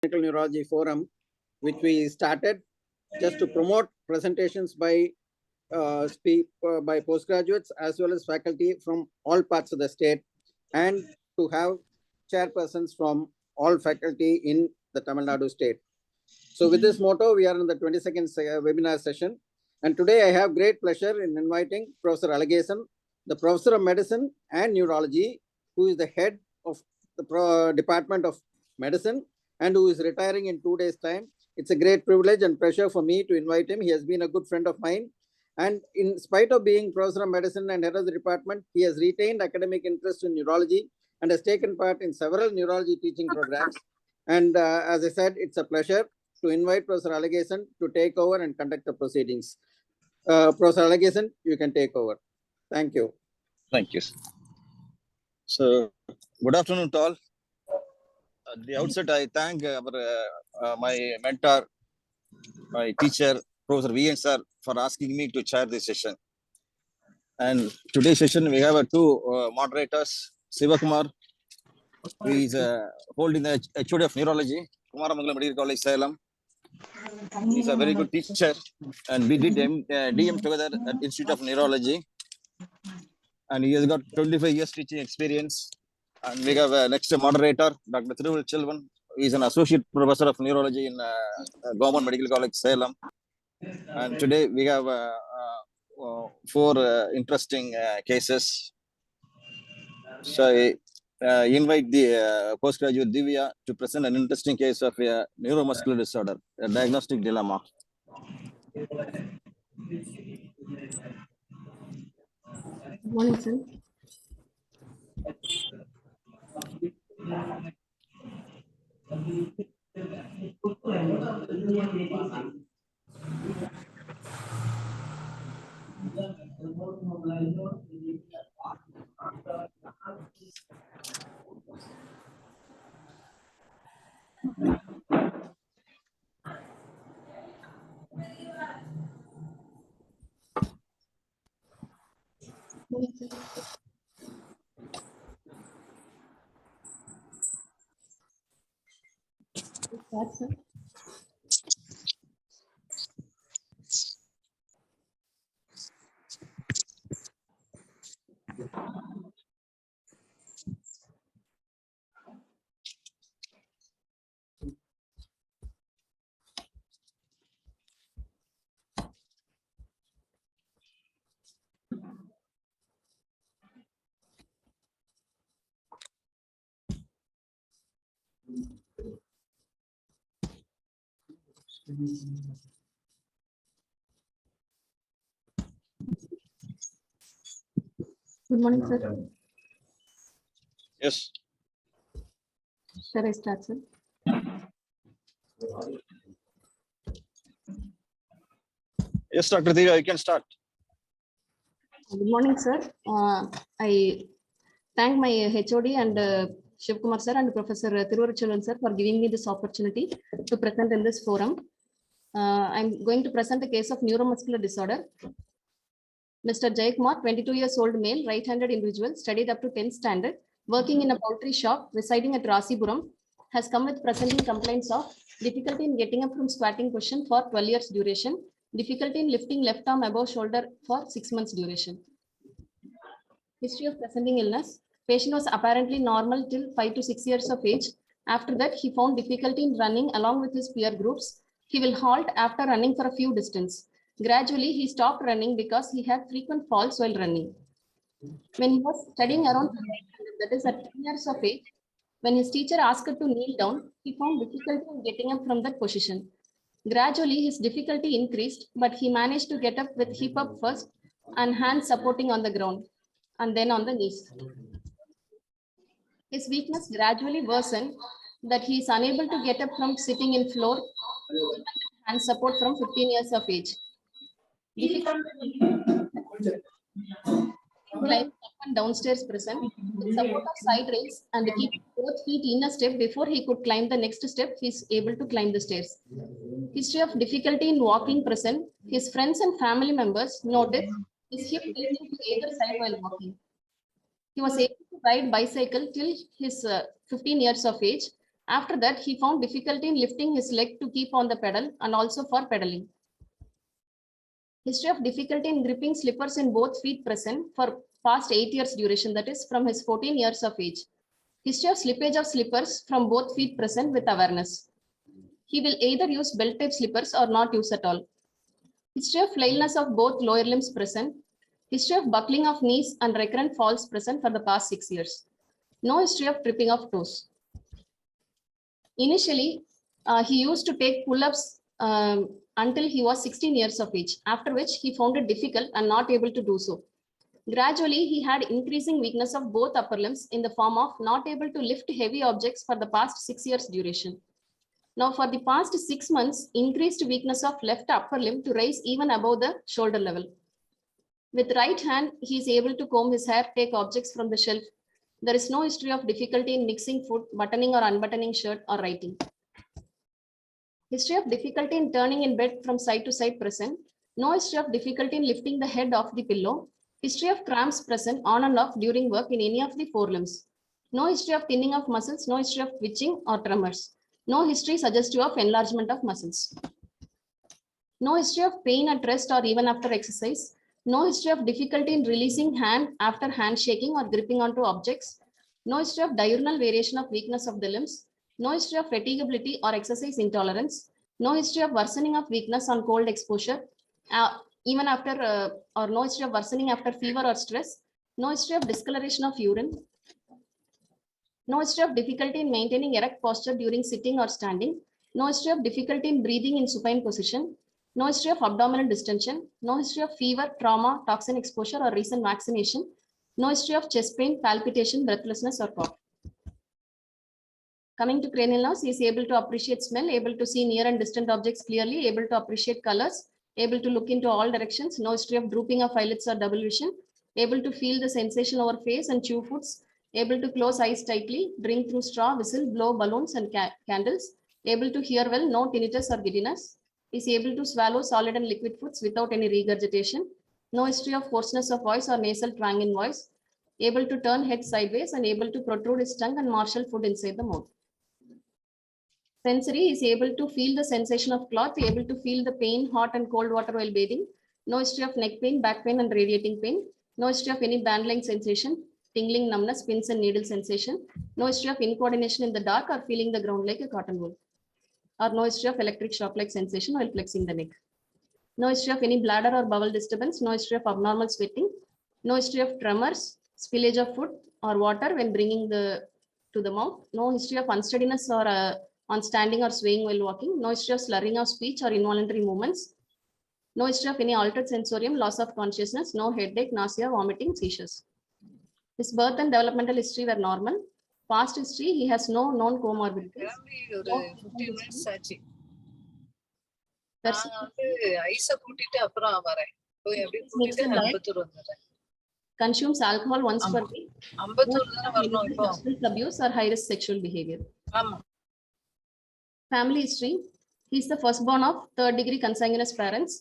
Clinical Neurology Forum, which we started just to promote presentations by by postgraduates as well as faculty from all parts of the state, and to have chairpersons from all faculty in the Tamil Nadu state. So with this motto, we are in the 22nd webinar session. And today I have great pleasure in inviting Professor Alagason, the Professor of Medicine and Neurology, who is the head of the Department of Medicine and who is retiring in 2 days' time. It's a great privilege and pleasure for me to invite him. He has been a good friend of mine. And in spite of being Professor of Medicine and head of the department, he has retained academic interest in neurology and has taken part in several neurology teaching programs. And as I said, it's a pleasure to invite Professor Alagason to take over and conduct the proceedings. Professor Alagason, you can take over. Thank you. Thank you. So, good afternoon to all. At the outset, I thank my mentor, my teacher, Professor V.N. sir, for asking me to chair this session. And today's session, we have two moderators, Sivakumar, who is holding the HOD of Neurology, Kumaramangala Medical College, Salem. He's a very good teacher, and we did DM together at Institute of Neurology. And he has got 25 years teaching experience. And we have next moderator, Dr. Thiruvil Chelvan. He is an associate professor of neurology in Government Medical College, Salem. And today we have 4 interesting cases. So I invite the postgraduate Divya to present an interesting case of a neuromuscular disorder, a diagnostic dilemma. Good morning, sir. Good morning, sir. Yes. Shall I start, sir? Yes, Dr. Divya, you can start. Good morning, sir. I thank my HOD and Shiv Kumar sir and Professor Thiruvaruchelvan sir for giving me this opportunity to present in this forum. I'm going to present a case of neuromuscular disorder. Mr. Jayakumar, 22 years old male, right-handed individual, studied up to 10th standard, working in a poultry shop, residing at Rasipuram, has come with presenting complaints of difficulty in getting up from squatting position for 12 years duration, difficulty in lifting left arm above shoulder for 6 months duration. History of presenting illness. Patient was apparently normal till 5 to 6 years of age. After that, he found difficulty in running along with his peer groups. He will halt after running for a few distance. Gradually, he stopped running because he had frequent falls while running. When he was studying around, that is at 10 years of age, when his teacher asked him to kneel down, he found difficulty in getting up from that position. Gradually, his difficulty increased, but he managed to get up with hip up first and hands supporting on the ground, and then on the knees. His weakness gradually worsened that he is unable to get up from sitting in floor and support from 15 years of age. Climb up and downstairs present with support of side rails and keep both feet in a step before he could climb the next step. He is able to climb the stairs. History of difficulty in walking present. His friends and family members noticed his hip tilting to either side while walking. He was able to ride bicycle till his 15 years of age. After that, he found difficulty in lifting his leg to keep on the pedal and also for pedaling. History of difficulty in gripping slippers in both feet present for past 8 years duration, that is from his 14 years of age. History of slippage of slippers from both feet present with awareness. He will either use belt type slippers or not use at all. History of flailness of both lower limbs present. History of buckling of knees and recurrent falls present for the past 6 years. No history of tripping of toes. Initially, he used to take pull-ups until he was 16 years of age, after which he found it difficult and not able to do so. Gradually, he had increasing weakness of both upper limbs in the form of not able to lift heavy objects for the past 6 years duration. Now, for the past 6 months, increased weakness of left upper limb to rise even above the shoulder level. With right hand, he is able to comb his hair, take objects from the shelf. There is no history of difficulty in mixing food, buttoning or unbuttoning shirt or writing. History of difficulty in turning in bed from side to side present. No history of difficulty in lifting the head off the pillow. History of cramps present on and off during work in any of the forelimbs. No history of thinning of muscles, no history of twitching or tremors. No history suggestive of enlargement of muscles. No history of pain at rest or even after exercise. No history of difficulty in releasing hand after handshaking or gripping onto objects. No history of diurnal variation of weakness of the limbs. No history of fatigability or exercise intolerance. No history of worsening of weakness on cold exposure, even after, or no history of worsening after fever or stress. No history of discoloration of urine. No history of difficulty in maintaining erect posture during sitting or standing. No history of difficulty in breathing in supine position. No history of abdominal distension. No history of fever, trauma, toxin exposure, or recent vaccination. No history of chest pain, palpitation, breathlessness, or cough. Coming to cranial nerves, he is able to appreciate smell, able to see near and distant objects clearly, able to appreciate colors, able to look into all directions. No history of drooping of eyelids or double vision. Able to feel the sensation over face and chew foods. Able to close eyes tightly, drink through straw, whistle, blow balloons and candles. Able to hear well, no tinnitus or giddiness. Is able to swallow solid and liquid foods without any regurgitation. No history of hoarseness of voice or nasal twang in voice. Able to turn head sideways and able to protrude his tongue and marshal food inside the mouth. Sensory is able to feel the sensation of cloth, able to feel the pain, hot and cold water while bathing. No history of neck pain, back pain and radiating pain. No history of any band-like sensation, tingling, numbness, pins and needle sensation. No history of incoordination in the dark or feeling the ground like a cotton wool. Or no history of electric shock-like sensation while flexing the neck. No history of any bladder or bowel disturbance. No history of abnormal sweating. No history of tremors, spillage of food or water when bringing to the mouth. No history of unsteadiness or on standing or swaying while walking. No history of slurring of speech or involuntary movements. No history of any altered sensorium, loss of consciousness, no headache, nausea, vomiting, seizures. His birth and developmental history were normal. Past history, he has no known comorbidities. ஒரு 15 minutes ஆச்சு. நான் வந்து ஐஸ கூட்டிட்டு அப்புறம் வரேன். போய் அப்படியே கூட்டிட்டு Ambattur வந்துறேன். Consumes alcohol once per week. Ambattur தான வரணும் இப்போ. Abuse or high risk sexual behavior. ஆமா. Family history. He is the firstborn of third degree consanguineous parents.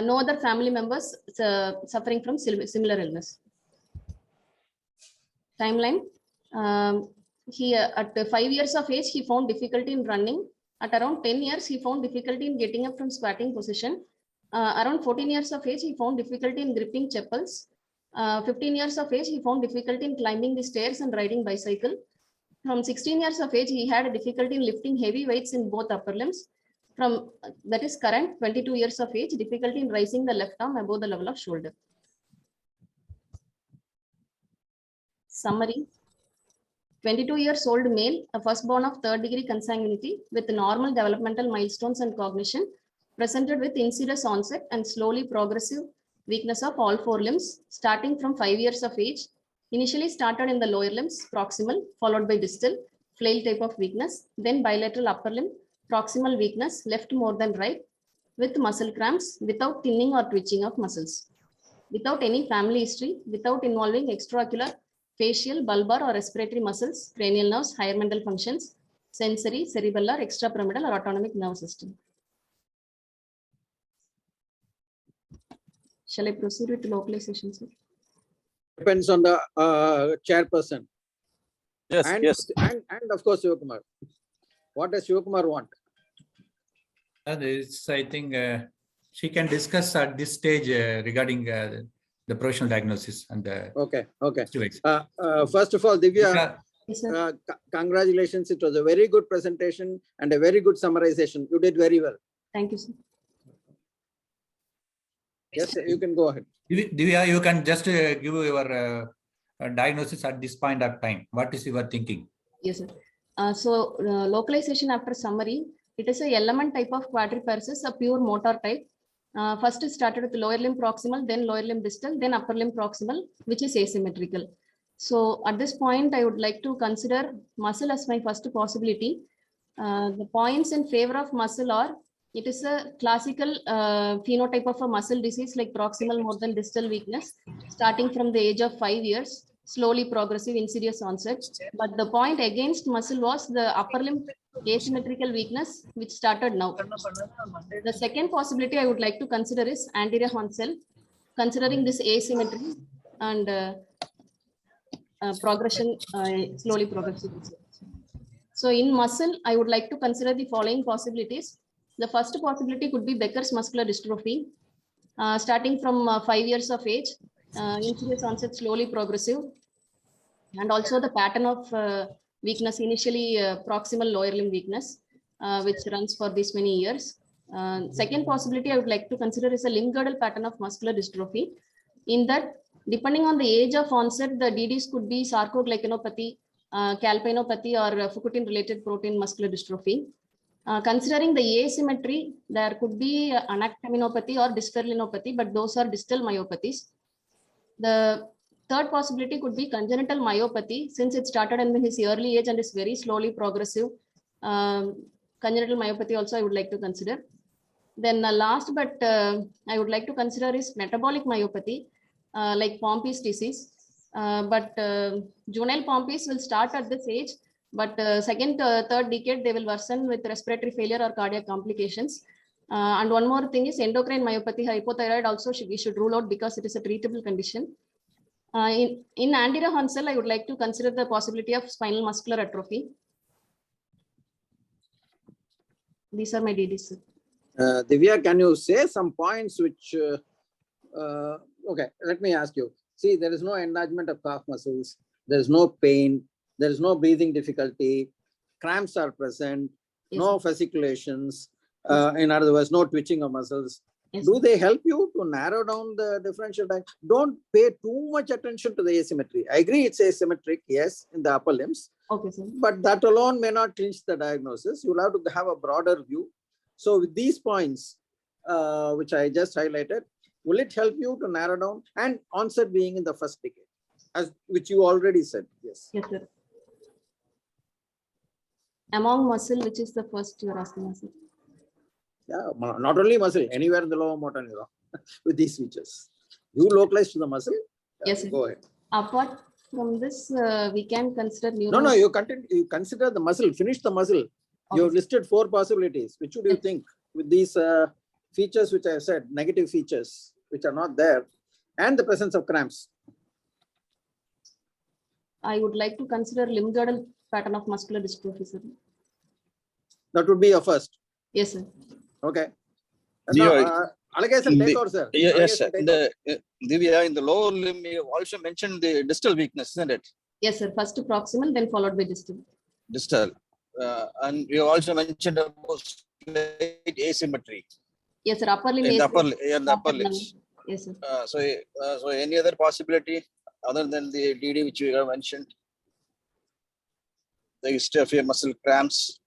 No other family members suffering from similar illness. Timeline. He at 5 years of age, he found difficulty in running. At around 10 years, he found difficulty in getting up from squatting position. Around 14 years of age, he found difficulty in gripping chappals. 15 years of age, he found difficulty in climbing the stairs and riding bicycle. From 16 years of age, he had a difficulty in lifting heavy weights in both upper limbs. From that is current 22 years of age, difficulty in raising the left arm above the level of shoulder. Summary. 22 years old male, a firstborn of third degree consanguinity with normal developmental milestones and cognition, presented with insidious onset and slowly progressive weakness of all four limbs, starting from 5 years of age. Initially started in the lower limbs, proximal, followed by distal, flail type of weakness, then bilateral upper limb, proximal weakness, left more than right, with muscle cramps, without thinning or twitching of muscles. Without any family history, without involving extraocular, facial, bulbar or respiratory muscles, cranial nerves, higher mental functions, sensory, cerebellar, extrapyramidal or autonomic nerve system. Shall I proceed with localization, sir? Depends on the chairperson. Yes, And, yes. and of course, Sivakumar. What does Shivakumar want? And it's, I think she can discuss at this stage regarding the professional diagnosis and the Okay. activities. First of all, Divya, Yes, sir. congratulations. It was a very good presentation and a very good summarization. You did very well. Thank you, sir. Yes, you can go ahead. Divya, you can just give your diagnosis at this point of time. What is your thinking? Yes, sir. Localization after summary, it is a element type of quadriparesis, a pure motor type. First it started with lower limb proximal, then lower limb distal, then upper limb proximal, which is asymmetrical. So at this point, I would like to consider muscle as my first possibility. The points in favor of muscle are, it is a classical phenotype of a muscle disease like proximal more than distal weakness, starting from the age of 5 years, slowly progressive insidious onset. But the point against muscle was the upper limb asymmetrical weakness, which started now. The second possibility I would like to consider is anterior horn cell, considering this asymmetry and progression, slowly progressive. So in muscle, I would like to consider the following possibilities. The first possibility could be Becker's muscular dystrophy, starting from 5 years of age, insidious onset, slowly progressive, and also the pattern of weakness, initially proximal lower limb weakness, which runs for this many years. Second possibility I would like to consider is a limb girdle pattern of muscular dystrophy. In that, depending on the age of onset, the DDs could be sarcoglycanopathy, calpainopathy, or Fukutin-related protein muscular dystrophy. Considering the asymmetry, there could be anactaminopathy or dysferlinopathy, but those are distal myopathies. The third possibility could be congenital myopathy, since it started in his early age and is very slowly progressive. Congenital myopathy also I would like to consider. Then last, but I would like to consider is metabolic myopathy, like Pompey's disease. But juvenile Pompey's will start at this age, but second, third decade, they will worsen with respiratory failure or cardiac complications. And one more thing is endocrine myopathy, hypothyroid also we should rule out because it is a treatable condition. In anterior horn cell, I would like to consider the possibility of spinal muscular atrophy. These are my DDs. Divya, can you say some points which, okay, let me ask you. See, there is no enlargement of calf muscles. There is no pain. There is no breathing difficulty. Cramps are present. Yes, No fasciculations. In other words, no twitching of muscles. yes, Do they help you to narrow down the differential diagnosis? Don't pay too much attention to the asymmetry. I agree it's asymmetric, yes, in the upper limbs, okay, sir. but that alone may not clinch the diagnosis. You'll have to have a broader view. So with these points, which I just highlighted, will it help you to narrow down, and onset being in the first decade, as which you already said? Yes. Yes, sir. Among muscle, which is the first you are asking, sir? Yeah, not only muscle, anywhere in the lower motor neuron with these features. You localize to the muscle. Yes, sir. Go ahead. Apart from this, we can consider No, you continue. You consider the muscle. Finish the muscle. You have listed 4 possibilities. Which would you Yes. think with these features which I have said, negative features which are not there, and the presence of cramps? I would like to consider limb girdle pattern of muscular dystrophy, sir. That would be your first. Yes, sir. Okay. Yeah. Allegation In take the- over, sir. Yes, sir. Allegation In the Divya, in the lower limb, you also mentioned the distal weakness, isn't it? Yes, sir. First proximal, then followed by distal. Distal. And you also mentioned about slight asymmetry Yes, sir. Upper limb. in the asymmetry. upper limbs. Yes, sir. So any other possibility other than the DD which you have mentioned? The history of your muscle cramps.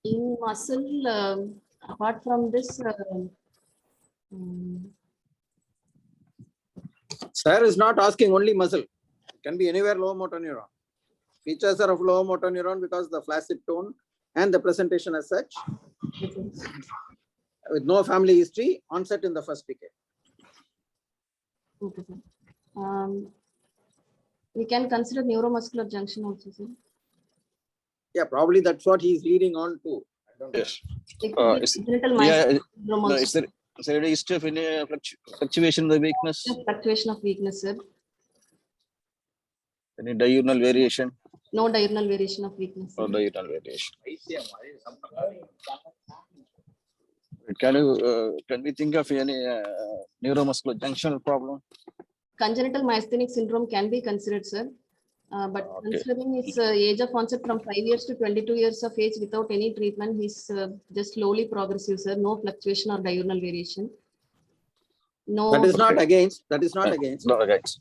In muscle, apart from this, Sir is not asking only muscle. It can be anywhere lower motor neuron. Features are of lower motor neuron because the flaccid tone and the presentation as such, yes, sir. with no family history, onset in the first decade. Okay, sir. We can consider neuromuscular junction also, sir. Yeah, probably that's what he's leading on to. I don't know. Yes. It could be Is- congenital Yeah. myasthenia No, also. is there a history of any fluctuation of the weakness? Fluctuation of weakness, sir. Any diurnal variation No diurnal variation of weakness. or Sir. diurnal variation? Can we think of any neuromuscular junctional problem? Congenital myasthenic syndrome can be considered, sir. But Okay. considering his age of onset from 5 years to 22 years of age without any treatment, he's just slowly progressive, sir. No fluctuation or diurnal variation. No. That is not Okay. against, that is not against. No, against.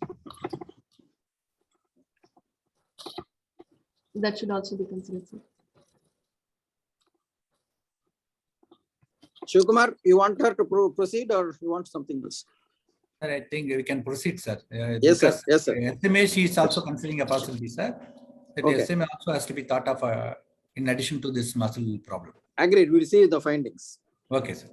That should also be considered, sir. Shivkumar, you want her to proceed or you want something else? Sir, I think we can proceed, sir. Yes, sir. Because Yes, sir. SMA, she is also considering a possibility, sir. That Okay. SMA also has to be thought of in addition to this muscle problem. Agreed. We'll see the findings. Okay, sir.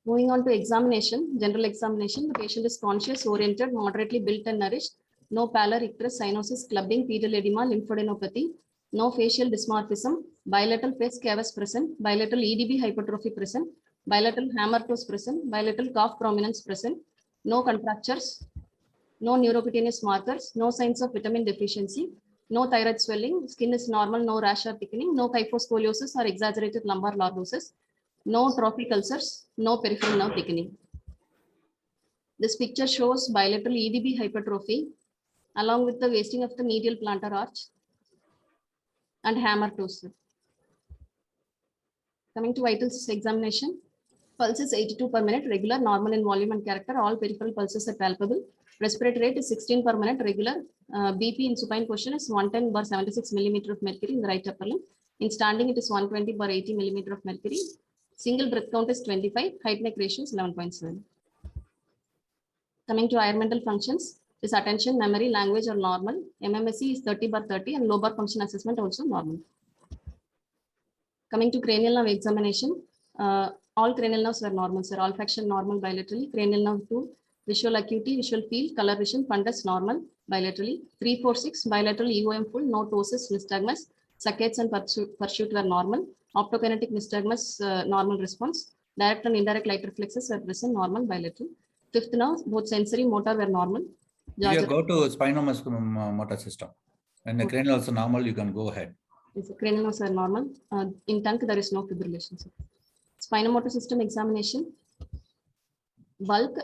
Moving on to examination, general examination, the patient is conscious, oriented, moderately built and nourished. No pallor, icterus, cyanosis, clubbing, pedal edema, lymphadenopathy. No facial dysmorphism. Bilateral face cavus present. Bilateral EDB hypertrophy present. Bilateral hamartos present. Bilateral cough prominence present. No contractures. No neurocutaneous markers. No signs of vitamin deficiency. No thyroid swelling. Skin is normal. No rash or thickening. No kyphoscoliosis or exaggerated lumbar lordosis. No trophic ulcers, no peripheral nerve thickening. This picture shows bilateral EDB hypertrophy along with the wasting of the medial plantar arch and hamartos. Coming to vitals examination, pulse is 82 per minute, regular, normal in volume and character. All peripheral pulses are palpable. Respiratory rate is 16 per minute, regular. BP in supine position is 110/76 millimeter of mercury in the right upper limb. In standing, it is 120/80 millimeter of mercury. Single breath count is 25, height neck ratio is 11.7. Coming to higher mental functions, his attention, memory, language are normal. MMSE is 30/30 and lobar function assessment also normal. Coming to cranial nerve examination, all cranial nerves were normal, sir. Olfaction normal bilaterally, cranial nerve 2, visual acuity, visual field, color vision, fundus normal bilaterally, 3, 4, 6, bilateral EOM full, no ptosis, nystagmus, saccades and pursuit were normal. Optokinetic nystagmus, normal response. Direct and indirect light reflexes were present, normal bilateral. Fifth nerve, both sensory motor were normal. You go to spinomotor system. When the cranial is normal, you can go ahead. Yes, cranial nerves are normal. In trunk, there is no fibrillation. Spinomotor system examination. Bulk,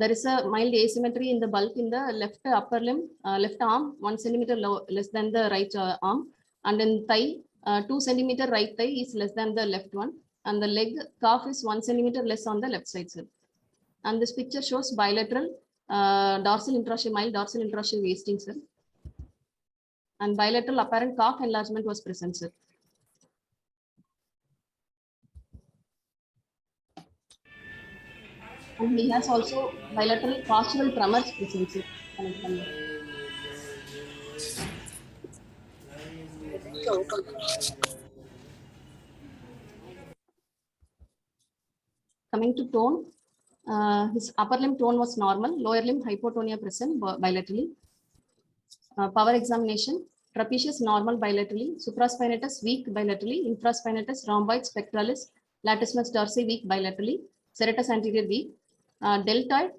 there is a mild asymmetry in the bulk in the left upper limb, left arm, 1 centimeter less than the right arm, and in thigh, 2 centimeter right thigh is less than the left one, and the leg calf is 1 centimeter less on the left side, sir. And this picture shows bilateral dorsal interossei, mild dorsal interossei wasting, sir. And bilateral apparent calf enlargement was present, sir. And he has also bilateral postural tremors present, sir. Coming to tone, his upper limb tone was normal, lower limb hypotonia present bilaterally. Power examination, trapezius normal bilaterally, supraspinatus weak bilaterally, infraspinatus rhomboid spectralis, latissimus dorsi weak bilaterally, serratus anterior weak. Deltoid,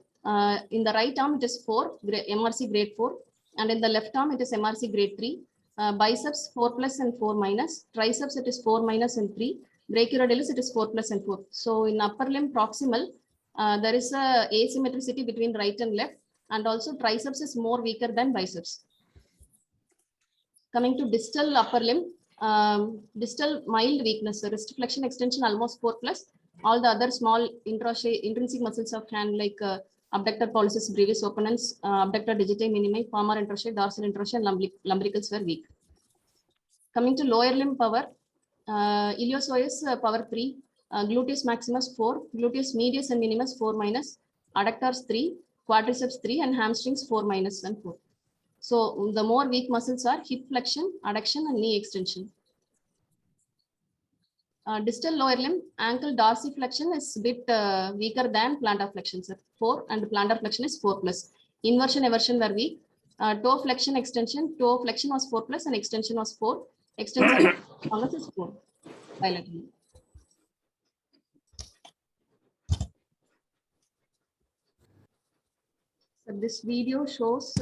in the right arm it is 4, MRC grade 4, and in the left arm it is MRC grade 3. Biceps 4+ and 4-, triceps it is 4- and 3. Brachioradialis it is 4+ and 4. So in upper limb proximal, there is a asymmetricity between right and left, and also triceps is more weaker than biceps. Coming to distal upper limb, distal mild weakness, wrist flexion extension almost 4+. All the other small intrinsic muscles of hand like abductor pollicis brevis opponens, abductor digiti minimi, palmar interossei, dorsal interossei, and lumbricals were weak. Coming to lower limb power, iliopsoas power 3, gluteus maximus 4, gluteus medius and minimus 4-, adductors 3, quadriceps 3, and hamstrings 4- and 4. So the more weak muscles are hip flexion, adduction, and knee extension. Distal lower limb, ankle dorsiflexion is a bit weaker than plantar flexion, sir. 4, and plantar flexion is 4+. Inversion, eversion were weak. Toe flexion, extension, toe flexion was 4+, and extension was 4. Extension is 4 bilaterally. So this video shows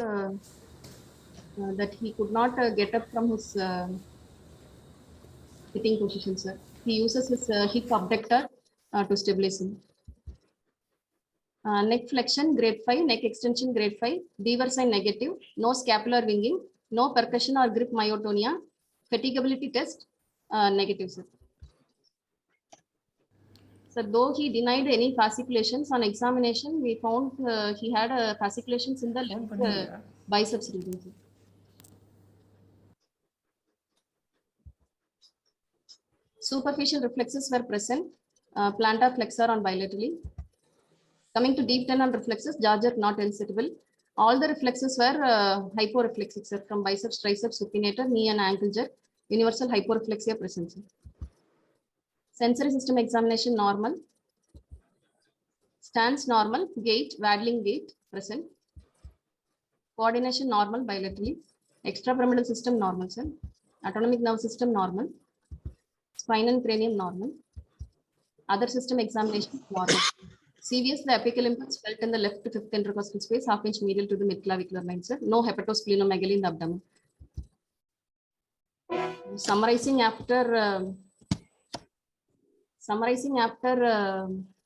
that he could not get up from his sitting position, sir. He uses his hip abductor to stabilize him. Neck flexion, grade 5, neck extension, grade 5, Beaver sign negative, no scapular winging, no percussion or grip myotonia, fatigability test, negative, sir. So though he denied any fasciculations on examination, we found he had fasciculations in the left biceps region, sir. Superficial reflexes were present, plantar flexor on bilaterally. Coming to deep tendon reflexes, jaw jerk not elicitable. All the reflexes were hyporeflexic, sir, from biceps, triceps, supinator, knee and ankle jerk. Universal hyporeflexia present, sir. Sensory system examination normal. Stance normal, gait, waddling gait present. Coordination normal bilaterally. Extrapyramidal system normal, sir. Autonomic nerve system normal. Spine and cranium normal. Other system examination normal. CVS, the apical impulse felt in the left to fifth intercostal space, half-inch medial to the midclavicular line, sir. No hepatosplenomegaly in the abdomen. Summarizing after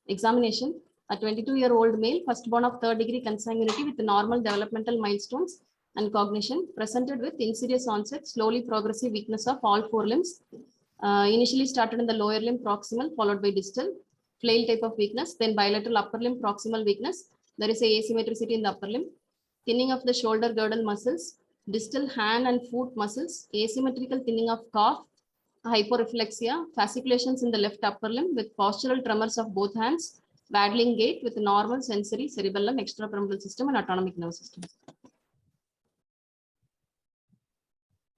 examination, a 22-year-old male, firstborn of third degree consanguinity with normal developmental milestones and cognition, presented with insidious onset, slowly progressive weakness of all four limbs. Initially started in the lower limb proximal, followed by distal, flail type of weakness, then bilateral upper limb proximal weakness. There is a asymmetricity in the upper limb, thinning of the shoulder girdle muscles, distal hand and foot muscles, asymmetrical thinning of calf, hyporeflexia, fasciculations in the left upper limb with postural tremors of both hands, waddling gait with normal sensory, cerebellum, extrapyramidal system and autonomic nerve system.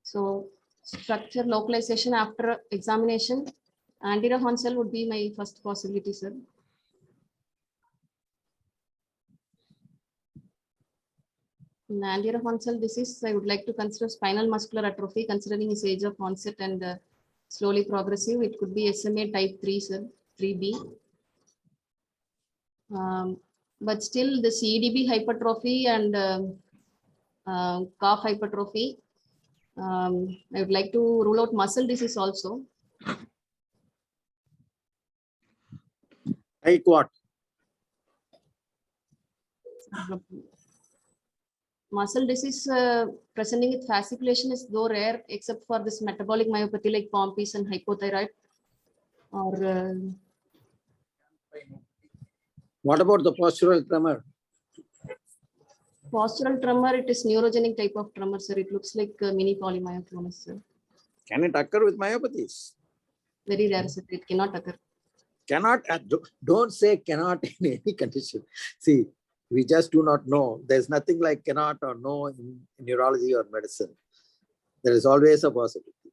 So structure localization after examination, anterior horn cell would be my first possibility, sir. In anterior horn cell disease, I would like to consider spinal muscular atrophy, considering his age of onset and slowly progressive. It could be SMA type 3, sir, 3B. But still the CDB hypertrophy and calf hypertrophy. I would like to rule out muscle disease also. Like what? Muscle disease presenting with fasciculation is though rare, except for this metabolic myopathy like Pompe's and hypothyroid. Or What about the postural tremor? postural tremor, it is neurogenic type of tremor, sir. It looks like mini polymyoclonus, sir. Can it occur with myopathies? Very rare, sir. It cannot occur. Cannot, don't say cannot in any condition. See, we just do not know. There's nothing like cannot or no in neurology or medicine. There is always a possibility.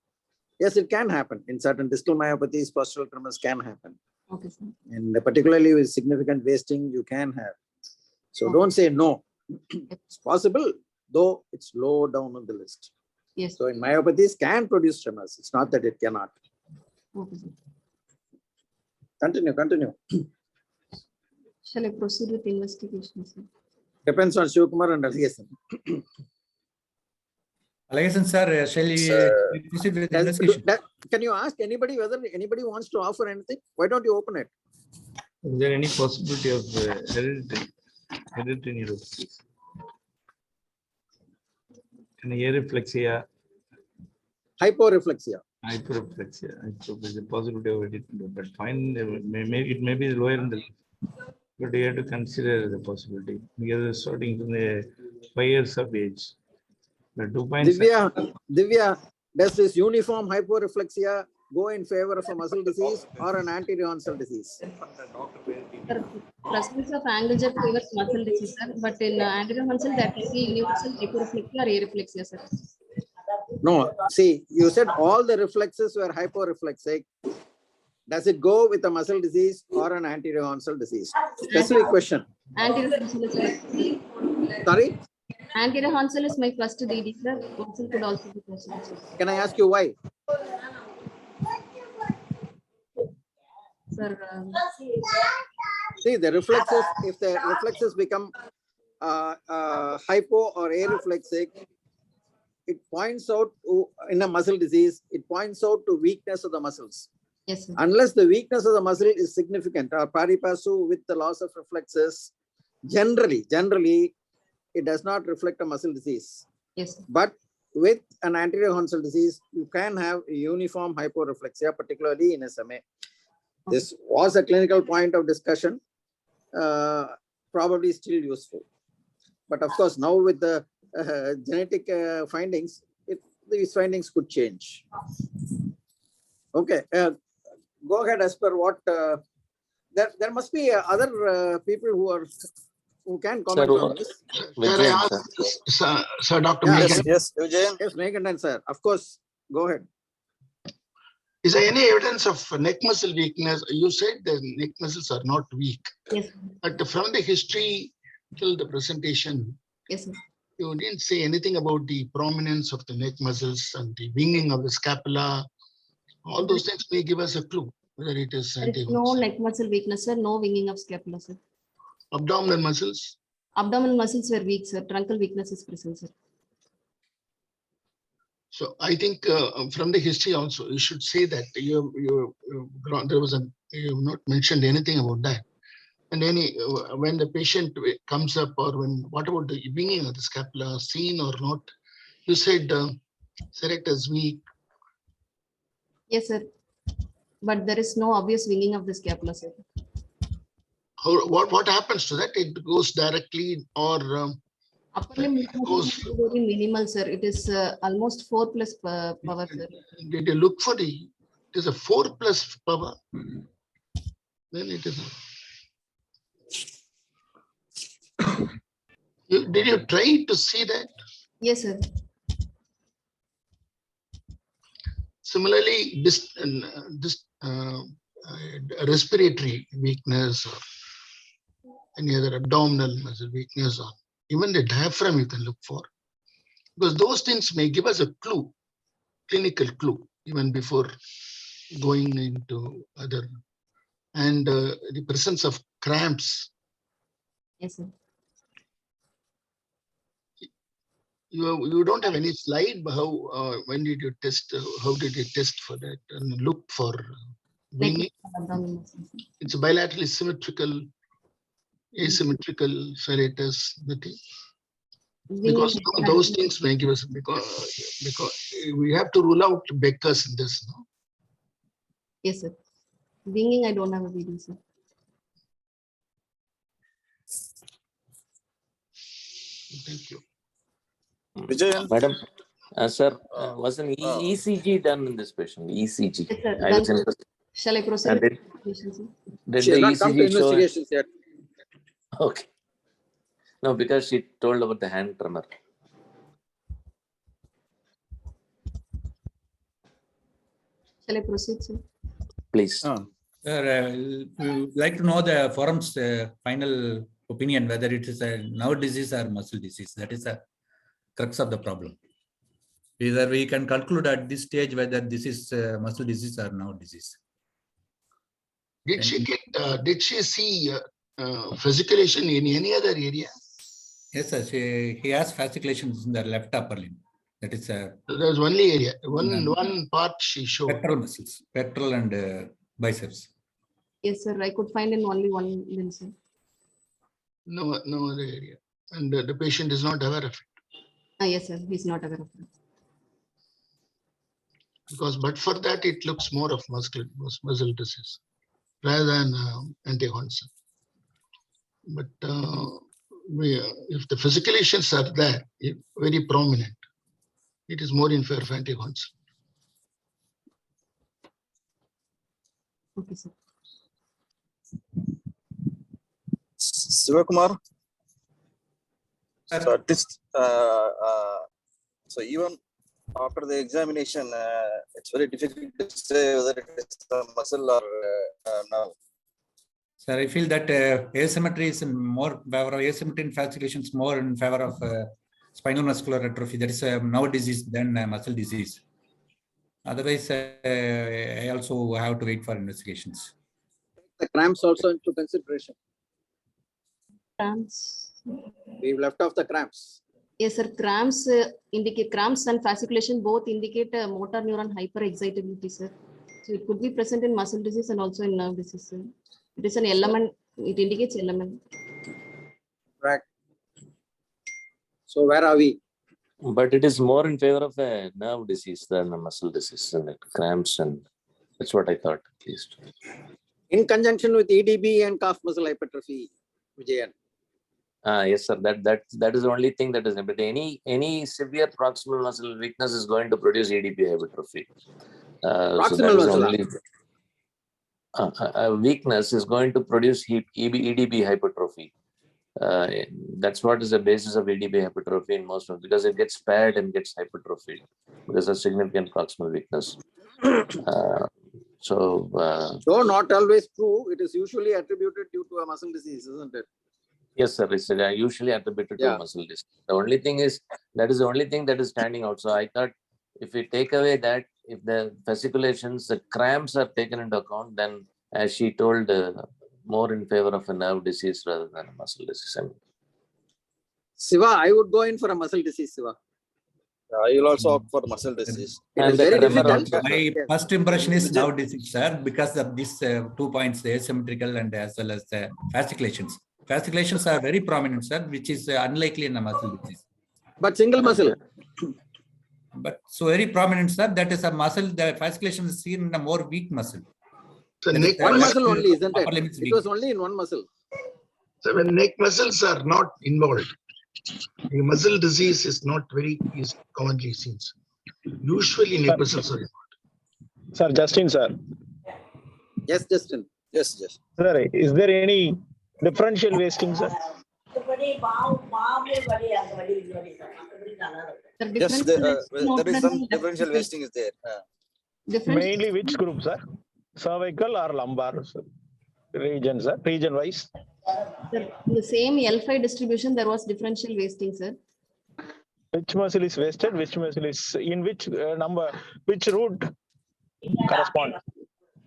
Yes, it can happen. In certain distal myopathies, postural tremors can happen. Okay, sir. And particularly with significant wasting, you can have. So Okay. don't say no. It's possible, though it's low down on the list. Yes. So in myopathies can produce tremors. It's not that it cannot. Okay, sir. Continue. Shall I proceed with investigation, sir? Depends on Shivkumar and allegation. Allegation, sir, shall we proceed with the investigation? Can you ask anybody whether anybody wants to offer anything? Why don't you open it? Is there any possibility of hereditary neuropathy? Can areflexia, Hyporeflexia. hyperreflexia, there's a possibility of hereditary, but fine, maybe it may be lower in the, but you have to consider the possibility because starting from the 5 years of age. The 2.7. Divya, does this uniform hyporeflexia go in favor of a muscle disease or an anterior horn disease? Sir, presence of angle jerk favors muscle disease, sir, but in anterior horn cell that will be universal hyporeflexia or areflexia, sir. No, see, you said all the reflexes were hyporeflexic. Does it go with a muscle disease or an anterior horn disease? Specific question. Anterior horn cell is first. Sorry, Anterior horn cell is my first DD, sir. Horn cell could also be possible, sir. can I ask you why? Sir, See, the reflexes, if the reflexes become hypo or areflexic, it points out in a muscle disease, it points out to weakness of the muscles. Yes, sir. Unless the weakness of the muscle is significant or pari passu with the loss of reflexes, generally, it does not reflect a muscle disease. Yes, sir. But with an anterior hornsel disease, you can have a uniform hyporeflexia, particularly in SMA. This was a clinical point of discussion, probably still useful. But of course, now with the genetic findings, these findings could change. Okay, go ahead as per what, there must be other people who can comment on this. Can I ask, sir, Dr. Yeah. Megan, Yes, Eugene. Yes, Megan, sir, of course, go ahead. is there any evidence of neck muscle weakness? You said the neck muscles are not weak, Yes, but from the history till the presentation, yes, sir. you didn't say anything about the prominence of the neck muscles and the winging of the scapula. All those things may give us a clue whether it is There is no neck muscle weakness, sir. No winging of scapula, sir. abdominal muscles. Abdominal muscles were weak, sir. Truncal weakness is present, sir. So I think from the history also, you should say that you have not mentioned anything about that. And when the patient comes up, or what about the winging of the scapula, seen or not? You said Serect is weak. Yes, sir. But there is no obvious winging of the scapula, sir. What happens to that? It goes directly or Upper limb weakness is very minimal, sir. It is almost 4+ power, sir. did you look for it is a 4+ power? Then it is. Did you try to see that? Yes, sir. Similarly, respiratory weakness or any other abdominal muscle weakness, or even the diaphragm you can look for, because those things may give us a clue, clinical clue, even before going into other. And the presence of cramps. Yes, sir. You don't have any slide. How when did you test? How did you test for that and look for winging? Abdominal muscles, sir. It's bilaterally symmetrical, asymmetrical serratus, because those things may give us, because we have to rule out Becker's in this. No? Yes, sir. Winging, I don't have a video, sir. Thank you. Vijayan. Madam, sir, was an uh, ECG done in this patient? ECG. Yes, sir. I was Done. interested. Shall I proceed? Did She has the not come to ECG show? investigations yet. Okay. No, because she told about the hand tremor. Shall I proceed, sir? Please. Sir, we would like to know the forum's final opinion, whether it is a nerve disease or muscle disease. That is the crux of the problem. Either we can conclude at this stage whether this is muscle disease or nerve disease. Did she get? Did she see fasciculation in any other area? Yes, sir. He has fasciculations in the left upper limb. That is a There's only area. One part she showed. pectoral muscles, pectoral and biceps. Yes, sir. I could find in only one limb, sir. No other area. And the patient is not aware of it. Yes, sir. He's not aware of that. But for that, it looks more of muscle disease rather than anti-Hansen. But if the fasciculations are there, very prominent, it is more in favor of anti-Hansen. Okay, sir. Sivakumar. So at this, so even after the examination, it's very difficult to say whether it is a muscle or nerve. Sir, I feel that asymmetry is in more favor of asymmetry in fasciculations, more in favor of spinal muscular atrophy. That is a nerve disease than muscle disease. Otherwise, I also have to wait for investigations. The cramps also into consideration. Cramps. We've left off the cramps. Yes, sir. Cramps and fasciculation both indicate motor neuron hyperexcitability, sir. So it could be present in muscle disease and also in nerve disease, sir. It is an element. It indicates element. Right. So where are we? But it is more in favor of a nerve disease than a muscle disease, and cramps, and that's what I thought at least. In conjunction with EDB and calf muscle hypertrophy, Vijayan. Yes, sir. That is the only thing that is. But any severe proximal muscle weakness is going to produce EDP hypertrophy. So that is only weakness is going to produce EDP hypertrophy. That's what is the basis of EDP hypertrophy in most of, because it gets paired and gets hypertrophy because of significant proximal weakness. Though not always true, it is usually attributed due to a muscle disease, isn't it? Yes, sir. It's usually attributed to muscle disease. The only thing is that is the only thing that is standing out. So I thought if we take away that, if the fasciculations, the cramps are taken into account, then as she told, more in favor of a nerve disease rather than a muscle disease. Siva, I would go in for a muscle disease, Siva. I will also opt for muscle disease. It is very difficult. My first impression is nerve disease, sir, because of these 2 points, the asymmetrical and as well as the fasciculations. Fasciculations are very prominent, sir, which is unlikely in a muscle disease. But single muscle. But so very prominent, sir, that is a muscle, the fasciculation is seen in a more weak muscle. So neck One muscle muscle, only, isn't upper it? limb is It weak. was only in one muscle. So when neck muscles are not involved, the muscle disease is not very commonly seen. Usually neck muscles are involved. Sir, Justin, sir. Yes, Justin. Yes, yes. Sir, is there any differential wasting, sir? Yes, there is some differential wasting is there. Mainly which group, sir? Cervical or lumbar, sir? Region, sir? Region wise? In the same L5 distribution, there was differential wasting, sir. Which muscle is wasted? Which muscle is in which number? Which root correspond?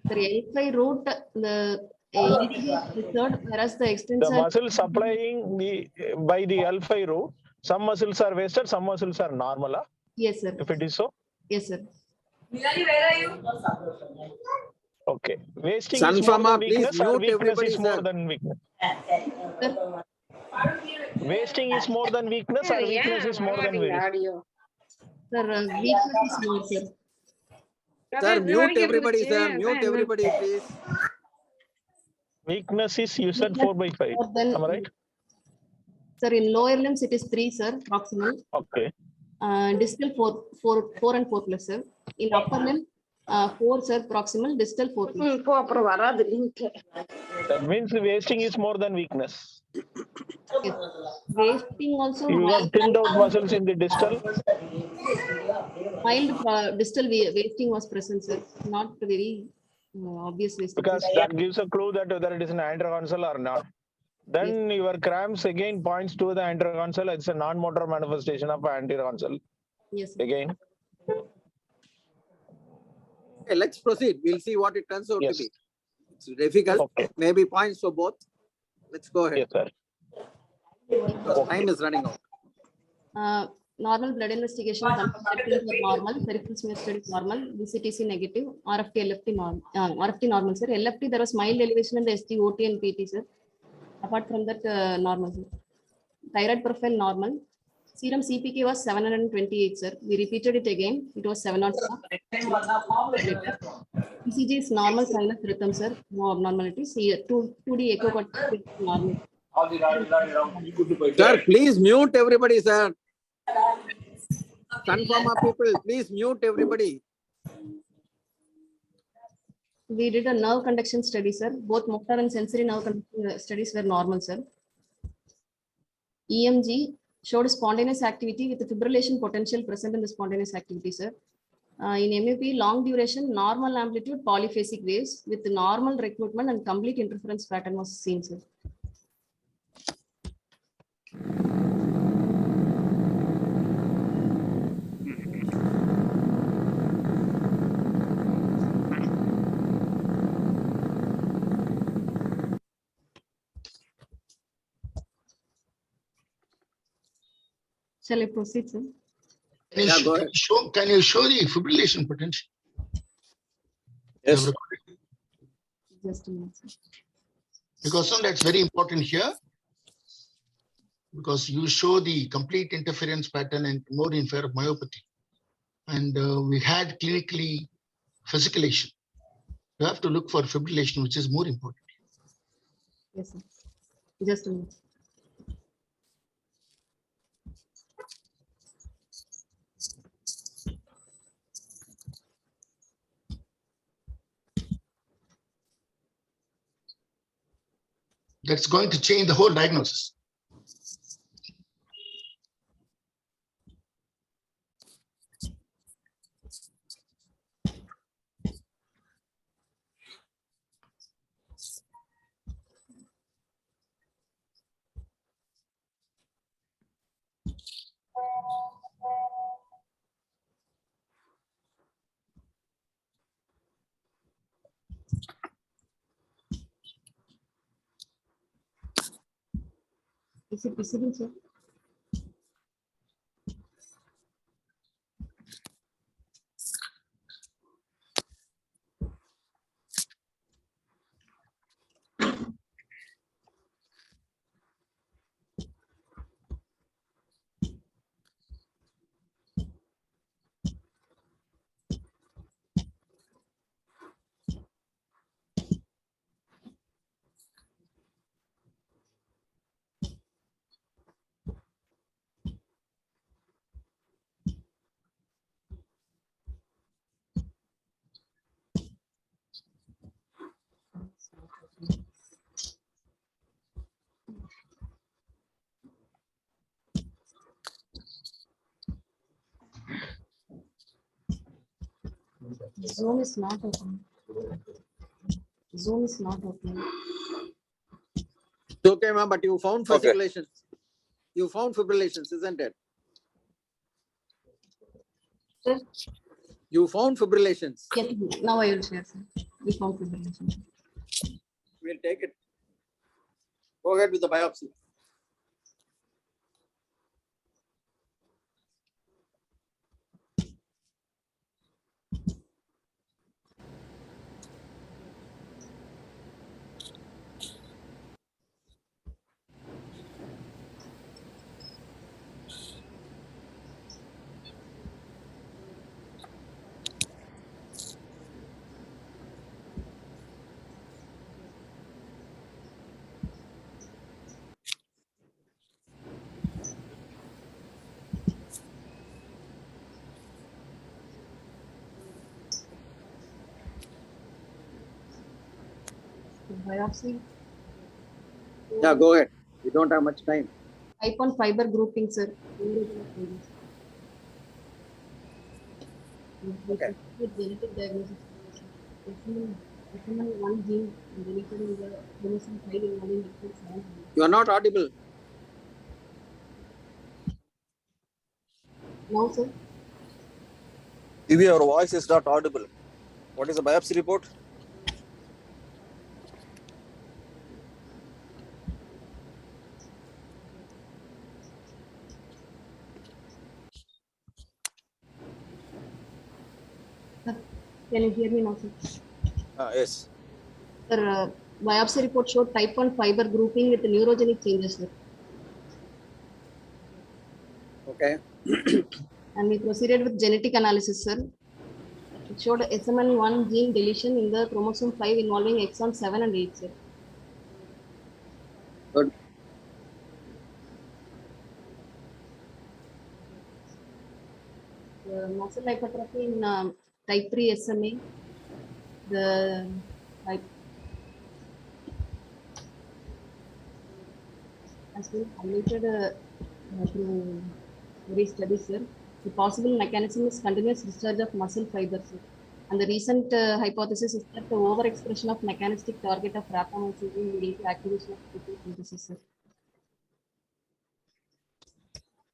The L5 root, the EDB is third, whereas the extensor. The muscle supplying by the L5 root, some muscles are wasted, some muscles are normal. Yes, sir. If it is so? Yes, sir. Where are you? Okay. Wasting Sun is more Pharma, than please weakness or mute weakness everybody, is more sir. than weakness? Sir, Wasting is more than weakness or weakness is more than wasting? sir, weakness is more, sir. Sir, mute everybody, sir. Mute everybody, please. Weakness is you said 4/5. Am I right? Sir, in lower limbs it is 3, sir, proximal. Okay. Distal 4 and 4 plus, sir. In upper limb, 4, sir, proximal, distal 4 plus. That means the wasting is more than weakness. Yes. Wasting also You have thinned out muscles in the distal. mild distal wasting was present, sir. Not very obvious wasting. Because that gives a clue that whether it is an anteroconsal or not. Then your cramps again points to the anteroconsal. It's a non-motor manifestation of anteroconsal. Yes, sir. Again. Okay, let's proceed. We'll see what it turns out Yes. to be. It's difficult. Okay. Maybe points for both. Let's go ahead. Yes, sir. Because time is running out. Normal blood investigation, normal, peripheral smear study is normal, VCTC negative, RFT, LFT normal, RFT normal, sir. LFT, there was mild elevation in the ST, OT and PT, sir. Apart from that, normal, sir. Thyroid profile normal. Serum CPK was 728, sir. We repeated it again. It was 704. ECG is normal sinus rhythm, sir. No abnormalities. Here, 2D echo is normal. Sir, please mute everybody, sir. Sun Pharma people, please mute everybody. We did a nerve conduction study, sir. Both motor and sensory nerve conduction studies were normal, sir. EMG showed spontaneous activity with fibrillation potential present in the spontaneous activity, sir. In MUP, long duration, normal amplitude, polyphasic waves with normal recruitment and complete interference pattern was seen, sir. Shall I proceed, sir? Yeah, go ahead. Can you show the fibrillation potential? You have Yes. recorded? Just a minute, sir. Because that's very important here. Because you show the complete interference pattern and more in favor of myopathy. And we had clinically fasciculation. You have to look for fibrillation, which is more important. Yes, sir. Just a minute. That's going to change the whole diagnosis. Is it visible, sir? Zoom is not open. Zoom is not open. It's okay, ma'am, but you found Okay. fasciculations. You found fibrillations, isn't it? Sir? You found fibrillations. Yes, now I will share, sir. We found fibrillation. We'll take it. Go ahead with the biopsy. Biopsy. Yeah, go ahead. We don't have much time. Type on fiber grouping, sir. Okay. Genetic diagnosis. One gene deleted in the chromosome 5 involving exon 7. You are not audible. Now, sir. Divya, your voice is not audible. What is the biopsy report? Can you hear me now, sir? Yes. Sir, biopsy report showed type 1 fiber grouping with neurogenic changes, sir. Okay. And we proceeded with genetic analysis, sir. It showed SMN1 gene deletion in the chromosome 5 involving exon 7 and 8, sir. Good. The muscle hypertrophy in type 3 SMA. The type has been highlighted through very studies, sir. The possible mechanism is continuous discharge of muscle fibers, sir. And the recent hypothesis is that the overexpression of mechanistic target of rapamycin is leading to activation of protein synthesis, sir.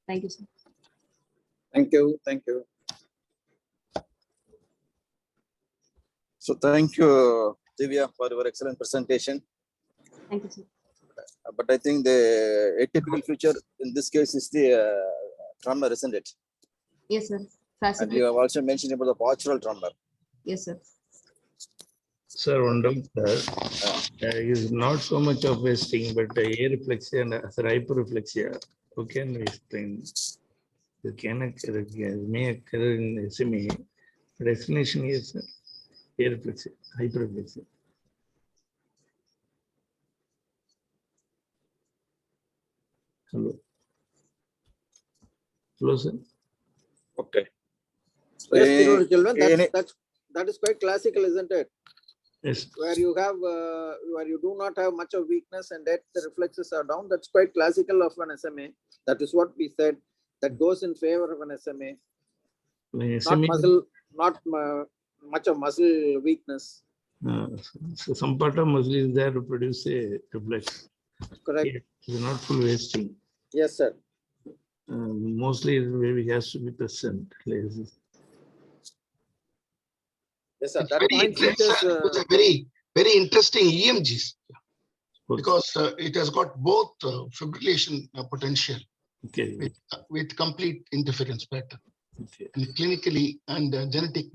Thank you, sir. Thank you. Thank you. So thank you, Divya, for your excellent presentation. Thank you, sir. But I think the atypical feature in this case is the tremor, isn't it? Yes, sir. And Fascinating. you have also mentioned about the postural tremor. Yes, sir. Sir, one doubt, sir, is not so much of wasting, but areflexia and hyperreflexia. How can we explain? It can occur, may occur in SMA. But explanation is areflexia, hyperreflexia. Hello. Hello, sir. Okay. Yes, Tiruvallur children, Any- that is quite classical, isn't it? Yes. Where you have, where you do not have much of weakness and yet the reflexes are down. That's quite classical of an SMA. That is what we said. That goes in favor of an SMA. Not muscle, not much of muscle weakness. So some part of muscle is there to produce a reflex. Correct. It is not full wasting. Yes, sir. Mostly maybe has to be present. Yes, sir. It's That very, point it's features. a very interesting EMGs because it has got both fibrillation potential Okay. with complete interference pattern. Okay. And clinically and genetic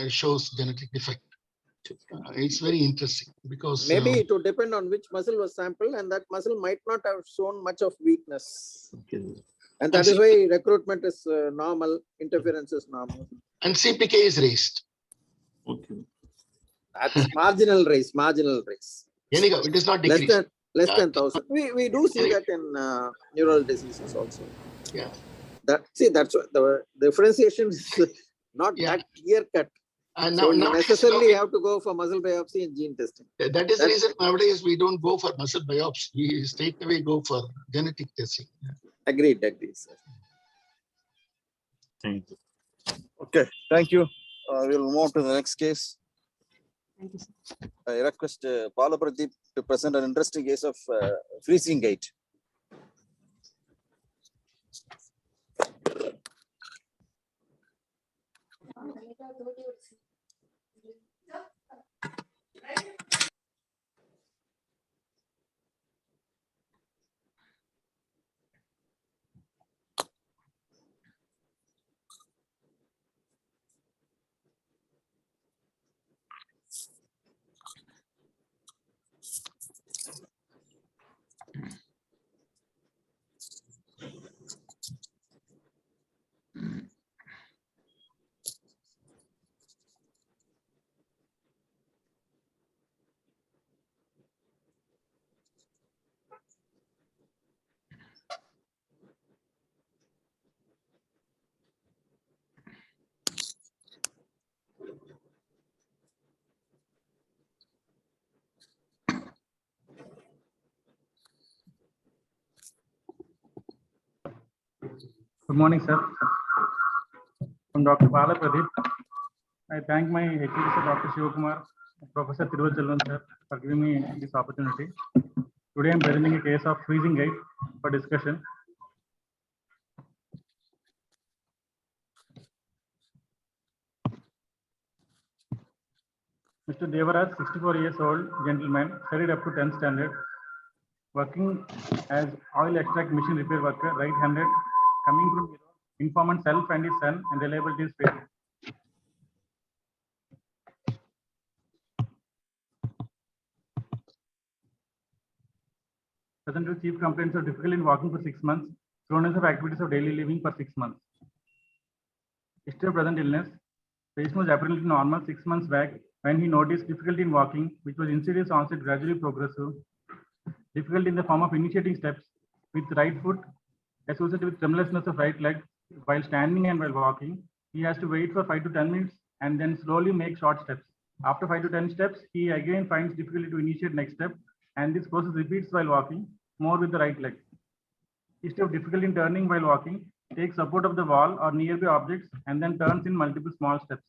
shows genetic defect. It's very interesting because Maybe it would depend on which muscle was sampled, and that muscle might not have shown much of weakness. Okay. And that is why recruitment is normal, interference is normal. and CPK is raised. Okay. That's marginal raise. Anyhow, it is not decreased. Less than 1,000. We do see that in neural diseases also. Yeah. That's what the differentiation is not that clear cut. And So now you necessarily have to go for muscle biopsy and gene testing. that is the reason nowadays we don't go for muscle biopsy. We straight away go for genetic testing. Agreed, sir. Thank you. Okay, thank you. We'll move on to the next case. Thank you, sir. I request Pala Pradeep to present an interesting case of freezing gait. Good morning, sir. I'm Dr. Pala Pradeep. I thank my HOD, sir, Dr. Shivakumar, Professor Tiruvallur sir, for giving me this opportunity. Today, I'm presenting a case of freezing gait for discussion. Mr. Devaraj, 64 years old, gentleman, studied up to 10th standard, working as oil extract machine repair worker, right-handed, coming from Europe, informant self and his son, and reliability is fair. Present with chief complaints of difficulty in walking for 6 months, slowness of activities of daily living for 6 months. History of present illness. Patient was apparently normal 6 months back when he noticed difficulty in walking, which was insidious onset, gradually progressive. Difficulty in the form of initiating steps with right foot associated with tremulousness of right leg while standing and while walking. He has to wait for 5 to 10 minutes and then slowly make short steps. After 5 to 10 steps, he again finds difficulty to initiate next step, and this process repeats while walking, more with the right leg. History of difficulty in turning while walking, takes support of the wall or nearby objects and then turns in multiple small steps.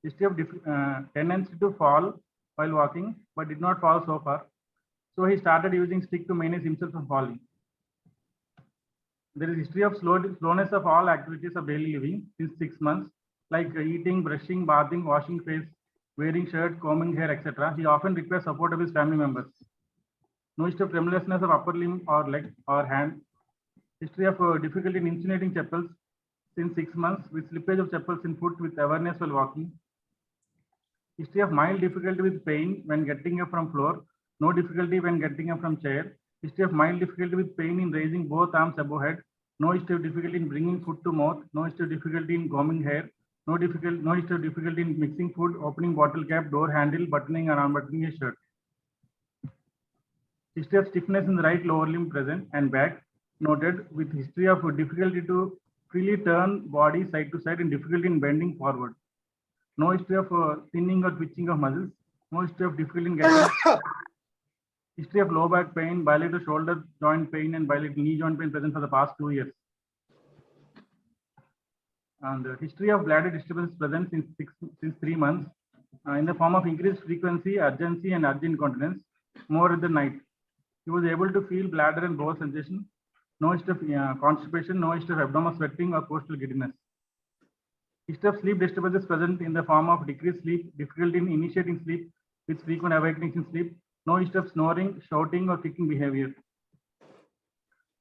History of tendency to fall while walking, but did not fall so far. So he started using stick to manage himself from falling. There is history of slowness of all activities of daily living since 6 months, like eating, brushing, bathing, washing face, wearing shirt, combing hair, etc. He often requires support of his family members. No history of tremulousness of upper limb or leg or hand. History of difficulty in insulating chappals since 6 months with slippage of chappals in foot with awareness while walking. History of mild difficulty with pain when getting up from floor, no difficulty when getting up from chair. History of mild difficulty with pain in raising both arms above head, no history of difficulty in bringing food to mouth, no history of difficulty in combing hair, no history of difficulty in mixing food, opening bottle cap, door handle, buttoning or unbuttoning a shirt. History of stiffness in the right lower limb present and back noted with history of difficulty to freely turn body side to side and difficulty in bending forward. No history of thinning or twitching of muscles. No history of difficulty in getting. History of low back pain, bilateral shoulder joint pain, and bilateral knee joint pain present for the past 2 years. And the history of bladder disturbance present since 3 months in the form of increased frequency, urgency, and urgent incontinence more in the night. He was able to feel bladder and bowel sensation. No history of constipation, no history of abdominal sweating or coastal giddiness. History of sleep disturbances present in the form of decreased sleep, difficulty in initiating sleep with frequent awakenings in sleep, no history of snoring, shouting, or kicking behavior.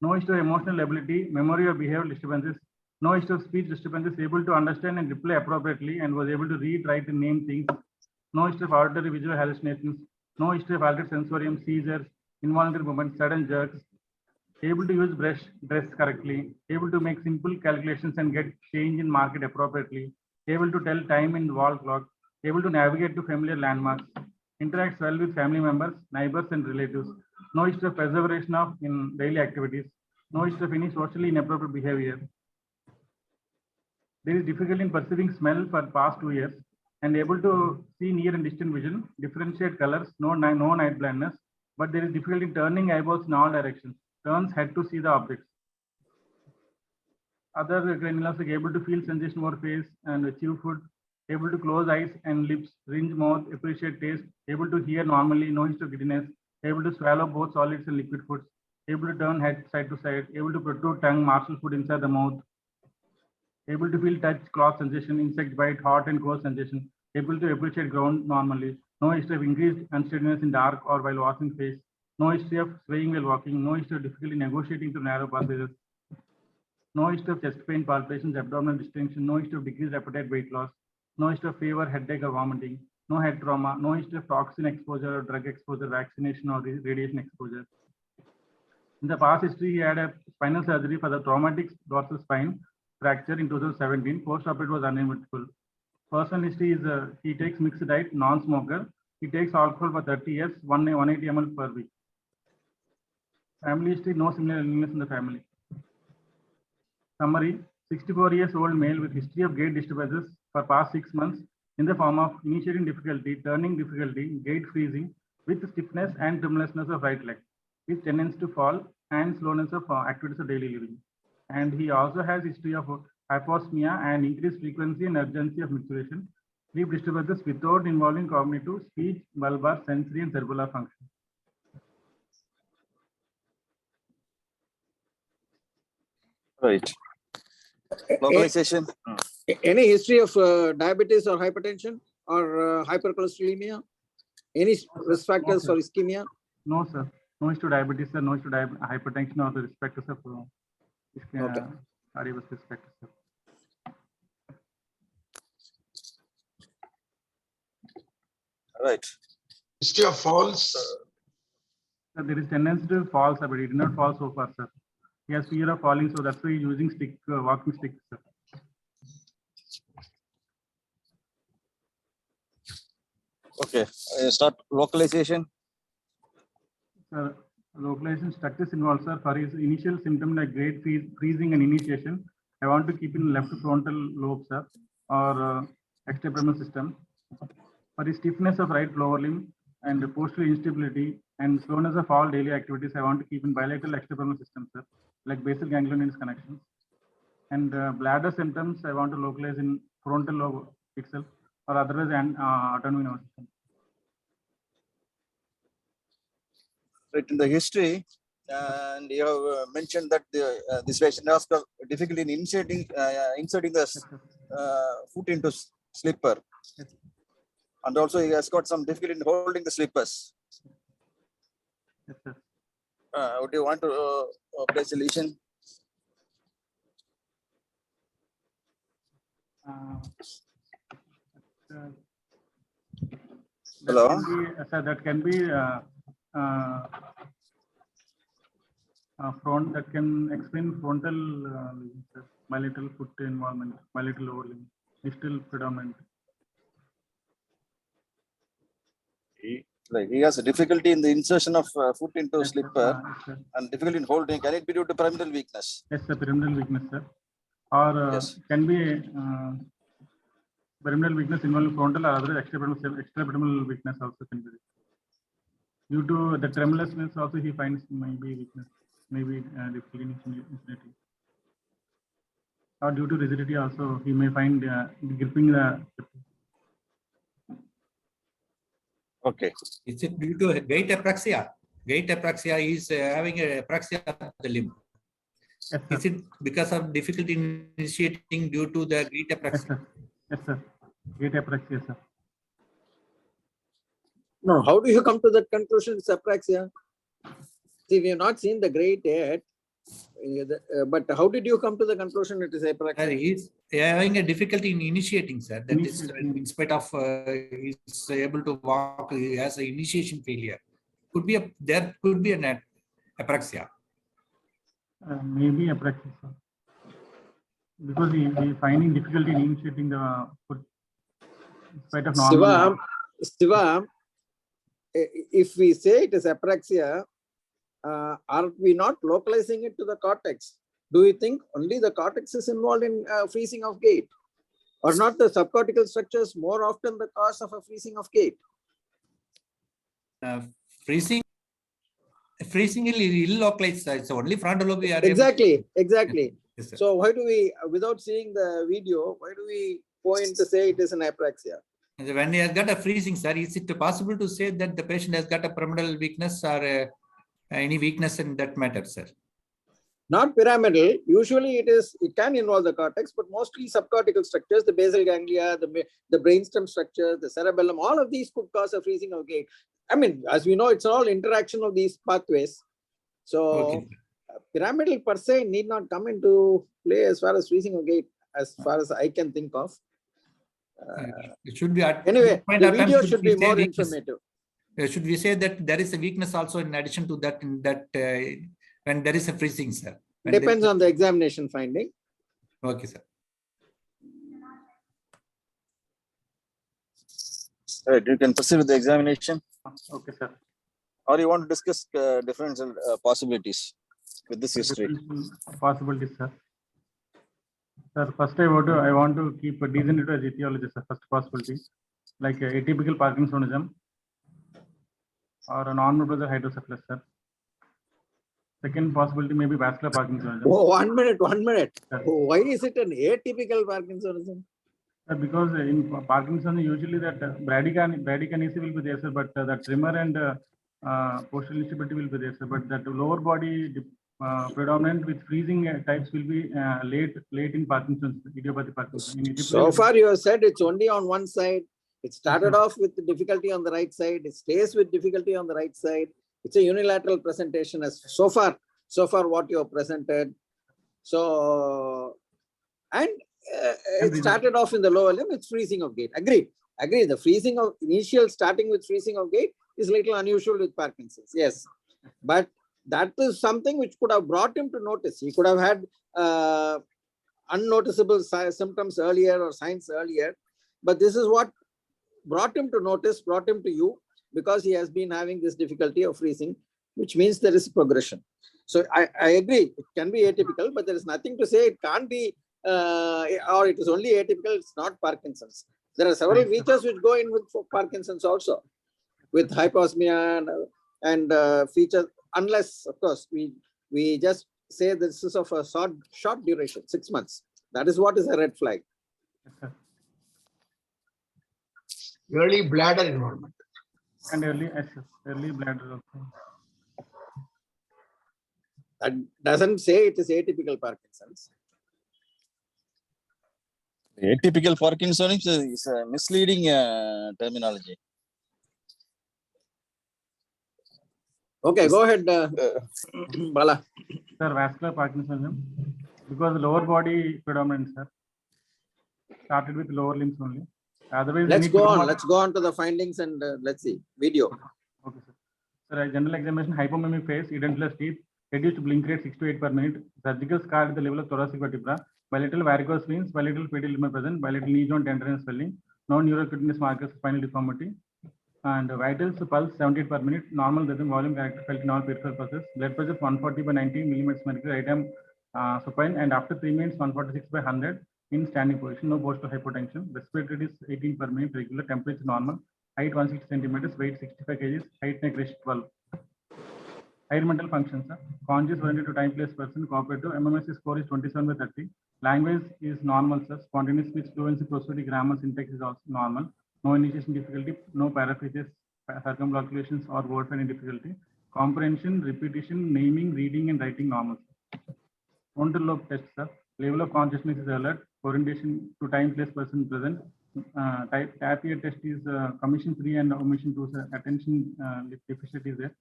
No history of emotional ability, memory, or behavioral disturbances. No history of speech disturbances, able to understand and reply appropriately and was able to read, write, and name things. No history of auditory visual hallucinations. No history of altered sensorium, seizures, involuntary movements, sudden jerks. Able to use brush, dress correctly, able to make simple calculations and get change in market appropriately, able to tell time in wall clock, able to navigate to familiar landmarks, interacts well with family members, neighbors, and relatives. No history of preservation of in daily activities. No history of any socially inappropriate behavior. There is difficulty in perceiving smell for past 2 years and able to see near and distant vision, differentiate colors, no night blindness, but there is difficulty in turning eyeballs in all directions. Turns head to see the objects. Other granules are able to feel sensation over face and chew food, able to close eyes and lips, rinse mouth, appreciate taste, able to hear normally, no history of giddiness, able to swallow both solids and liquid foods, able to turn head side to side, able to protrude tongue, marshal food inside the mouth, able to feel touch, cloth sensation, insect bite, hot and cold sensation, able to appreciate ground normally, no history of increased unsteadiness in dark or while washing face, no history of swaying while walking, no history of difficulty negotiating through narrow passages, no history of chest pain, palpitations, abdominal distension, no history of decreased appetite, weight loss, no history of fever, headache, or vomiting, no head trauma, no history of toxin exposure or drug exposure, vaccination, or radiation exposure. In the past history, he had a spinal surgery for the traumatic dorsal spine fracture in 2017. Post-operative was uneventful. Personal history is he takes mixed diet, non-smoker. He takes alcohol for 30 years, 180 ml per week. Family history, no similar illness in the family. Summary, 64 years old male with history of gait disturbances for past 6 months in the form of initiating difficulty, turning difficulty, gait freezing with stiffness and tremulousness of right leg, with tendency to fall and slowness of activities of daily living. And he also has history of hyposmia and increased frequency and urgency of micturition, sleep disturbances without involving cognitive, speech, bulbar, sensory, and cerebellar function. Right. Localization. Any history of diabetes or hypertension or hypercholesterolemia? Any risk factors for ischemia? No, sir. No history of diabetes, sir. No history of hypertension or the risk factors of cardiovascular risk factors, sir. Right. History of falls. Sir, there is tendency to fall, sir, but he did not fall so far, sir. He has fear of falling, so that's why he's using stick, walking stick, sir. Okay. Start localization. Sir, localization structures involved, sir. For his initial symptom like great freezing and initiation, I want to keep in left frontal lobe, sir, or extrapyramidal system. For his stiffness of right lower limb and postural instability and slowness of all daily activities, I want to keep in bilateral extrapyramidal system, sir, like basal ganglion connections. And bladder symptoms, I want to localize in frontal lobe itself or otherwise autonomic nervous system. Right, in the history, and you have mentioned that this patient has got difficulty in inserting the foot into slipper, and also he has got some difficulty in holding the slippers. Yes, sir. Would you want to place a lesion? Hello? That can be that can explain frontal bilateral foot involvement, bilateral lower limb, distal predominant. He has a difficulty in the insertion of foot into Yes, slipper sir. and difficulty in holding. Can it be due to pyramidal weakness? Yes, sir, pyramidal weakness, sir. Or Yes. can be pyramidal weakness involving frontal or other extrapyramidal weakness also can be. Due to the tremulousness also he finds maybe weakness, maybe difficulty in infinity. Or due to rigidity also he may find gripping the. Okay. Is it due to gait apraxia? Gait apraxia is having a apraxia of the limb. Yes, sir. Is it because of difficulty in initiating due to the gait Yes, apraxia? sir. Yes, sir. Gait apraxia, sir. No, how do you come to that conclusion? It's apraxia. See, we have not seen the grade yet, but how did you come to the conclusion it is Sir, apraxia? he is having a difficulty in initiating, sir. That is, Initiating. in spite of he's able to walk, he has an initiation failure. There could be an apraxia. Maybe apraxia, sir. Because he finding difficulty in initiating the foot in spite of normal. Siva, if we say it is apraxia, are we not localizing it to the cortex? Do you think only the cortex is involved in freezing of gait? Or not the subcortical structures more often the cause of a freezing of gait? Freezing is ill-localized. It's only frontal lobe. Exactly. Yes, sir. So why do we, without seeing the video, why do we point to say it is an apraxia? When he has got a freezing, sir, is it possible to say that the patient has got a pyramidal weakness or any weakness in that matter, sir? Not pyramidal. Usually it can involve the cortex, but mostly subcortical structures, the basal ganglia, the brainstem structure, the cerebellum, all of these could cause a freezing of gait. I mean, as we know, it's all interaction of these pathways. So Okay. Pyramidal per se need not come into play as far as freezing of gait, as far as I can think of. It should be Anyway, the video should be more informative. Should we say that there is a weakness also in addition to that, when there is a freezing, sir? Depends on the examination finding. Okay, sir. Right, you can proceed with the examination. Okay, sir. Or you want to discuss differential possibilities with this history? Possibilities, sir. Sir, first I want to keep a degenerative etiology as the first possibility, like atypical Parkinsonism or a non-motor hydrocephalus, sir. Second possibility may be vascular Parkinsonism. Oh, 1 minute. Oh, why is it an atypical Parkinsonism? Because in Parkinson, usually that bradykinesis will be there, sir, but the tremor and posterior instability will be there, sir. But that lower body predominant with freezing types will be late in Parkinson's, idiopathic Parkinson. So far, you have said it's only on one side. It started off with difficulty on the right side. It stays with difficulty on the right side. It's a unilateral presentation as so far what you have presented. So, and it started off in the lower limb, it's freezing of gait. Agreed. The freezing of initial starting with freezing of gait is little unusual with Parkinson's. Yes. But that is something which could have brought him to notice. He could have had unnoticeable symptoms earlier or signs earlier. But this is what brought him to notice, brought him to you, because he has been having this difficulty of freezing, which means there is progression. So I agree, it can be atypical, but there is nothing to say it can't be, or it is only atypical, it's not Parkinson's. There are several features which go in with Parkinson's also, with hyposmia and features, unless, of course, we just say this is of a short duration, 6 months. That is what is a red flag. Early bladder involvement. And early bladder also. That doesn't say it is atypical Parkinson's. Atypical Parkinson's is a misleading terminology. Okay, go ahead, Bala. Sir, vascular Parkinsonism, because lower body predominant, sir. started with lower limbs only. Otherwise, we Let's need to go on. promote- Let's go on to the findings and let's see video. Okay, sir. Sir, general examination, hypomemic face, edentulous teeth, reduced blink rate 6 to 8 per minute, surgical scar at the level of thoracic vertebra, bilateral varicose veins, bilateral pedal limb present, bilateral knee joint tenderness swelling, no neurocutaneous markers of spinal deformity, and vitals pulse 78 per minute, normal rhythm, volume character felt in all peripheral pulses, blood pressure 140 by 90 millimeters mercury, right arm supine, and after 3 minutes 146 by 100 in standing position, no postal hypotension, respiratory rate is 18 per minute, regular, temperature normal, height 160 centimeters, weight 65 kgs, height neck ratio 12. Higher mental functions, sir. Conscious oriented to time place person, cooperative, MMSC score is 27 by 30. Language is normal, sir. Spontaneous speech, fluency, prosody, grammar, syntax is also normal. No initiation difficulty, no paraphrases, circumlocutions, or word finding difficulty. Comprehension, repetition, naming, reading, and writing normal. Frontal lobe test, sir. Level of consciousness is alert. Orientation to time place person present. Tapir test is commission 3 and omission 2, sir. Attention deficit is there.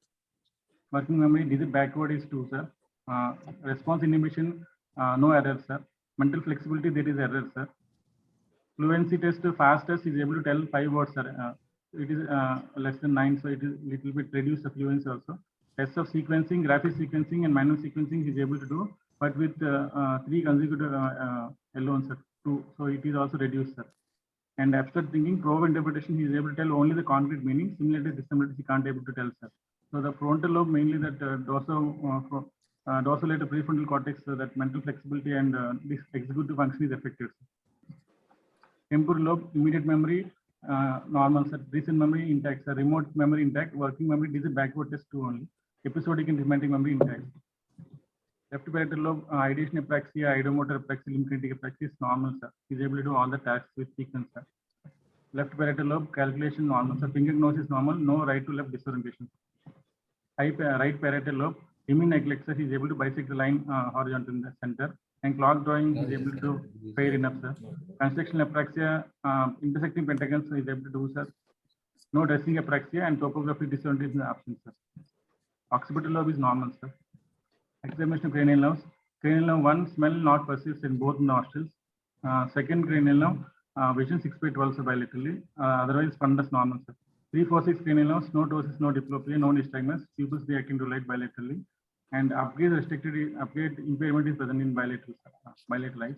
Working memory, digit backward is 2, sir. Response inhibition, no error, sir. Mental flexibility, there is error, sir. Fluency test, fastest is able to tell 5 words, sir. It is less than 9, so it is little bit reduced the fluency also. Test of sequencing, graphic sequencing, and manual sequencing is able to do, but with 3 consecutive alone, sir. 2, so it is also reduced, sir. And abstract thinking, probe interpretation, he is able to tell only the concrete meaning. Similarly, dissimilarities he can't able to tell, sir. So the frontal lobe, mainly that dorsolateral prefrontal cortex, that mental flexibility and this executive function is affected. Temporal lobe, immediate memory, normal, sir. Recent memory intact, sir. Remote memory intact. Working memory, this is backward test 2 only. Episodic and semantic memory intact. Left parietal lobe, ideation apraxia, ideomotor apraxia, limb kinetic apraxia is normal, sir. He is able to do all the tasks with sequence, sir. Left parietal lobe, calculation normal, sir. Finger nose is normal, no right to left disorientation. Right parietal lobe, hemineglect, sir. He is able to bisect the line horizontal in the center. And clock drawing, he is able to do fair enough, sir. Constructional apraxia, intersecting pentagons, he is able to do, sir. No dressing apraxia and topographic disorientation is absent, sir. Occipital lobe is normal, sir. Examination of cranial nerves. Cranial nerve 1, smell not perceived in both nostrils. Second cranial nerve, vision 6 by 12 bilaterally. Otherwise, fundus normal, sir. 3, 4, 6 cranial nerves, no ptosis, no diplopia, no nystagmus. Pupils reacting to light bilaterally. And upgrade restricted, upgrade impairment is present in bilateral eyes.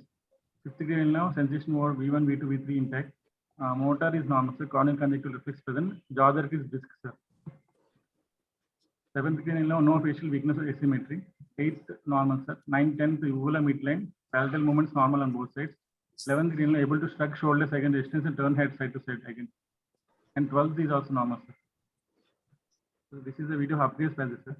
Fifth cranial nerve, sensation mode V1, V2, V3 intact. Motor is normal, sir. Corneal conjunctival reflex present. Jaw jerk is brisk, sir. Seventh cranial nerve, no facial weakness or asymmetry. Eighth, normal, sir. 9th, 10th, uvula midline. Palatal movements normal on both sides. 11th cranial nerve, able to shrug shoulders against distance and turn head side to side again. And 12th is also normal, sir. So this is a video of upgrade phases, sir.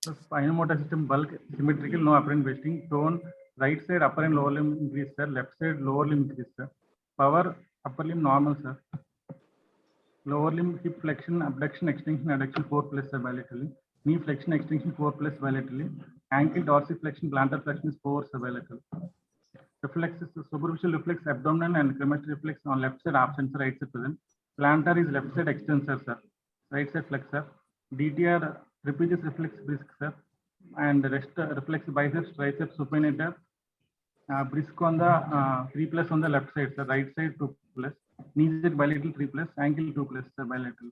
So spinal motor system bulk symmetrical, no apparent wasting. Tone, right side upper and lower limb increase, sir. Left side lower limb increase, sir. Power, upper limb normal, sir. Lower limb hip flexion, abduction, extension, adduction 4 plus, sir, bilaterally. Knee flexion, extension 4 plus bilaterally. Ankle dorsiflexion, plantar flexion is 4, sir, bilateral. Reflexes, superficial reflex, abdominal and cremaster reflex on left side absent, right side present. Plantar is left side extensor, sir. Right side flexor. DTR, trapezius reflex brisk, sir. And rest reflex biceps, triceps, supinator. Brisk on the 3 plus on the left side, sir. Right side 2 plus. Knee side bilateral 3 plus. Ankle 2 plus, sir, bilateral.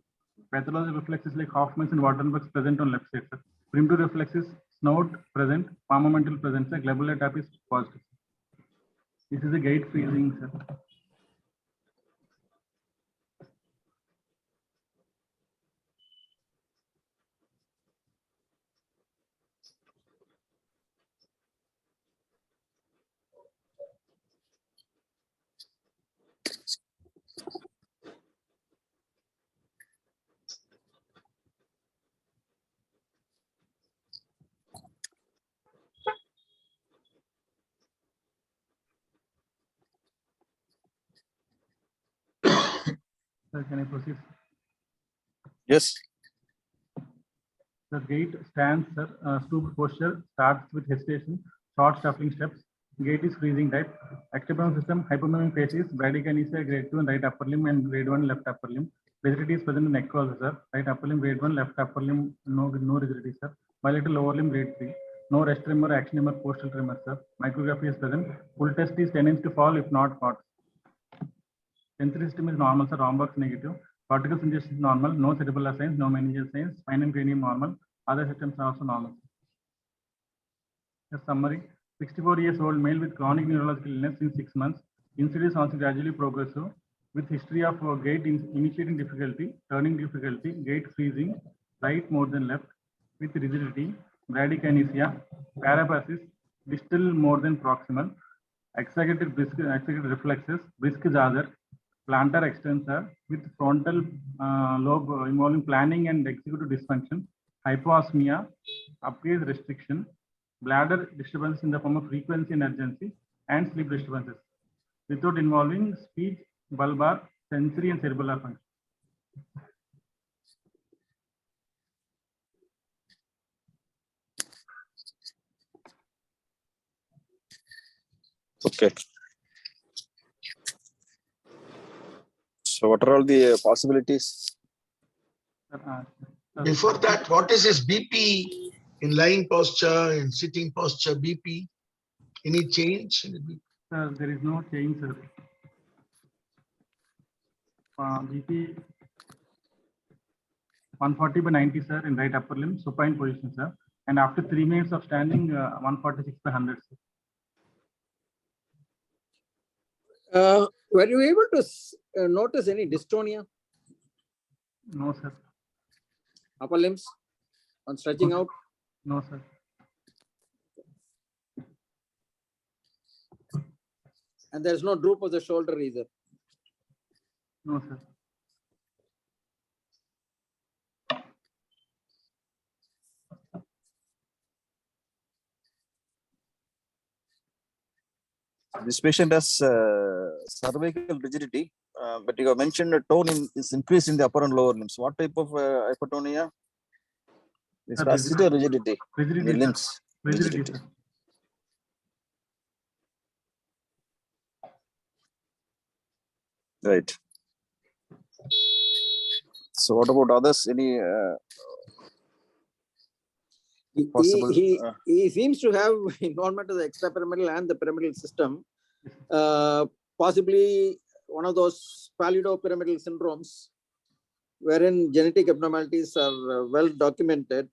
Pathological reflexes like Hoffman's and Waterbuck's present on left side, sir. Primitive reflexes, snout present, palmomental present, sir. Globular tap is positive. This is a gate freezing, sir. Sir, can I proceed? Yes. The gait stands, sir. Stoop posture starts with hesitation, short shuffling steps. Gait is freezing type. External system, hypomemic facies, bradykinesia, grade 2 and right upper limb and grade 1 left upper limb. Rigidity is present in neck also, sir. Right upper limb, grade 1, left upper limb, no rigidity, sir. Bilateral lower limb, grade 3. No rest tremor, action tremor, postal tremor, sir. Micrography is present. Full test is tendency to fall if not caught. Sensory system is normal, sir. Rombox negative. Cortical suggestion is normal. No cerebral signs, no meningeal signs. Spine and cranium normal. Other systems are also normal. A summary: 64 years old male with chronic neurological illness in 6 months. Incidence also gradually progressive with history of gait initiating difficulty, turning difficulty, gait freezing, right more than left with rigidity, bradykinesia, paraparesis, distal more than proximal, exaggerated reflexes, brisk jazer, plantar extensor with frontal lobe involving planning and executive dysfunction, hypoosmia, appears restriction, bladder disturbance in the form of frequency and urgency, and sleep disturbances, without involving speech, bulbar, sensory, and cerebellar function. Okay. So what are all the possibilities? Before that, what is his BP in lying posture, in sitting posture, BP? Any change? There is no change, sir. BP 140 by 90, sir, in right upper limb, supine position, sir. And after 3 minutes of standing, 146 by 100, sir. Were you able to notice any dystonia? No, sir. Upper limbs on stretching out? No, sir. And there's no droop of the shoulder either? No, sir. This patient has cervical rigidity, but you have mentioned the tone is increased in the upper and lower limbs. What type of hypertonia? Is spasticity or rigidity? Rigidity, The limbs. Rigidity, sir. Right. So what about others? Any possible? He seems to have involvement of the extrapyramidal and the pyramidal system. Possibly one of those pallidopyramidal syndromes wherein genetic abnormalities are well documented.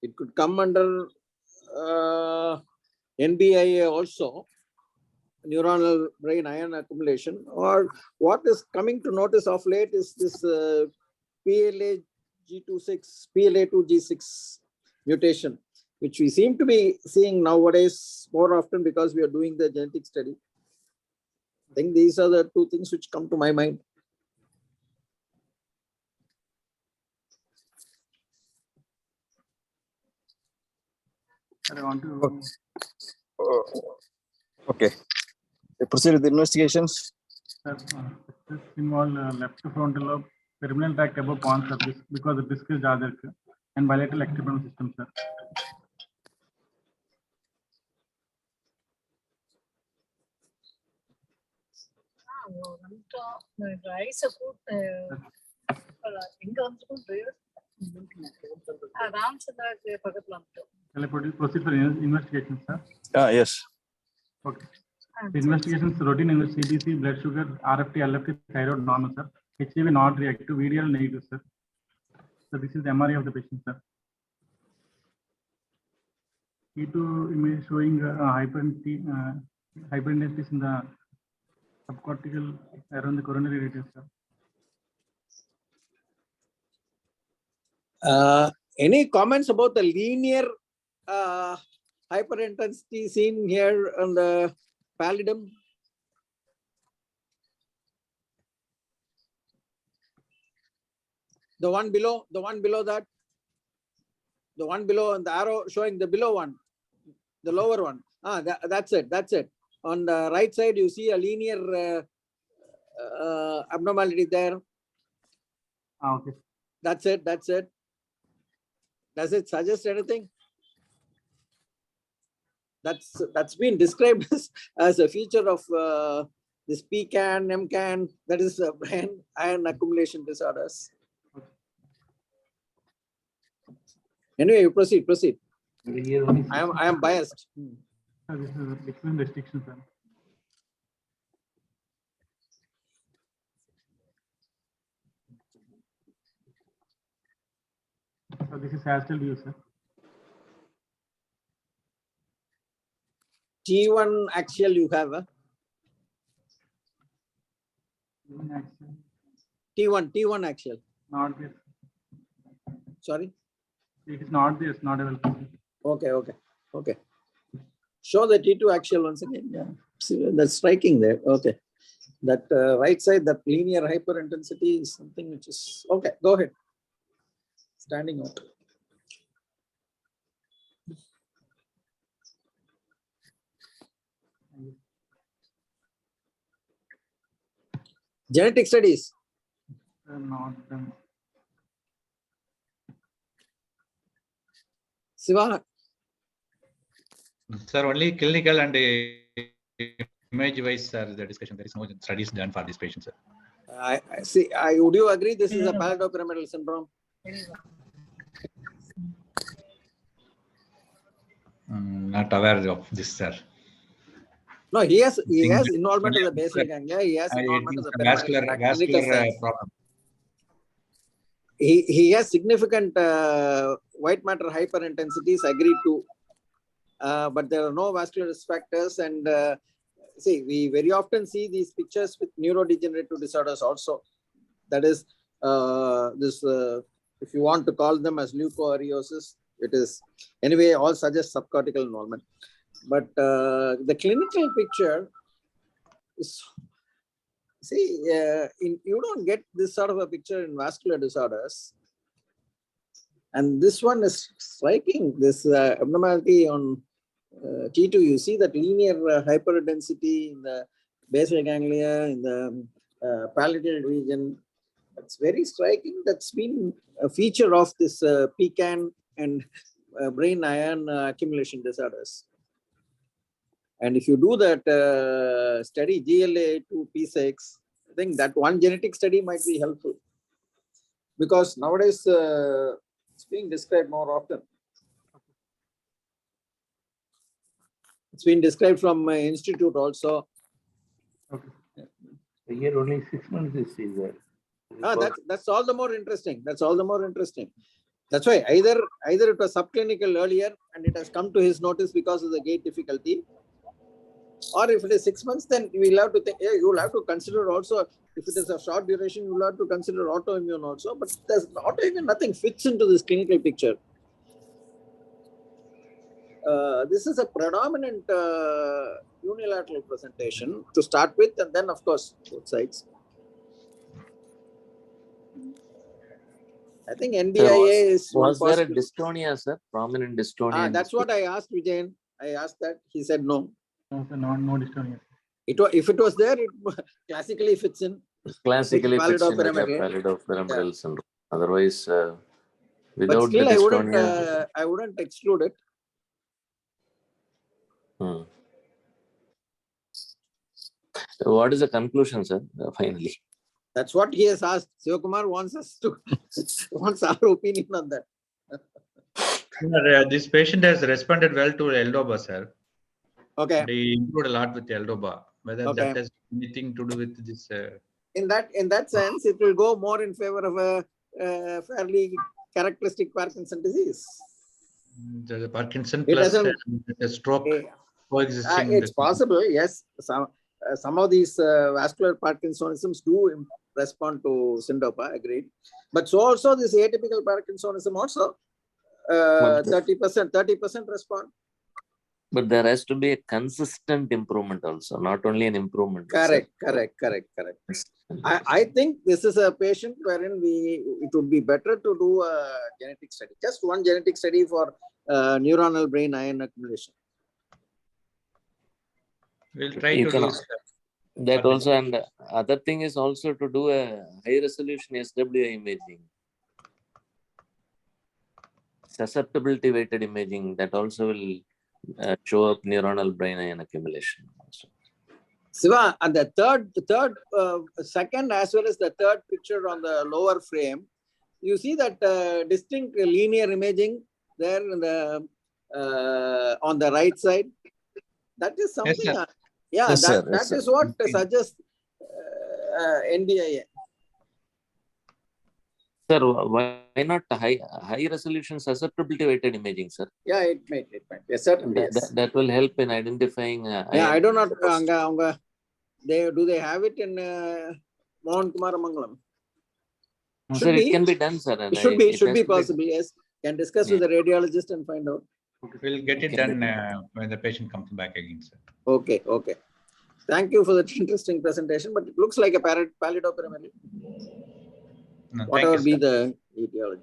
It could come under NBIA also, neuronal brain iron accumulation, or what is coming to notice of late is this PLA-G26, PLA2G6 mutation, which we seem to be seeing nowadays more often because we are doing the genetic study. I think these are the two things which come to my mind. I want to. Okay. Proceed with the investigations. This involve left frontal lobe, terminal tract above pons surface because the disc is jazer and bilateral external system, sir. Dry support. Proceed for investigation, sir. Yes. Okay. The investigations, routine CBC, blood sugar, RFT, LFT, thyroid normal, sir. HIV not reactive, VDL negative, sir. So this is the MRI of the patient, sir. E2 image showing hyperintensity in the subcortical around the coronary radius, sir. Any comments about the linear hyperintensity seen here on the pallidum? The one below that, the one below, and the arrow showing the below one, the lower one. That's it. On the right side, you see a linear abnormality there. Okay. That's it. That's it. Does it suggest anything? That's been described as a feature of this PCAN, MCAN, that is brain iron accumulation disorders. Anyway, you proceed. I am biased. This is explain restrictions. Sir. So this is hastel view, sir. T1 axial you have. T1 axial. Not this. Sorry. It is not this. Not available. Okay. Show the T2 axial once again. Yeah. See, that's striking there. Okay. That right side, that linear hyperintensity is something which is okay. Go ahead. Standing out. Genetic studies. Not done. Siva. Sir, only clinical and image wise, sir, the discussion. There is no studies done for this patient, sir. I see. Would you agree this is a pallidopyramidal syndrome? Not aware of this, sir. No, he has involvement of the basal ganglia. He has I involvement think of the vascular clinical signs. problem. He has significant white matter hyperintensities agreed to, but there are no vascular risk factors. And see, we very often see these pictures with neurodegenerative disorders also. That is this, if you want to call them as leukoariosis, it is anyway, all suggest subcortical involvement. But the clinical picture is, see, you don't get this sort of a picture in vascular disorders. And this one is striking, this abnormality on T2. You see that linear hyperdensity in the basal ganglia, in the palatal region. It's very striking. That's been a feature of this PCAN and brain iron accumulation disorders. And if you do that study GLA to P6, I think that one genetic study might be helpful, because nowadays it's being described more often. It's been described from my institute also. Okay. Here only 6 months is there. That's all the more interesting. That's all the more interesting. That's why either it was subclinical earlier and it has come to his notice because of the gait difficulty, or if it is 6 months, then we'll have to think, yeah, you'll have to consider also, if it is a short duration, you'll have to consider autoimmune also. But there's autoimmune, nothing fits into this clinical picture. This is a predominant unilateral presentation to start with, and then of course both sides. I think NDIA is was there a dystonia, sir? Prominent dystonia? That's what I asked Vijayan. I asked that. He said no. No, no dystonia. If it was there, it classically fits in. Classically fits in with pallidopyramidal syndrome. Otherwise, without still, the dystonia, I wouldn't exclude it. What is the conclusion, sir? Finally, that's what he has asked. Sivakumar wants our opinion on that. This patient has responded well to L-DOPA, sir. Okay. They improved a lot with L-DOPA. Whether that has anything to do with this? In that sense, it will go more in favor of a fairly characteristic Parkinson disease. The Parkinson plus a stroke coexisting. It's possible, yes. Some of these vascular Parkinsonisms do respond to syndopa, agreed. But so also this atypical Parkinsonism also 30% respond. But there has to be a consistent improvement also, not only an improvement. Correct. I think this is a patient wherein it would be better to do a genetic study, just one genetic study for neuronal brain iron accumulation. We'll try to do that also. And the other thing is also to do a high resolution SWI imaging. susceptibility weighted imaging, that also will show up neuronal brain ion accumulation also. Siva, and the second as well as the third picture on the lower frame, you see that distinct linear imaging there in the on the right side. That is something. sir. Yeah, Yes, sir. that Yes, sir. is what suggests NDIA. Sir, why not high resolution susceptibility weighted imaging, sir? Yeah, it might. Yes, certainly. Yes. That will help in identifying. Yeah, I don't know. They have it in Mount Kumaramangalam? Sir, it can be done, sir. It should be possible. Yes, can discuss with the radiologist and find out. We'll get it done when the patient comes back again, sir. Okay. Thank you for that interesting presentation. But it looks like a pallidopyramidal. No, Whatever be the etiology.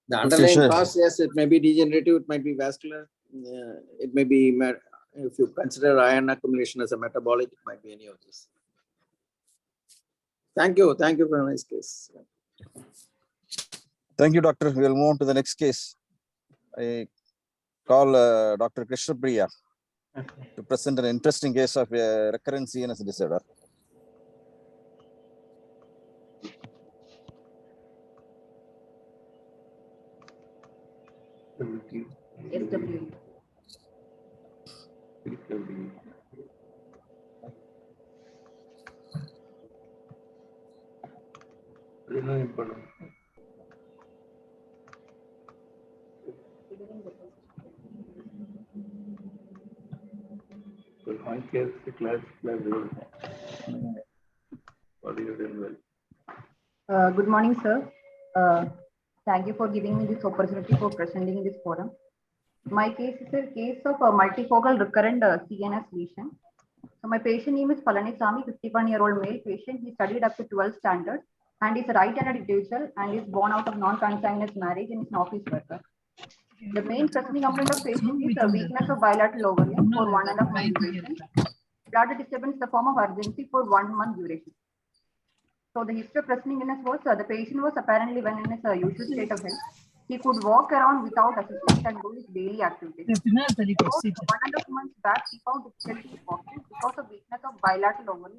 The underlying cause, yes, it may be degenerative, it might be vascular, it may be, if you consider iron accumulation as a metabolic, it might be any of this. Thank you for a nice case. Thank you, doctor. We will move on to the next case. I call Dr. Krishna Priya to present an interesting case of recurrent CNS disorder. SW. Good morning, sir. Thank you for giving me this opportunity for presenting in this forum. My case is a case of a multifocal recurrent CNS lesion. So my patient name is Palanisamy, 51-year-old male patient. He studied up to 12th standard and is a right-handed individual and is born out of non-consanguineous marriage and is an office worker. The main presenting complaint of patient is a weakness of bilateral overlap for 1.5 month duration. Blood disturbance in the form of urgency for 1 month duration. So the history of presenting illness was the patient was apparently when in his usual state of health. He could walk around without assistance and do his daily activities. About 1.5 months back, he found difficulty walking because of weakness of bilateral overlap.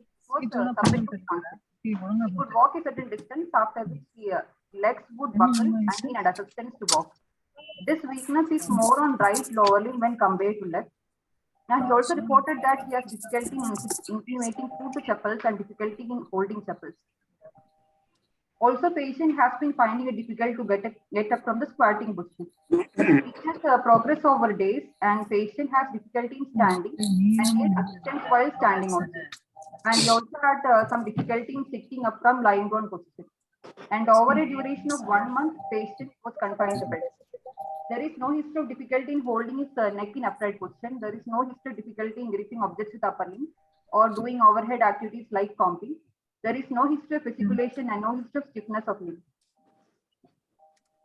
He could walk a certain distance, after which his legs would buckle and he had assistance to walk. This weakness is more on right lower limb when compared to left. And he also reported that he has difficulty in intimating food to chapels and difficulty in holding chapels. Also, patient has been finding it difficult to get up from the squatting position. Weakness progress over days, and patient has difficulty in standing and need assistance while standing also. And he also had some difficulty in sitting up from lying down position. And over a duration of 1 month, patient was confined to bed. There is no history of difficulty in holding his neck in upright position. There is no history of difficulty in gripping objects with upper limb or doing overhead activities like comping. There is no history of fasciculation and no history of stiffness of limb.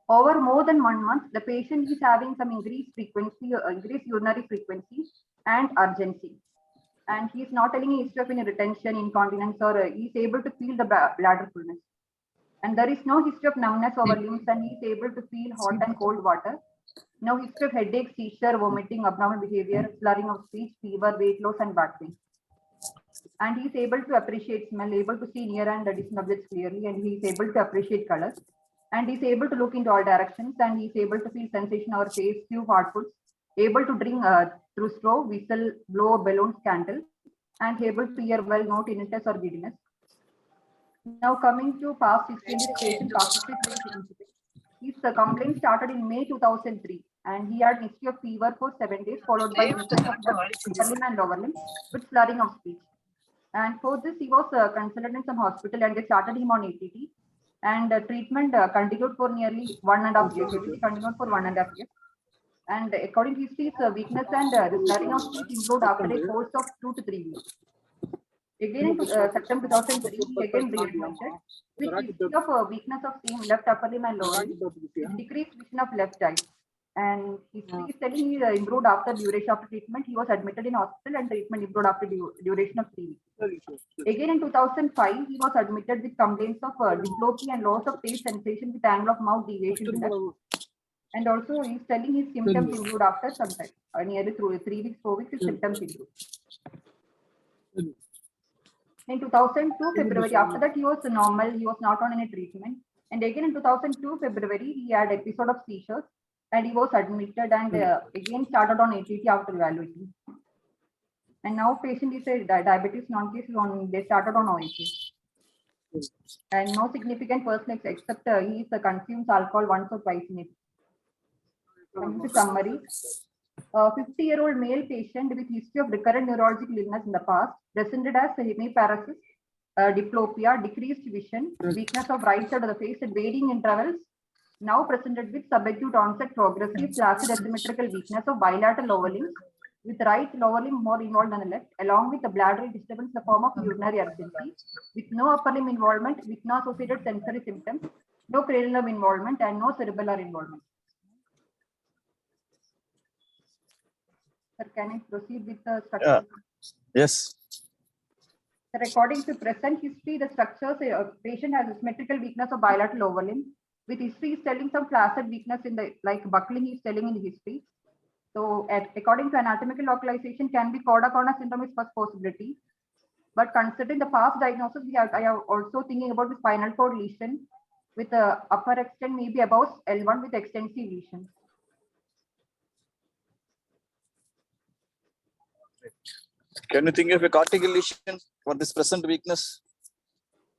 Over more than 1 month, the patient is having some increased frequency, increased urinary frequency and urgency. And he is not telling a history of any retention, incontinence, or he is able to feel the bladder fullness. And there is no history of numbness over limbs, and he is able to feel hot and cold water. No history of headache, seizure, vomiting, abnormal behavior, slurring of speech, fever, weight loss, and back pain. And he is able to appreciate smell, able to see near and distant objects clearly, and he is able to appreciate colors. And he is able to look into all directions, and he is able to feel sensation or taste few hard foods, able to drink through straw, whistle, blow, balloons, candle, and able to hear well, no tinnitus or giddiness. Now coming to past history, this patient past history is very significant. His complaint started in May 2003, and he had a history of fever for 7 days, followed by weakness of the upper limb and lower limb with slurring of speech. And for this, he was consulted in some hospital, and they started him on ATT. And treatment continued for nearly 1.5 years. It continued for 1.5 years. And according to history, weakness and the slurring of speech improved after a course of 2 to 3 weeks. Again in September 2003, he again readmitted with history of weakness of same left upper limb and lower limb, decreased vision of left eye. And history is telling he improved after duration of treatment. He was admitted in hospital and treatment improved after duration of 3 weeks. Again in 2005, he was admitted with complaints of diplopia and loss of taste sensation with angle of mouth deviation to left. And also he's telling his symptoms improved after some time. Nearly through 3 weeks, 4 weeks, his symptoms improved. In 2002 February, after that he was normal, he was not on any treatment. And again in 2002 February, he had episode of seizures and he was admitted and again started on ATT after evaluation. And now patient is a diabetes non-case, they started on OHA. And no significant personal except he consumes alcohol once or twice in a week. Coming to summary. 50-year-old male patient with history of recurrent neurological illness in the past, presented as hemiparesis, diplopia, decreased vision, weakness of right side of the face at varying intervals, now presented with subacute onset progressive flaccid asymmetrical weakness of bilateral lower limbs, with right lower limb more involved than the left, along with the bladder disturbance in the form of urinary urgency, with no upper limb involvement, with no associated sensory symptoms, no cranial nerve involvement, and no cerebellar involvement. Sir, can I proceed with the structure? Yes. Sir, according to present history, the structures, a patient has a symmetrical weakness of bilateral lower limb. With history, is telling some flaccid weakness in the, like buckling, is telling in the history. So, according to anatomical localization, can be Cauda-Corna syndrome is first possibility. But considering the past diagnosis, I am also thinking about the spinal cord lesion with the upper extent maybe above L1 with extensive lesion. Can you think of a cortical lesion for this present weakness?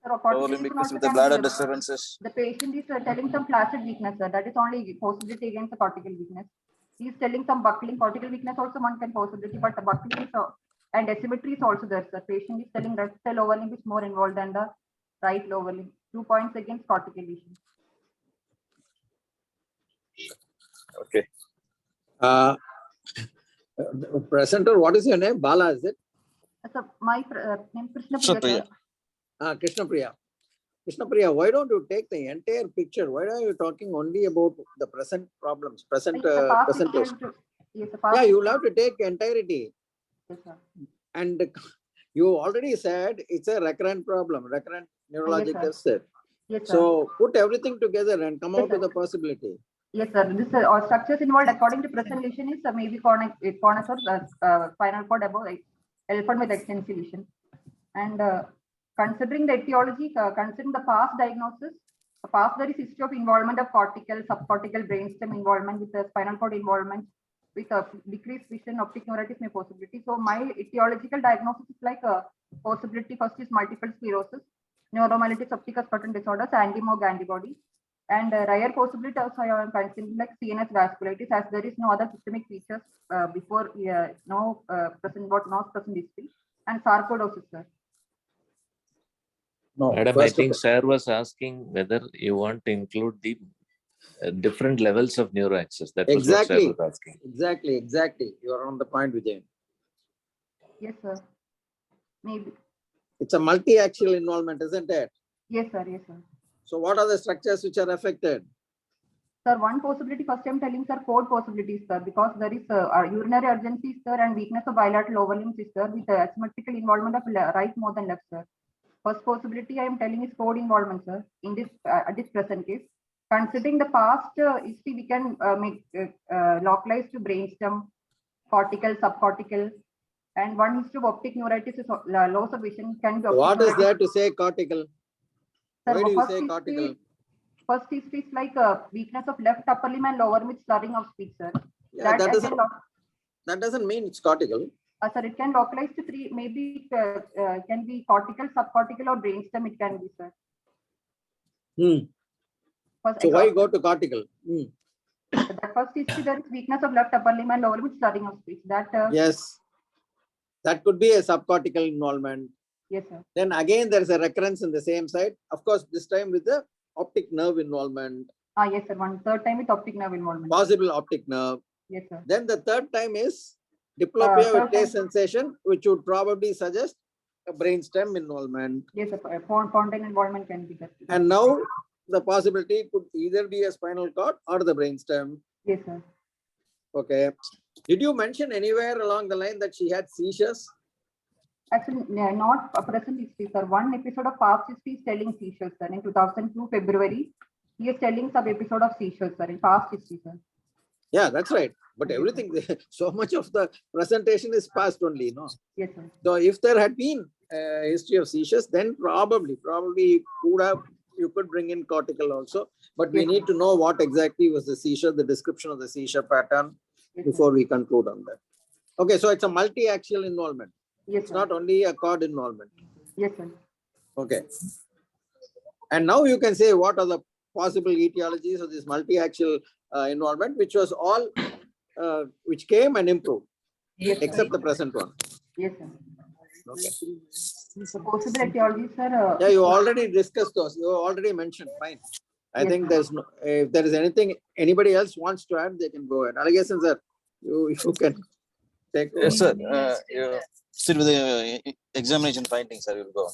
Lower limb weakness with the bladder disturbances. The patient is telling some flaccid weakness, sir. That is only possibility against the cortical weakness. He is telling some buckling, cortical weakness also one can possibility, but the buckling is, and asymmetry is also there. The patient is telling left side lower limb is more involved than the right lower limb. 2 points against cortical lesion. Okay. Presenter, what is your name? Bala, is it? So my name Krishnapriya. Krishnapriya. Krishnapriya, why don't you take the entire picture? Why are you talking only about the present problems, present presentation? Yeah, you will have to take entirety. Yes, sir. And you already said it's a recurrent problem, recurrent neurologic deficit. Yes, sir. So put everything together and come Yes, out with a possibility. Yes, sir. This structures involved according to present lesion is maybe corner or spinal cord above L1 with extensive lesion. And considering the etiology, considering the past diagnosis, there is history of involvement of cortical, subcortical brainstem involvement with the spinal cord involvement with decreased vision, optic neuritis may possibility. So my etiological diagnosis is like a possibility. First is multiple sclerosis, neuromyelitis optica pattern disorders, anti-MOG antibody. And rare possibility also I am considering like CNS vasculitis, as there is no other systemic features before no present history, and sarcoidosis, sir. No, Madam, I think sir was asking whether you want to include the different levels of neuroaxis. That was what sir was asking. Exactly. You are on the point, Vijay. Yes, sir. Maybe. It's a multi-axial involvement, isn't it? Yes, sir. Yes, sir. So what are the structures which are affected? Sir, one possibility, first I'm telling sir, 4 possibilities, sir, because there is urinary urgency, sir, and weakness of bilateral lower limbs, sir, with asymmetrical involvement of right more than left, sir. First possibility I am telling is code involvement, sir, in this at this present case. Considering the past history, we can make localize to brainstem, cortical, subcortical, and one history of optic neuritis is loss of vision can be. What is there to say cortical? Sir, why do you say cortical? First history is like weakness of left upper limb and lower limb slurring of speech, sir. Yeah, that doesn't mean it's cortical. Sir, it can localize to 3, maybe can be cortical, subcortical, or brainstem. It can be, sir. So why go to cortical? The first history, there is weakness of left upper limb and lower limb slurring of speech. That yes, that could be a subcortical involvement. Yes, sir. Then again, there is a recurrence in the same side. Of course, this time with the optic nerve involvement. Yes, sir. Third time with optic nerve involvement. Possible optic nerve. Yes, sir. Then the third time is diplopia with taste sensation, which would probably suggest a brainstem involvement. Yes, sir. Fontaine involvement can be that. And now the possibility could either be a spinal cord or the brainstem. Yes, sir. Okay. Did you mention anywhere along the line that she had seizures? Actually, not a present history, sir. One episode of past history is telling seizures, sir. In 2002 February, he is telling some episode of seizures, sir. In past history, sir. Yeah, that's right. But Yes, everything, so much of the presentation is past only, no? Yes, sir. So if there had been a history of seizures, then probably you could bring in cortical also. But we Yes, need to know what exactly was the seizure, the description of the seizure pattern Yes, before we conclude on that. Okay, so it's a multi-axial involvement. Yes, It's sir. not only a cord involvement. Yes, sir. Okay. And now you can say what are the possible etiologies of this multi-axial involvement, which was all, which came and improved, Yes, sir. except the present one. Yes, sir. Okay. So possible etiologies, sir. Yeah, you already discussed those. You already mentioned. Fine. I Yes, think sir. there's no, if there is anything anybody else wants to add, they can go ahead. Allegations, sir, you can take over. Yes, sir. Still with the examination findings, sir, will go.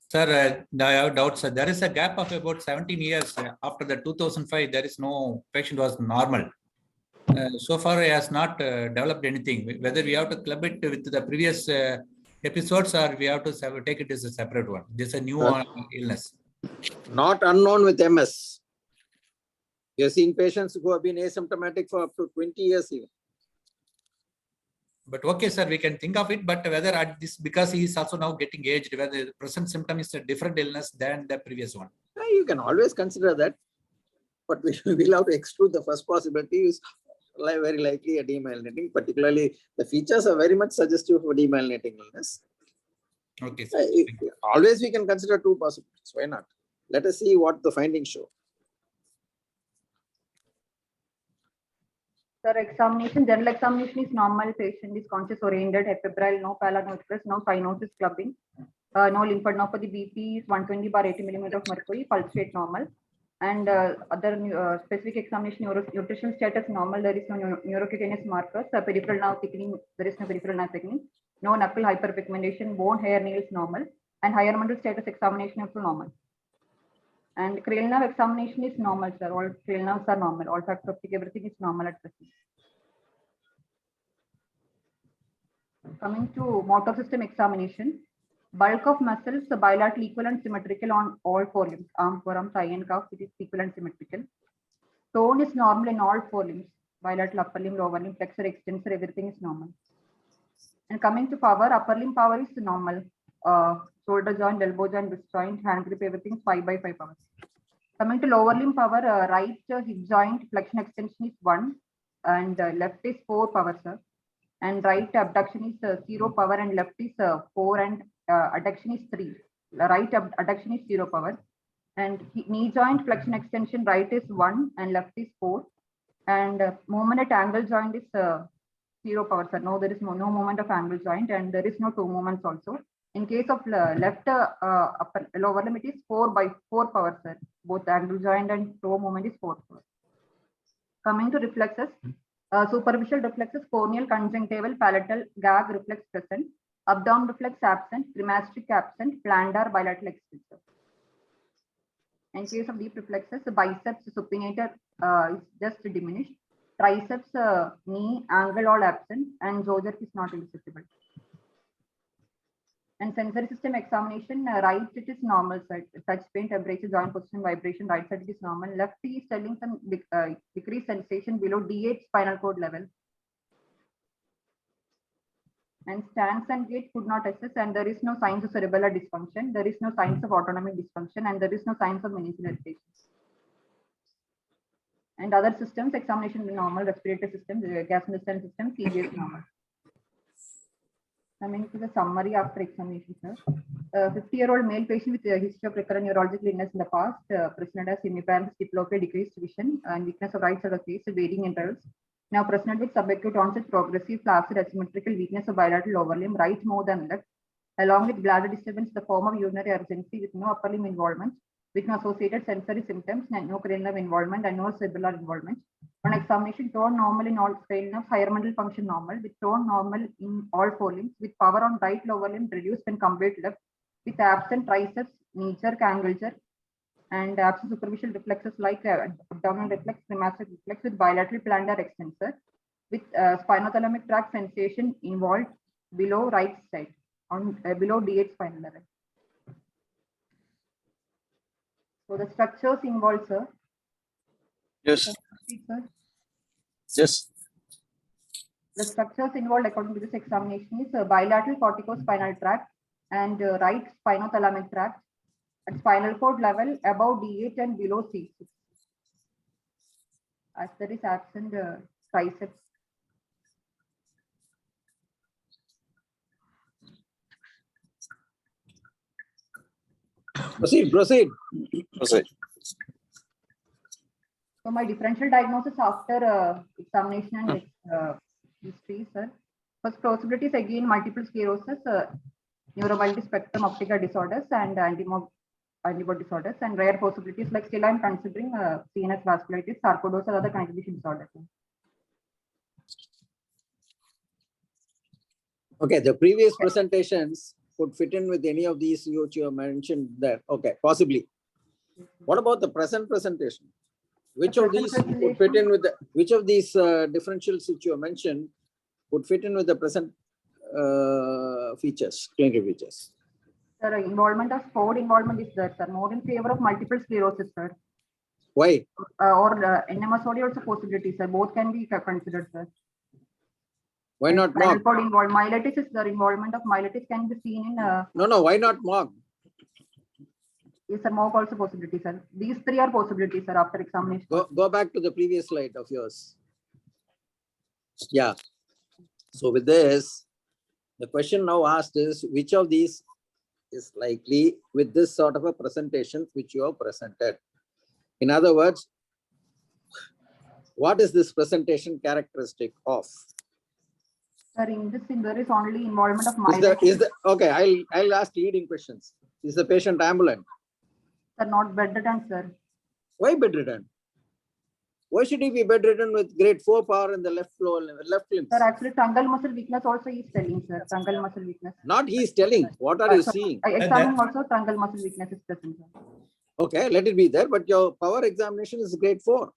Sir, I have doubts, sir. There is a gap of about 17 years. After the 2005, there is no patient was normal. So far, he has not developed anything. Whether we have to club it with the previous episodes or we have to take it as a separate one. This is a new illness. Not unknown with MS. You're seeing patients who have been asymptomatic for up to 20 years even. But okay, sir, we can think of it. But whether at this, because he is also now getting aged, whether the present symptom is a different illness than the previous one. You can always consider that. But we will have to exclude the first possibility is very likely a demyelinating. Particularly, the features are very much suggestive for demyelinating illness. Okay. Always we can consider two possibilities. Why not? Let us see what the findings show. Sir, examination, general examination is normal. Patient is conscious oriented, febrile, no pallor, no stress, no cyanosis clubbing, no lymphadenopathy. BP is 120/80 millimeter of mercury, pulse rate normal. And other specific examination, nutritional status normal. There is no neurocutaneous markers. Peripheral nerve thickening, there is no peripheral nerve thickening. No knuckle hyperpigmentation, bone, hair, nails normal. And higher mental status examination also normal. And cranial nerve examination is normal, sir. All cranial nerves are normal. Olfactoroptic, everything is normal at present. Coming to motor system examination, bulk of muscles bilateral, equal and symmetrical on all four limbs, arm, forearm, thigh and calf. It is equal and symmetrical. Tone is normal in all four limbs, bilateral, upper limb, lower limb, flexor, extensor, everything is normal. And coming to power, upper limb power is normal. Shoulder joint, elbow joint, wrist joint, hand grip, everything is 5/5 power. Coming to lower limb power, right hip joint flexion extension is 1 and left is 4 power, sir. And right abduction is 0 power and left is 4 and adduction is 3. Right adduction is 0 power. And knee joint flexion extension, right is 1 and left is 4. And movement at angle joint is 0 power, sir. No, there is no movement of angle joint and there is no toe movements also. In case of left upper lower limb, it is 4/4 power, sir. Both angle joint and toe movement is 4 power. Coming to reflexes, superficial reflexes, corneal, conjunctival, palatal, gag reflex present, abdomen reflex absent, cremasteric absent, plantar, bilateral extensor. In case of deep reflexes, the biceps supinator is just diminished, triceps, knee, angle all absent, and jaw jerk is not indicisible. And sensory system examination, right it is normal, side, touch, pain, temperature, joint position, vibration, right side it is normal. Left is telling some decreased sensation below D8 spinal cord level. And stance and gait could not assess, and there is no signs of cerebellar dysfunction. There is no signs of autonomic dysfunction, and there is no signs of meningeal irritation. And other systems, examination normal, respiratory system, gastrointestinal system, CVS normal. Coming to the summary after examination, sir. 50-year-old male patient with a history of recurrent neurological illness in the past, presented as hemiparesis, diplopia, decreased vision, and weakness of right side of face, varying intervals. Now presented with subacute onset, progressive, flaccid, asymmetrical weakness of bilateral lower limb, right more than left, along with bladder disturbance in the form of urinary urgency with no upper limb involvement, with no associated sensory symptoms, and no cranial nerve involvement, and no cerebellar involvement. On examination, tone normal in all cranial nerves, higher mental function normal, with tone normal in all four limbs, with power on right lower limb reduced when compared to left, with absent triceps, knee jerk, angle jerk, and absent superficial reflexes like abdominal reflex, cremasteric reflex with bilateral plantar extensor, with spinothalamic tract sensation involved below right side on below D8 spinal level. So the structures involved, sir. Yes. Sir. Yes. The structures involved according to this examination is bilateral corticospinal tract and right spinothalamic tract at spinal cord level above D8 and below C6. As there is absent triceps. Proceed. Proceed. So my differential diagnosis after examination and history, sir. First possibility is again multiple sclerosis, neuromobility spectrum optica disorders and antibody disorders, and rare possibilities like still I'm considering CNS vasculitis, sarcoidosis, or other contribution disorders. Okay, the previous presentations could fit in with any of these which you have mentioned there. Okay, possibly. What about the present presentation? Which of these would fit in with the, which of these differentials which you have mentioned would fit in with the present features, clinical features? Sir, involvement of sport involvement is there, sir. More in favor of multiple sclerosis, sir. Why? Or NMSOD also possibility, sir. Both can be considered, sir. Why not MOG? Myelitis is the involvement of myelitis can be seen in. No, why not MOG? Yes, sir. MOG also possibility, sir. These three are possibilities, sir, after examination. Go back to the previous slide of yours. Yeah. So with this, the question now asked is which of these is likely with this sort of a presentation which you have presented? In other words, what is this presentation characteristic of? Sir, in this there is only involvement of myelitis. Okay, I'll ask leading questions. Is the patient ambulant? Sir, not bedridden, sir. Why bedridden? Why should he be bedridden with grade 4 power in the left limb? Sir, actually, truncal muscle weakness also is telling, sir. Truncal muscle weakness. Not he is telling. What are you seeing? Examining also truncal muscle weakness is present, sir. Okay, let it be there, but your power examination is grade 4.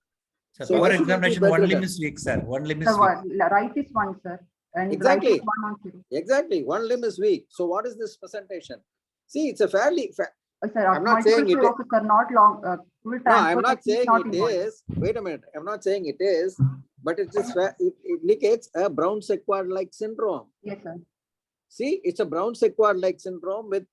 So power examination, one limb is weak, sir. One limb is weak. Right is one, sir. And exactly. Right is one on zero. Exactly. One limb is weak. So what is this presentation? See, it's a fairly... Sir, I'm not saying it is. Are not long. No, I'm not saying it is. Wait a minute. I'm not saying it is, but it is. It indicates a Brown-Sequard-like syndrome. Yes, sir. See, it's a Brown-Sequard-like syndrome with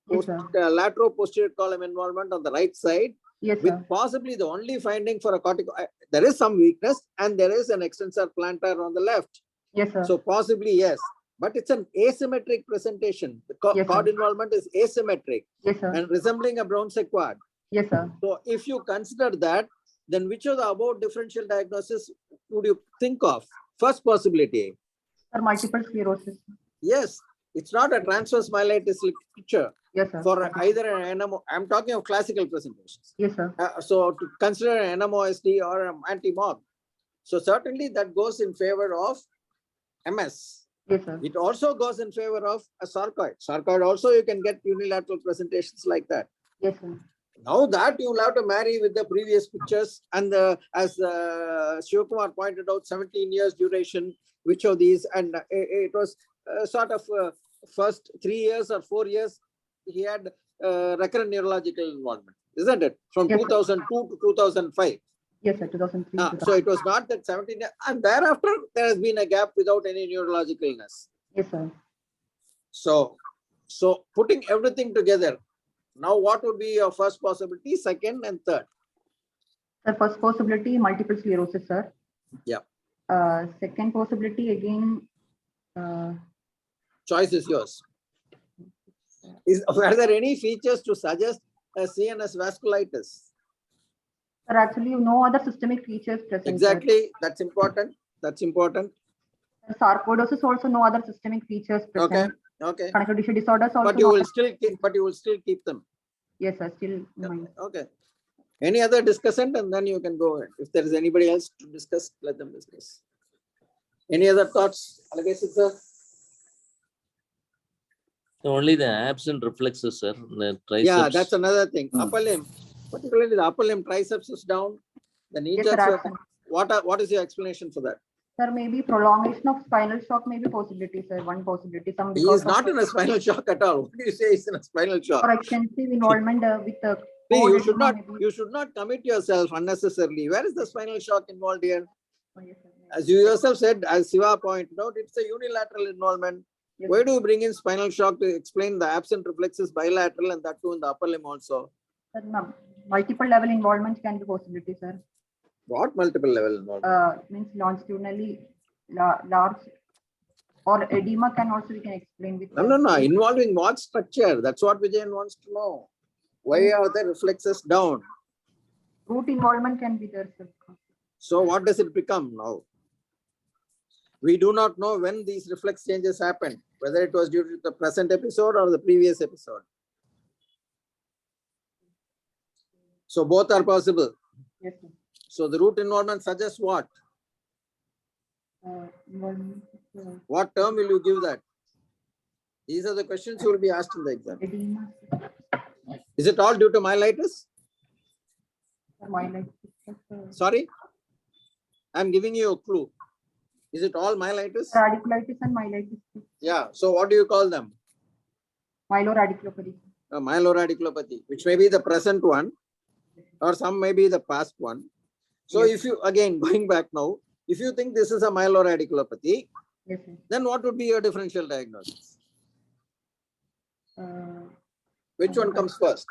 lateral-posterior column involvement on the right side. Yes, with sir. Possibly the only finding for a cortical. There is some weakness and there is an extensor plantar on the left. Yes, sir. So possibly yes. But it's an asymmetric presentation. The cord involvement is asymmetric. Yes, sir. And resembling a Brown-Sequard. Yes, sir. So if you consider that, then which of the above differential diagnosis would you think of? First possibility. For multiple sclerosis. Yes, it's not a transverse myelitis picture. Yes, sir. For either an NMO, I'm talking of classical presentations. Yes, sir. So to consider an NMOSD or an anti-MOG. So certainly that goes in favor of MS. Yes, sir. It also goes in favor of a sarcoid. Sarcoid also you can get unilateral presentations like that. Yes, sir. Now that you will have to marry with the previous pictures and as Shivakumar pointed out, 17 years duration, which of these, and it was sort of first 3 years or 4 years, he had recurrent neurological involvement, isn't it? From 2002 to 2005. Yes, sir, 2003. So it was not that 17 years, and thereafter there has been a gap without any neurological illness. Yes, sir. So putting everything together, now what would be your first possibility, second and third? The first possibility, multiple sclerosis, sir. Yeah. Second possibility again. Choice is yours. Are there any features to suggest a CNS vasculitis? Sir, actually, no other systemic features present. Exactly. Sir. That's important. That's important. Sarcoidosis also no other systemic features present. Okay. Connective tissue disorders also. But you will still keep them. Yes, sir. Still. Okay. Any other discussant, and then you can go ahead. If there is anybody else to discuss, let them discuss. Any other thoughts, allegations, sir? Only the absent reflexes, sir. The triceps. Yeah, that's another thing. Upper limb, particularly the upper limb triceps is down. The knee jerks. What is your explanation for that? Sir, maybe prolongation of spinal shock may be possibility, sir. One possibility. Some He because is not in a spinal shock at all. What do you say he's in a spinal shock? or extensive involvement with the See, cord you edema should not commit yourself unnecessarily. Where is the spinal shock involved here? maybe. As you yourself said, as Siva pointed out, it's a unilateral involvement. Yes, Why do you bring in spinal shock to explain the absent reflexes bilateral and that too in the upper limb also? sir, multiple level involvement can be possibility, sir. What multiple level involvement? Means longitudinally large or edema can also we can explain with. No. Involving what structure? That's what Vijayan wants to know. Why are the reflexes down? Root involvement can be there, sir. So what does it become now? We do not know when these reflex changes happened, whether it was due to the present episode or the previous episode. So both are possible. Yes, sir. So the root involvement suggests what? Involvement, What term will you give that? These are the questions you will be asked in the exam. edema, Is it all due to myelitis? myelitis, Sorry? I'm giving you a clue. Is it all myelitis? radiculitis and myelitis, Yeah. So what do you call them? myeloradiculopathy. Myeloradiculopathy, which may be the present one or some may be the past one. So Yes. if you, again, going back now, if you think this is a myeloradiculopathy, Yes, sir. then what would be your differential diagnosis? Which one comes first?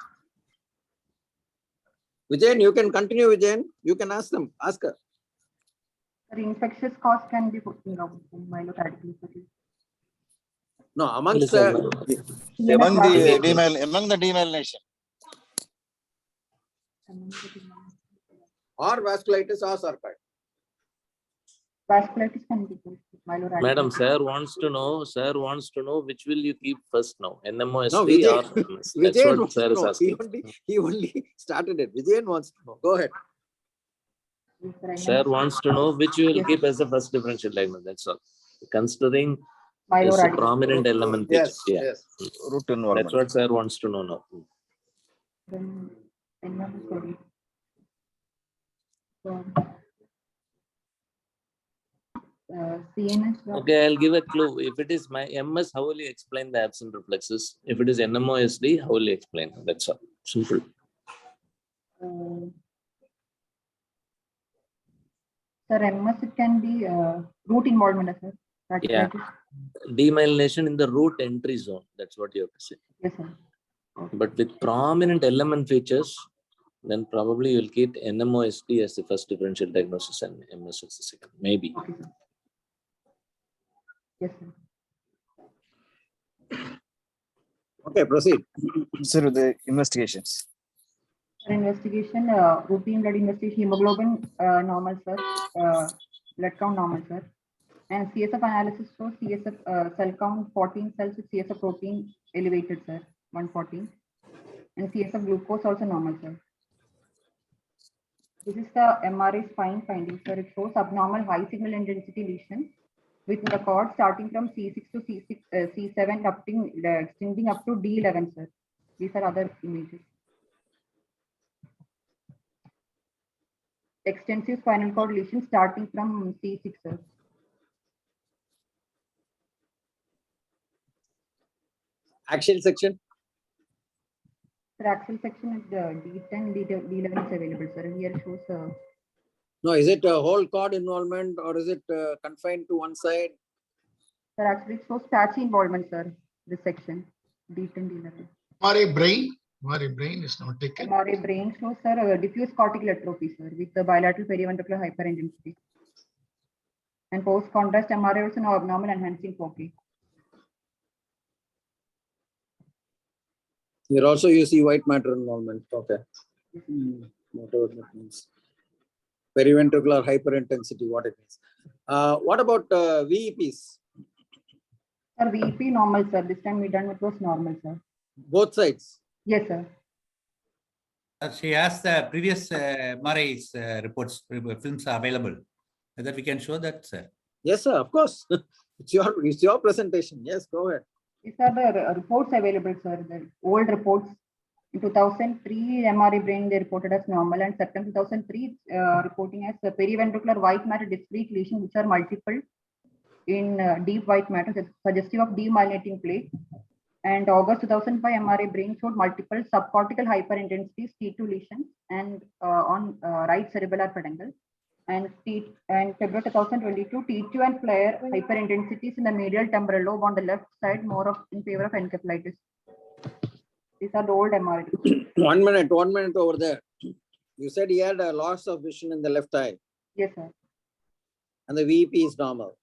Vijayan, you can continue, Vijayan. You can ask them. Ask her. Sir, infectious cause can be putting out myeloradiculopathy. No, amongst Listen, Among CNS the demyelination. or vasculitis or sarcoid. vasculitis can be myeloradiculopathy. Madam, sir wants to know which will you keep first now, NMOSD No, or Vijayan, MS? That's Vijayan what wants sir to is know. asking. He only started it. Vijayan wants to know. Go ahead. Yes, sir, Sir wants to know which you will Yes. keep as the first differential diagnosis. That's all. Considering it's a myeloradiculopathy. prominent element feature. Yes, Yeah, yes. Root that's involvement. what sir wants to know now. Then sorry. So, CNS. Okay, I'll give a clue. If it is my MS, how will you explain the absent reflexes? If it is NMOSD, how will you explain? That's all. Simple. Sir, MS it can be root involvement, sir. Yeah. Radiculitis. Demyelination in the root entry zone. That's what you have to say. Yes, sir. But with prominent element features, then probably you'll keep NMOSD as the first differential diagnosis and MS as the second. Maybe. Okay, sir. Yes, sir. Okay, proceed. Sir, the investigations. For investigation, routine blood investigation, hemoglobin normal, sir. Blood count normal, sir. And CSF analysis shows CSF cell count 14 cells with CSF protein elevated, sir, 114. And CSF glucose also normal, sir. This is the MRI spine finding, sir. It shows abnormal high signal intensity lesion with the cord starting from C6 to C7 extending up to D11, sir. These are other images. Extensive spinal cord lesion starting from C6, sir. Axial section. Sir, axial section is D10, D11 is available, sir. Here it shows. No, is it a whole cord involvement or is it confined to one side? Sir, actually it shows patchy involvement, sir. This section, D10, D11. MRI brain is not taken. MRI brain shows, sir, diffuse cortical atrophy, sir, with the bilateral periventricular hyperintensity. And post-contrast MRI also no abnormal enhancing foci. Here also you see white matter involvement. Okay. Whatever that means. Periventricular hyperintensity, what it means. What about VEPs? Sir, VEP normal, sir. This time we done it was normal, sir. Both sides. Yes, sir. She has the previous MRI's reports, films are available. Whether we can show that, sir? Yes, sir, of course. It's your presentation. Yes, go ahead. These are the reports available, sir. The old reports In 2003, MRI brain they reported as normal, and September 2003 reporting as periventricular white matter discrete lesion, which are multiple in deep white matter, suggestive of demyelinating plaque. And August 2005 MRI brain showed multiple subcortical hyperintensity T2 lesions and on right cerebellar peduncle. And February 2022 T2 and flare hyperintensities in the medial temporal lobe on the left side, more of in favor of encephalitis. These are the old MRI. 1 minute over there. You said he had a loss of vision in the left eye. Yes, sir. And the VP is normal.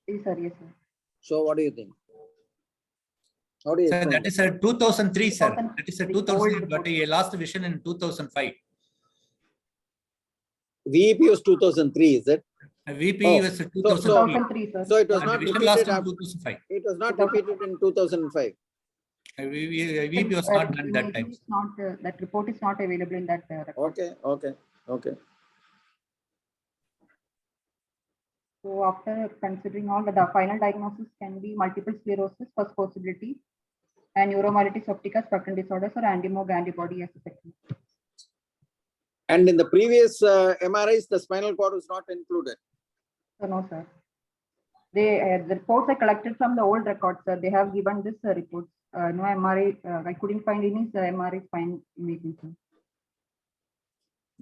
Yes, sir. Yes, sir. So what do you think? How do you Sir, explain that is a 2003, sir. 2003 That is a 2003, but old he lost vision in 2005. VP was 2003, is it? VP Oh, was so 2003. 2003, sir. So it was And not vision lost repeated in after, 2005. it was not repeated in 2005. VP was not done that time. It's not, that report is not available in that record. Okay. So after considering all the final diagnosis can be multiple sclerosis, first possibility, and neuromyelitis optica, spectrum disorders, or anti-MOG antibody as a second. And in the previous MRIs, the spinal cord was not included. So no, sir. They the reports are collected from the old records, sir. They have given this reports. No MRI. I couldn't find any MRI spine imaging, sir.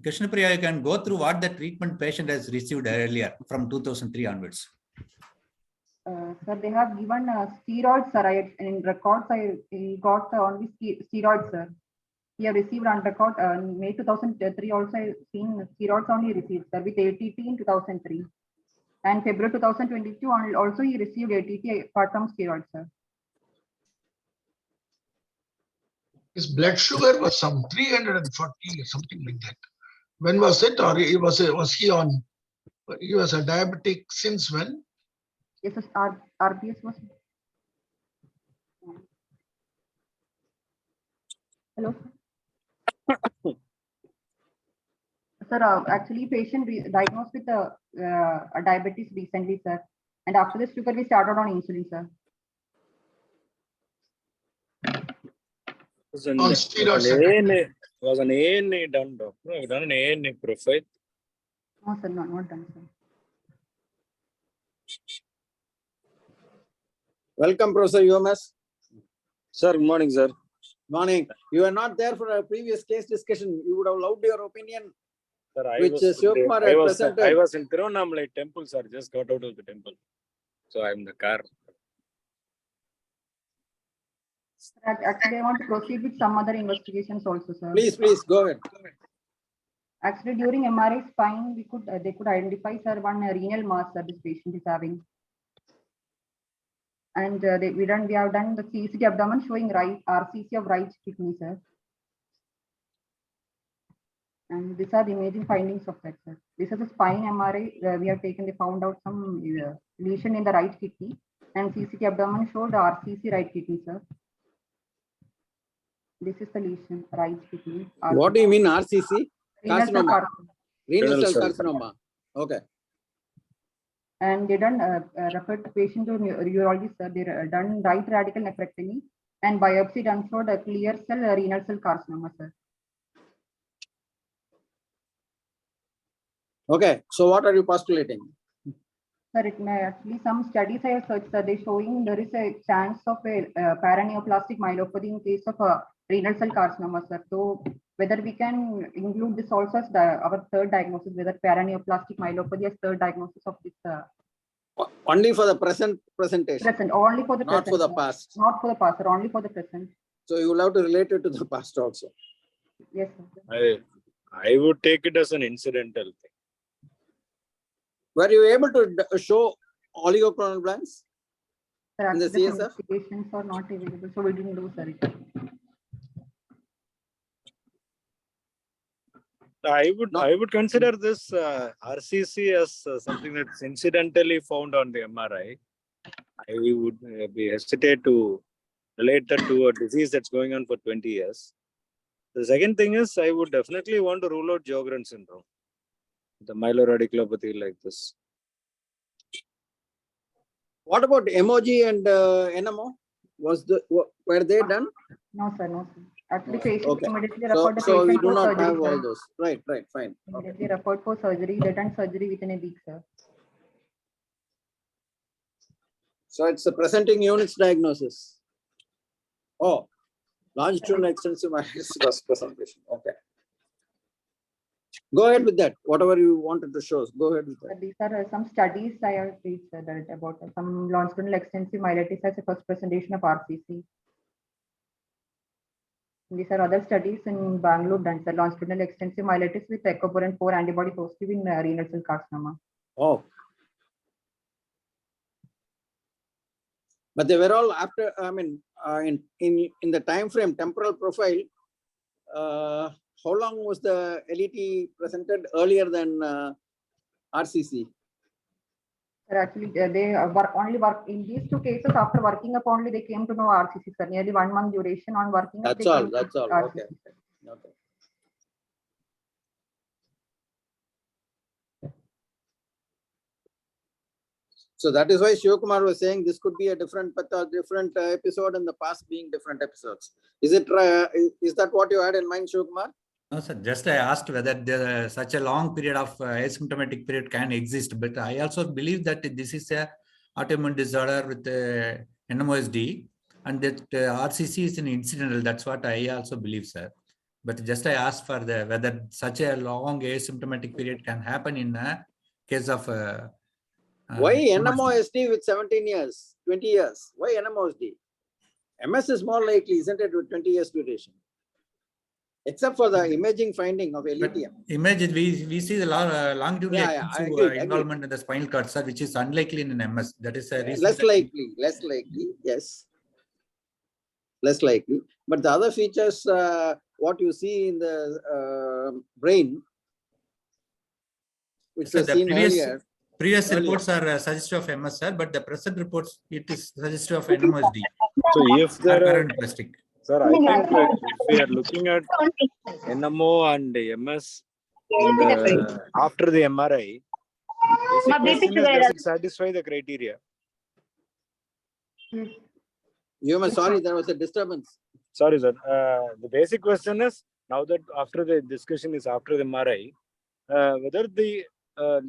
Krishnapriya, you can go through what the treatment patient has received earlier from 2003 onwards. Sir, they have given steroids, sir. In records, I got only steroids, sir. He have received on record May 2003 also I seen steroids only received, sir, with ATT in 2003. And February 2022 also he received ATT apart from steroids, sir. His blood sugar was some 340 or something like that. When was it? Or he was he on? He was a diabetic since when? Yes, RBS was. Hello, sir. Sir, actually, patient diagnosed with a diabetes recently, sir. And after the sugar, we started on insulin, sir. On steroids. Was an ANA done, doctor? I've done an ANA profile. No, sir, not done, sir. Welcome, Professor UMS. Sir, good morning, sir. Morning. You were not there for a previous case discussion. You would have loved your opinion. Sir, Which Shivkumar had presented. I was in Tiruvannamalai temple, sir. Just got out of the temple. So I'm in the car. Actually, I want to proceed with some other investigations also, sir. Please, go ahead. Actually, during MRI spine, they could identify, sir, one renal mass that this patient is having. And we have done the CCT abdomen showing right RCC of right kidney, sir. And these are the imaging findings of that, sir. This is the spine MRI. We have taken, they found out some lesion in the right kidney. And CCT abdomen showed RCC right kidney, sir. This is the lesion, right kidney. RCC. What do you mean RCC? Renal cell Carcinoma. carcinoma. Renal cell carcinoma. Okay. And they done referred the patient to neurology, sir. They done right radical nephrectomy and biopsy done showed a clear cell renal cell carcinoma, sir. Okay. So what are you postulating? Sir, it may actually some studies I have searched, sir. They showing there is a chance of a paraneoplastic myelopathy in case of a renal cell carcinoma, sir. So whether we can include this also as our third diagnosis, whether paraneoplastic myelopathy as third diagnosis of this. Only for the presentation. Present, only for the not present. for the Sir. past. Not for the past, sir, only for the present. So you will have to relate it to the past also. Yes, sir. I would take it as an incidental thing. Were you able to show oligoclonal blanks Sir, in the actually, CSF? investigations are not available, so we didn't do, sir. I would consider this RCC as something that's incidentally found on the MRI. I would be hesitate to relate that to a disease that's going on for 20 years. The second thing is I would definitely want to rule out Sjogren syndrome, the myeloradiculopathy like this. What about MOG and NMO? Were they done? No, sir, no, sir. Actually, patient Okay. immediately So, referred the so we patient do for not surgery, have all sir. those. Right, fine. Okay. Immediately referred for surgery. They done surgery within a week, sir. So it's a presenting units diagnosis. Oh, longitudinal extensive first presentation. Okay. Go ahead with that. Whatever you wanted to show us, go ahead with that. These are some studies I have read, sir, that about some longitudinal extensive myelitis as a first presentation of RCC. These are other studies in Bangalore done, sir. Longitudinal extensive myelitis with echoporin 4 antibody positive in renal cell carcinoma. Oh. But they were all after, I mean, in the time frame, temporal profile, how long was the LET presented earlier than RCC? Sir, actually, they only work in these two cases. After working up only, they came to know RCC, sir. Nearly 1 month duration on working up. That's all. That's all. RCC, Okay. sir. Okay. So that is why Shivakumar was saying this could be a different episode in the past being different episodes. Is it is that what you had in mind, Shivakumar? No, sir. Just I asked whether there such a long period of asymptomatic period can exist, but I also believe that this is a autoimmune disorder with NMOSD, and that RCC is an incidental. That's what I also believe, sir. But just I asked for whether such a long asymptomatic period can happen in a case of. Why NMOSD with 17 years, 20 years? Why NMOSD? MS is more likely, isn't it, with 20 years duration? Except for the imaging finding of LETM. Imagine we see the longitudinal involvement in the spinal cord, sir, which is unlikely in an MS. That is a reason. Less likely, yes. Less likely. But the other features, what you see in the brain, which was seen earlier. Previous reports are suggestive of MS, sir, but the present reports, it is suggestive of NMOSD. So if there are, interesting. sir, I think if we are looking at NMO and MS after the MRI, does it satisfy the criteria? Sorry, there was a disturbance. Sorry, sir. The basic question is, now that after the discussion is after the MRI, whether the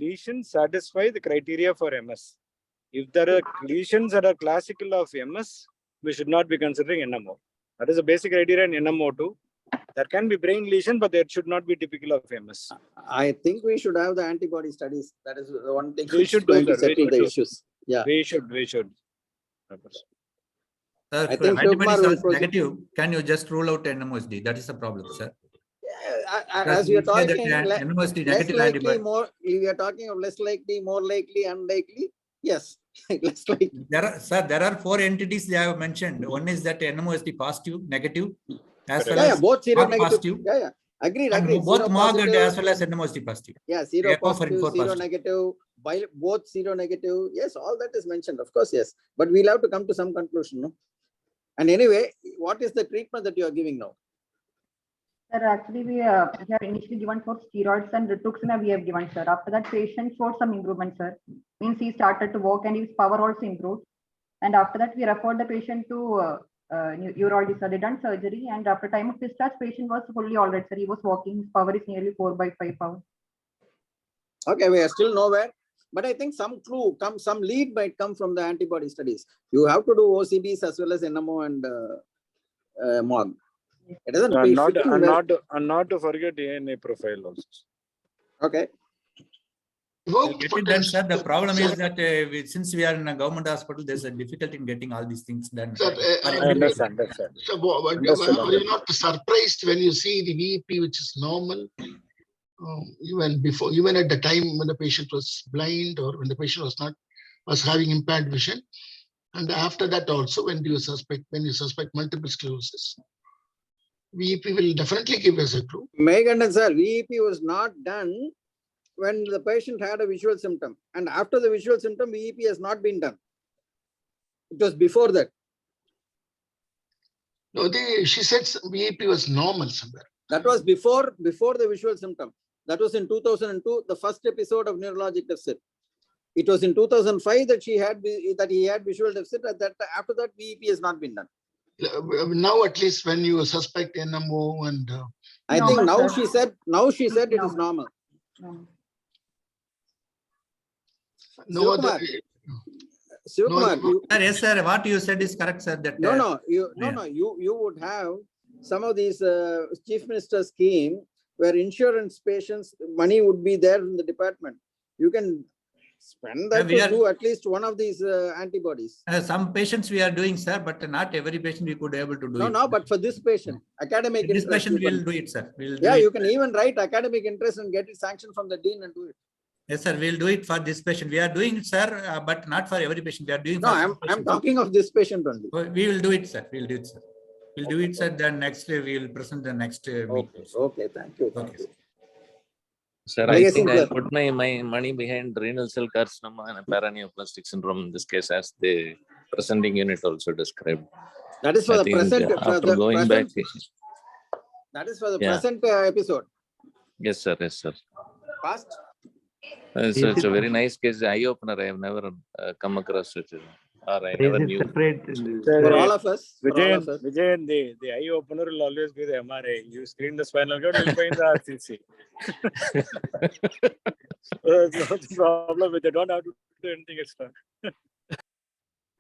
lesions satisfy the criteria for MS. If there are lesions that are classical of MS, we should not be considering NMO. That is a basic criteria in NMO too. There can be brain lesion, but that should not be typical of MS. I think we should have the antibody studies. That is the one thing we should do, to settle the issues. Yeah, we should. Sir, I think antibodies are negative. Can you just rule out NMOSD? That is the problem, sir. As we are talking, NMOSD less negative likely, antibody. more. We are talking of less likely, more likely, unlikely. Yes, less likely. There are 4 entities they have mentioned. One is that NMOSD positive, negative, as well as both seronegative. positive. Yeah. Agreed. Both MOG and as well as NMOSD positive. Yeah, seropositive, seronegative, both seronegative. Yes, all that is mentioned. Of course, yes. But we'll have to come to some conclusion, no? And anyway, what is the treatment that you are giving now? Sir, actually, we have initially given for steroids and rituximab we have given, sir. After that, patient showed some improvement, sir. Means he started to walk and his power also improved. And after that, we referred the patient to neurology, sir. They done surgery, and after time of discharge, patient was fully all right, sir. He was walking. His power is nearly 4/5 pounds. Okay, we are still nowhere. But I think some clue, some lead might come from the antibody studies. You have to do OCDs as well as NMO and MOG. It doesn't not to forget DNA profile also. Okay. Sir, the problem is that since we are in a government hospital, there's a difficulty in getting all these things done. Sir, I understand. So, are you not surprised when you see the VEP, which is normal? Even at the time when the patient was blind or when the patient was having impaired vision, and after that also when you suspect multiple sclerosis, VEP will definitely give us a clue. Meghandan sir, VEP was not done when the patient had a visual symptom, and after the visual symptom, VEP has not been done. It was before that. No, she said VEP was normal somewhere. That was before the visual symptom. That was in 2002, the first episode of neurologic deficit. It was in 2005 that he had visual deficit. After that, VEP has not been done. Now, at least when you suspect NMO and I think Normal, now sir. she said it is normal. Normal. no other. Sivakumar, Sir, yes, sir. What you said is correct, sir. That you would have some of these chief minister scheme where insurance patients money would be there in the department. You can spend that to do at least one of these antibodies. Some patients we are doing, sir, but not every patient we could able to do it. No, but for this patient, academic This interest, patient we will do it, sir. you can even write academic interest and get it sanctioned from the dean and do it. Yes, sir. We'll do it for this patient. We are doing it, sir, but not for every patient. We are doing. No, I'm talking of this patient only. We will do it, sir. We'll do it, sir. We'll do it, sir. Then next we will present the next meeting. Okay, thank you. Sir, I think I'll put my money behind renal cell carcinoma and paraneoplastic syndrome in this case, as the presenting unit also described. That is for the present. After going back. That is for the present episode. Yes, sir. Yes, sir. Past. So it's a very nice case, eye opener. I have never come across it, or I never knew. For all of us. Vijayan, the eye opener will always be the MRI. You screen the spinal cord, you'll find the RCC. That's not the problem. They don't have to do anything extra.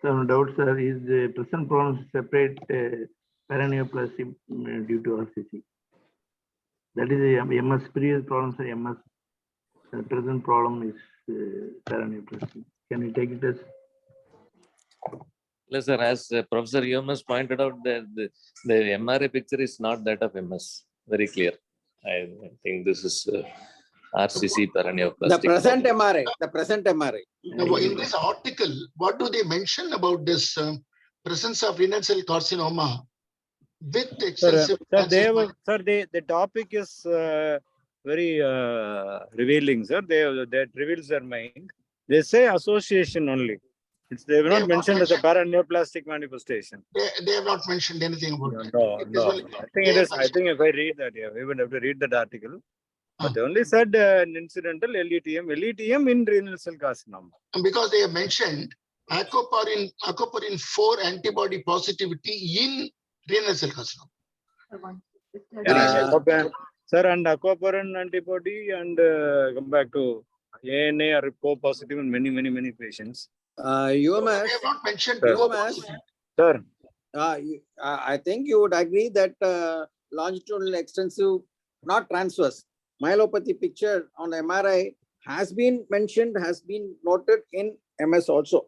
Some doubts, sir. Is the present problem separate paraneoplasty due to RCC? That is a MS. Previous problems are MS. The present problem is paraneoplasty. Can you take it as? Yes, sir. As Professor Yomas pointed out, the MRI picture is not that of MS. Very clear. I think this is RCC paraneoplastic. The present MRI. Now, in this article, what do they mention about this presence of renal cell carcinoma with extensive? The topic is very revealing, sir. That reveals their mind. They say association only. They have not mentioned as a paraneoplastic manifestation. They have not mentioned anything about that. No. I think it is. I think if I read that, we would have to read that article. But they only said an incidental LETM in renal cell carcinoma. And because they have mentioned acoparin 4 antibody positivity in renal cell carcinoma. Sir, and aquaporin antibody and come back to ANA are co-positive in many patients. UMS, they have not mentioned UMS. Sir. I think you would agree that longitudinal extensive, not transverse, myelopathy picture on MRI has been mentioned, has been noted in MS also.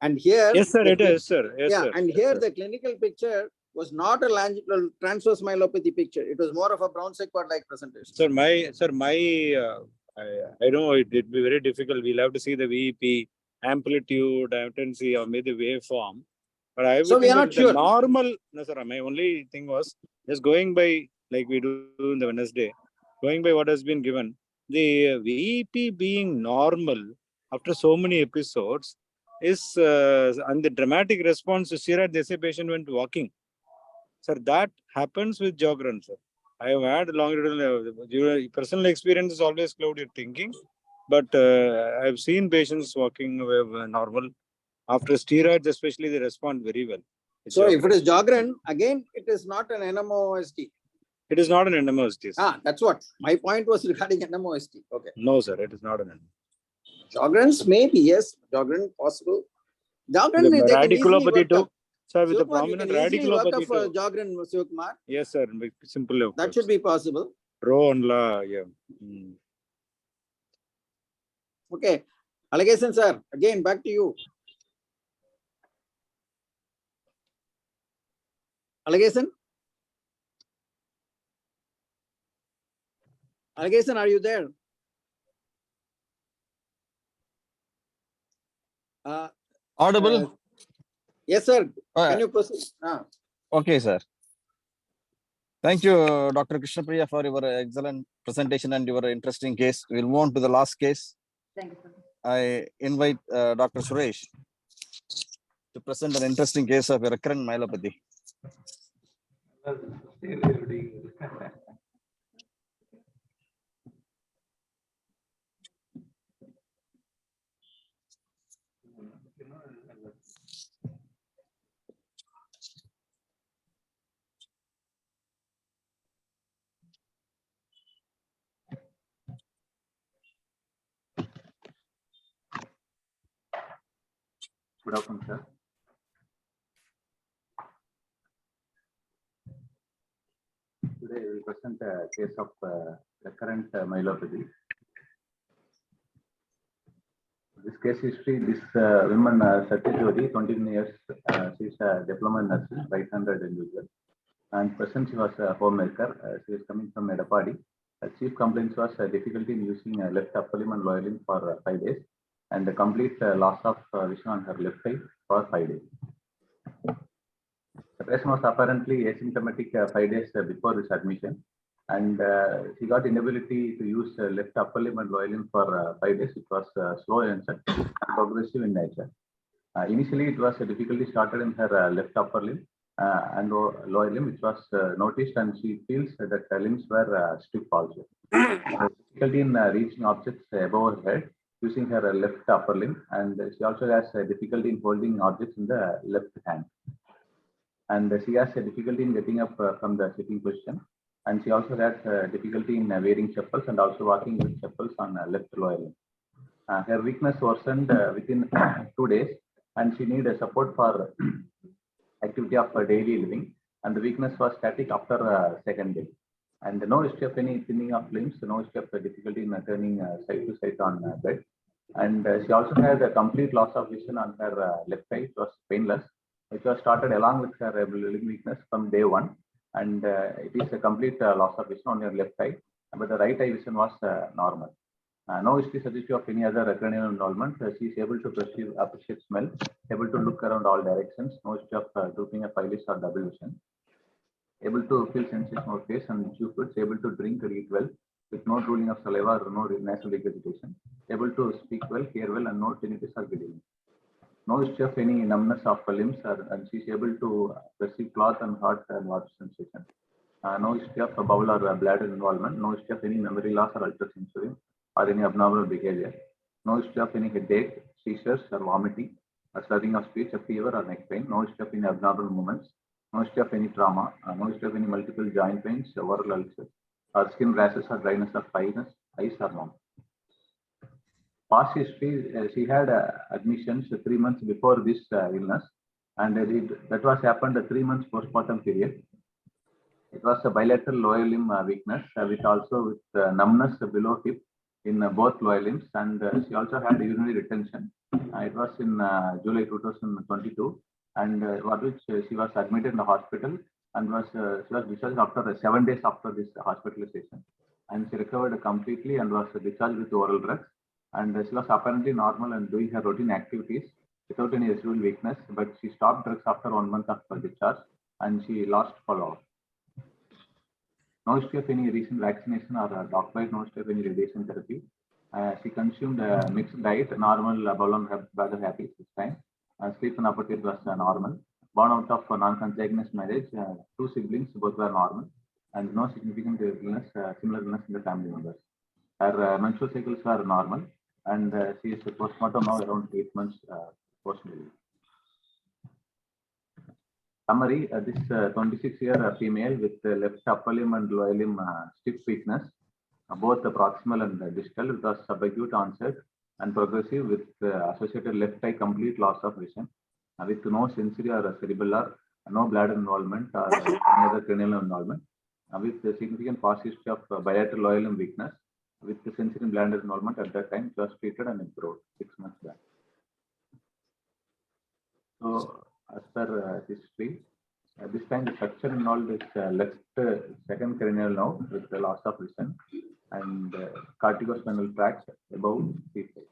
And here, yes, sir, it is, sir. Yes, yeah, sir. and here the clinical picture was not a longitudinal transverse myelopathy picture. It was more of a brown sequard-like presentation. Sir, I know it would be very difficult. We'll have to see the VEP, amplitude, latency, or maybe the waveform. But I would so we are not sure. Normal, no, sir. My only thing was just going by, like we do in the Wednesday, going by what has been given. The VEP being normal after so many episodes is, and the dramatic response to steroid, they say patient went walking. Sir, that happens with Jogren, sir. I have had longitudinal, personal experience is always clouded thinking, but I have seen patients walking normal. After steroids, especially, they respond very well. So if it is Jogren, again, it is not an NMOSD. It is not an NMOSD. That's what. My point was regarding NMOSD. Okay. No, sir, it is not an NMOSD. Jogren's maybe, yes. Jogren possible. Jogren, the radiculopathy too. Sir, with the prominent radiculopathy too. Jogren, Sivakumar. Yes, sir. Simple. That should be possible. Rho and La, yeah. Okay. Allegation, sir. Again, back to you. Allegation? Allegation, are you there? Audible? Yes, sir. Can you proceed? Okay, sir. Thank you, Dr. Krishnapriya, for your excellent presentation and your interesting case. We'll move on to the last case. Thank you, sir. I invite Dr. Suresh to present an interesting case of recurrent myelopathy. afternoon, sir. Today we will present a case of recurrent myelopathy. This case history, this woman, Satyajodi, 29 years, she is a diploma nurse, right-handed individual. And present she was a homemaker. She is coming from Edapadi. Chief complaints was difficulty in using left upper limb and lower limb for 5 days, and the complete loss of vision on her left eye for 5 days. The patient was apparently asymptomatic 5 days before this admission, and she got inability to use left upper limb and lower limb for 5 days. It was slow and progressive in nature. Initially, it was a difficulty started in her left upper limb and lower limb, which was noticed, and she feels that her limbs were stiff also. Difficulty in reaching objects above her head using her left upper limb, and she also has difficulty in holding objects in the left hand. And she has a difficulty in getting up from the sitting position, and she also has difficulty in wearing chappals and also walking with chappals on left lower limb. Her weakness worsened within 2 days, and she needed support for activity of daily living, and the weakness was static after second day. And no history of any thinning of limbs, no history of difficulty in turning side to side on bed. And she also had a complete loss of vision on her left eye. It was painless, which was started along with her limb weakness from day one. And it is a complete loss of vision on your left eye, but the right eye vision was normal. No history suggestive of any other cranial involvement. She is able to perceive, appreciate smell, able to look around all directions, no history of drooping of eyelids or double vision. Able to feel sensation of face and chew foods, able to drink or eat well, with no drooling of saliva or no nasal regurgitation. Able to speak well, hear well, and no tinnitus or giddiness. No history of any numbness of limbs, and she is able to perceive cloth and heart and water sensation. No history of bowel or bladder involvement. No history of any memory loss or ultrasensory or any abnormal behavior. No history of any headache, seizures or vomiting, or slurring of speech, a fever or neck pain. No history of any abnormal movements. No history of any trauma. No history of any multiple joint pains, oral ulcers, or skin rashes or dryness of eyes or mouth. Past history, she had admissions 3 months before this illness, and that was happened 3 months postpartum period. It was a bilateral lower limb weakness with also with numbness below hip in both lower limbs, and she also had urinary retention. It was in July 2022, and for which she was admitted in the hospital, and she was discharged after 7 days after this hospitalization, and she recovered completely and was discharged with oral drugs, and she was apparently normal and doing her routine activities without any residual weakness, but she stopped drugs after 1 month after discharge, and she lost follow-up. No history of any recent vaccination or dog bite, no history of any radiation therapy. She consumed a mixed diet, normal bowel and bladder habits this time. Sleep and appetite was normal. Born out of non-consanguineous marriage, 2 siblings, both were normal, and no significant illness, similar illness in the family members. Her menstrual cycles were normal, and she is postmortem now around 8 months post-delivery. Summary, this 26-year female with left upper limb and lower limb stiff weakness, both the proximal and distal, it was subacute onset and progressive with associated left eye complete loss of vision, with no sensory or cerebellar, no bladder involvement or any other cranial involvement, with a significant past history of bilateral lower limb weakness, with the sensory and bladder involvement at that time. It was treated and improved 6 months back. So, as per history, this time the structure involved is left second cranial node with the loss of vision and corticospinal tract above C5.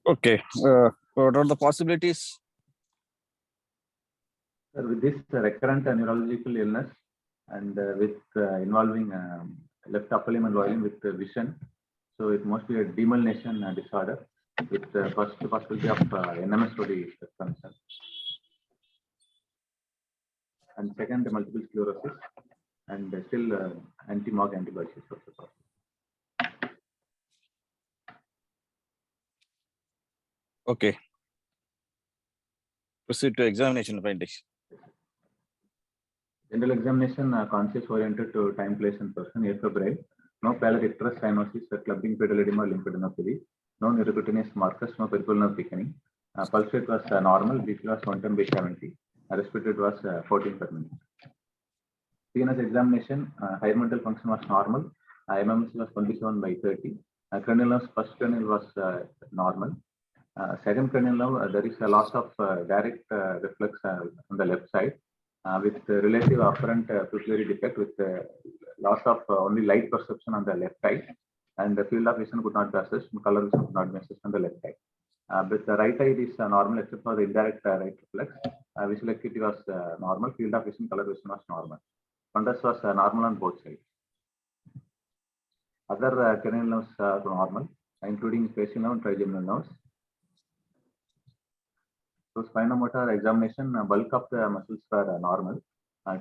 Okay. What are the possibilities? With this recurrent neurological illness and with involving left upper limb and lower limb with vision, so it must be a demyelination disorder with first possibility of NMS-OD concern, and second multiple sclerosis, and still anti-MOG antibodies is also possible. Okay. Proceed to examination findings. General examination conscious oriented to time, place, and person. A febrile. No pallor icterus cyanosis, clubbing pedal edema, lymphadenopathy. No neurocutaneous markers, no peripheral nerve thickening. Pulse rate was normal. BP was 110/70. Respiratory rate was 14 per minute. CNS examination, higher mental function was normal. MMC was 27/30. Cranial nerves, first cranial was normal. Second cranial nerve, there is a loss of direct reflex on the left side with relative apparent pupillary defect with loss of only light perception on the left side, and the field of vision could not be assessed, color vision could not be assessed on the left side. But the right eye is normal except for the indirect right reflex. Visual acuity was normal, field of vision, color vision was normal. Fundus was normal on both sides. Other cranial nerves are normal, including facial nerve and trigeminal nerves. So spinomotor examination, bulk of the muscles were normal.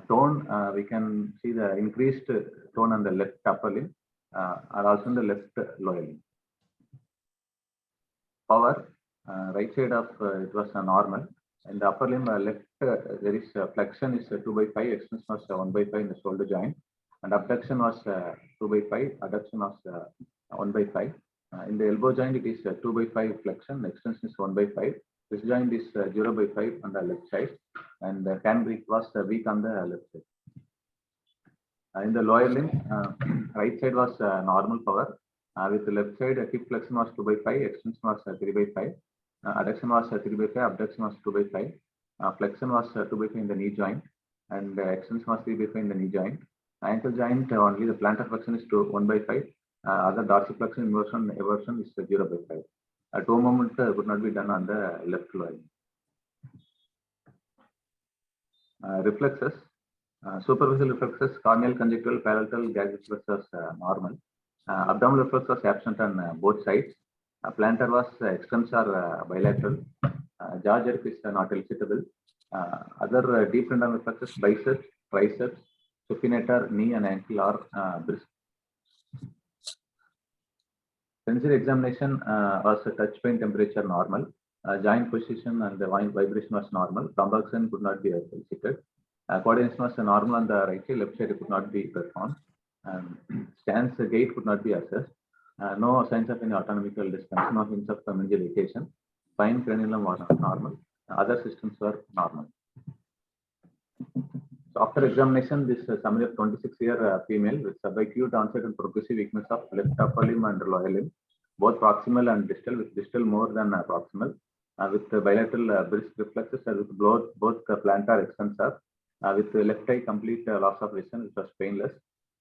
Tone, we can see the increased tone on the left upper limb and also on the left lower limb. Power, right side of it was normal. In the upper limb left, there is flexion is 2/5, extension was 1/5 in the shoulder joint, and abduction was 2/5, adduction was 1/5. In the elbow joint, it is 2/5 flexion, extension is 1/5. This joint is 0/5 on the left side, and the cambric was weak on the left side. In the lower limb, right side was normal power. With the left side, hip flexion was 2/5, extension was 3/5, adduction was 3/5, abduction was 2/5, flexion was 2/5 in the knee joint, and extension was 3/5 in the knee joint. Ankle joint, only the plantar flexion is 1/5. Other dorsiflexion, inversion, eversion is 0/5. Toe movement could not be done on the left lower limb. Reflexes, superficial reflexes, corneal, conjunctival, palatal, gag reflexes normal. Abdominal reflex was absent on both sides. Plantar was extremes are bilateral. Jaw jerk is not elicitable. Other deep tendon reflexes, biceps, triceps, supinator, knee, and ankle are brisk. Sensory examination was a touch pain, temperature normal. Joint position and the vibration was normal. Convulsion could not be elicited. Coordination was normal on the right side, left side could not be performed. Stance gait could not be assessed. No signs of any autonomical dysfunction, no hints of meningeal irritation. Spine, cranial was normal. Other systems were normal. So after examination, this summary of 26-year female with subacute onset and progressive weakness of left upper limb and lower limb, both proximal and distal, with distal more than proximal, with bilateral brisk reflexes, with both plantar extensor, with left eye complete loss of vision, which was painless,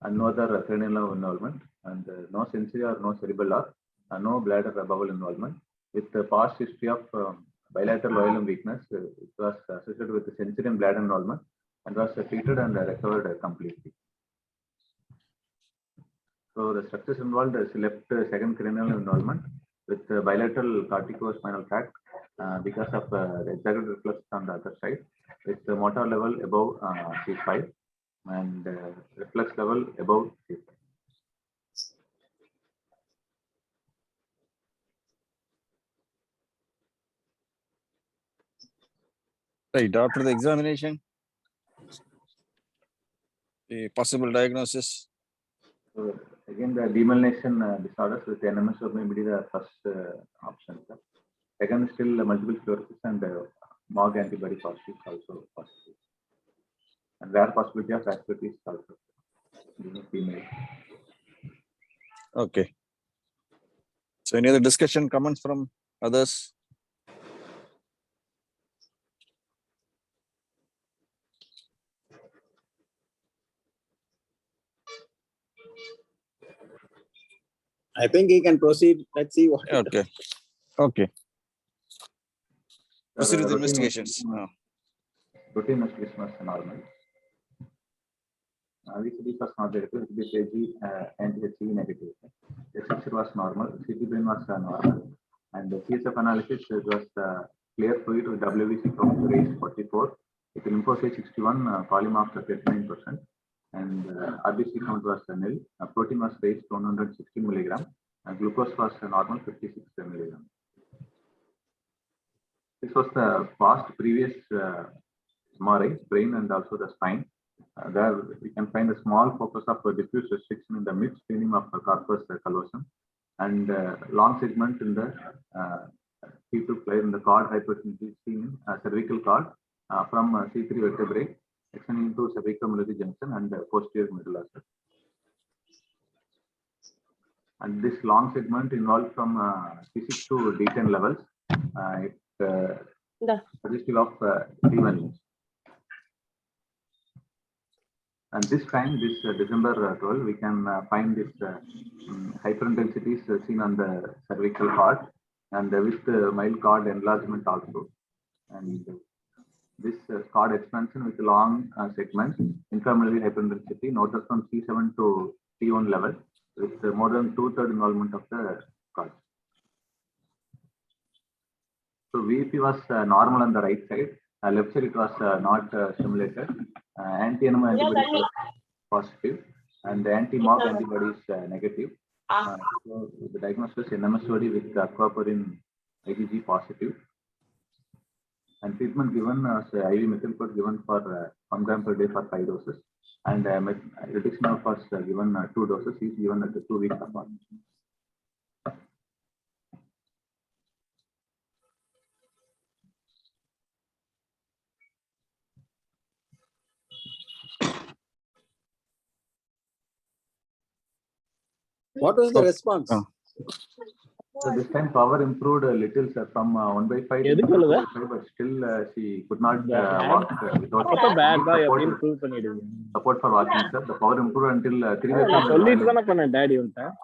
and no other cranial nerve involvement, and no sensory or no cerebellar, no bladder bowel involvement, with the past history of bilateral lower limb weakness. It was associated with the sensory and bladder involvement, and was treated and recovered completely. So the structures involved is left second cranial involvement with bilateral corticospinal tract because of the exaggerated reflex on the other side, with the motor level above C5 and reflex level above C5. Right, after the examination, the possible diagnosis. So again, the demyelination disorders with NMS may be the first option. Second, still multiple sclerosis and MOG antibody positive also possible. And rare possibility of vasculitis also in female. Okay. So any other discussion, comments from others? I think he can proceed. Let's see what. Okay. Okay. Proceed with investigations. Routine investigation was normal. VCD was not negative, VCG and HCG negative. SXR was normal, CT brain was normal, and the CSF analysis was clear fluid with WBC count raised 44, with lymphocyte 61, polymorphs at 39%, and RBC count was nil. Protein was raised 160 milligram, and glucose was normal 56 milligram. This was the past previous MRI, brain and also the spine. There we can find a small focus of diffuse restriction in the midstream of corpus callosum, and long segment in the people player in the cord hypertension seen in cervical cord from C3 vertebrae extending to cervicomedullary junction and posterior medulla. And this long segment involved from C6 to D10 levels. Suggestive of T1. And this time, this December 12, we can find this hyperintensities seen on the cervical cord and with mild cord enlargement also. And this cord expansion with long segments, inframedullary hyperintensity noted from C7 to T1 level with more than 2/3 involvement of the cord. So VP was normal on the right side. Left side it was not stimulated. Anti-enema antibody was positive and the anti-MOG antibody is negative. So the diagnosis is NMSOD with aquaporin IgG positive. And treatment given as IV methylpred given for 1 gram per day for 5 doses. And rituximab was given 2 doses, is given at 2 weeks apart. What was the response? So this time power improved a little, sir, from 1/5 to 2/5, but still she could not walk without support for walking, sir. The power improved until 3/5.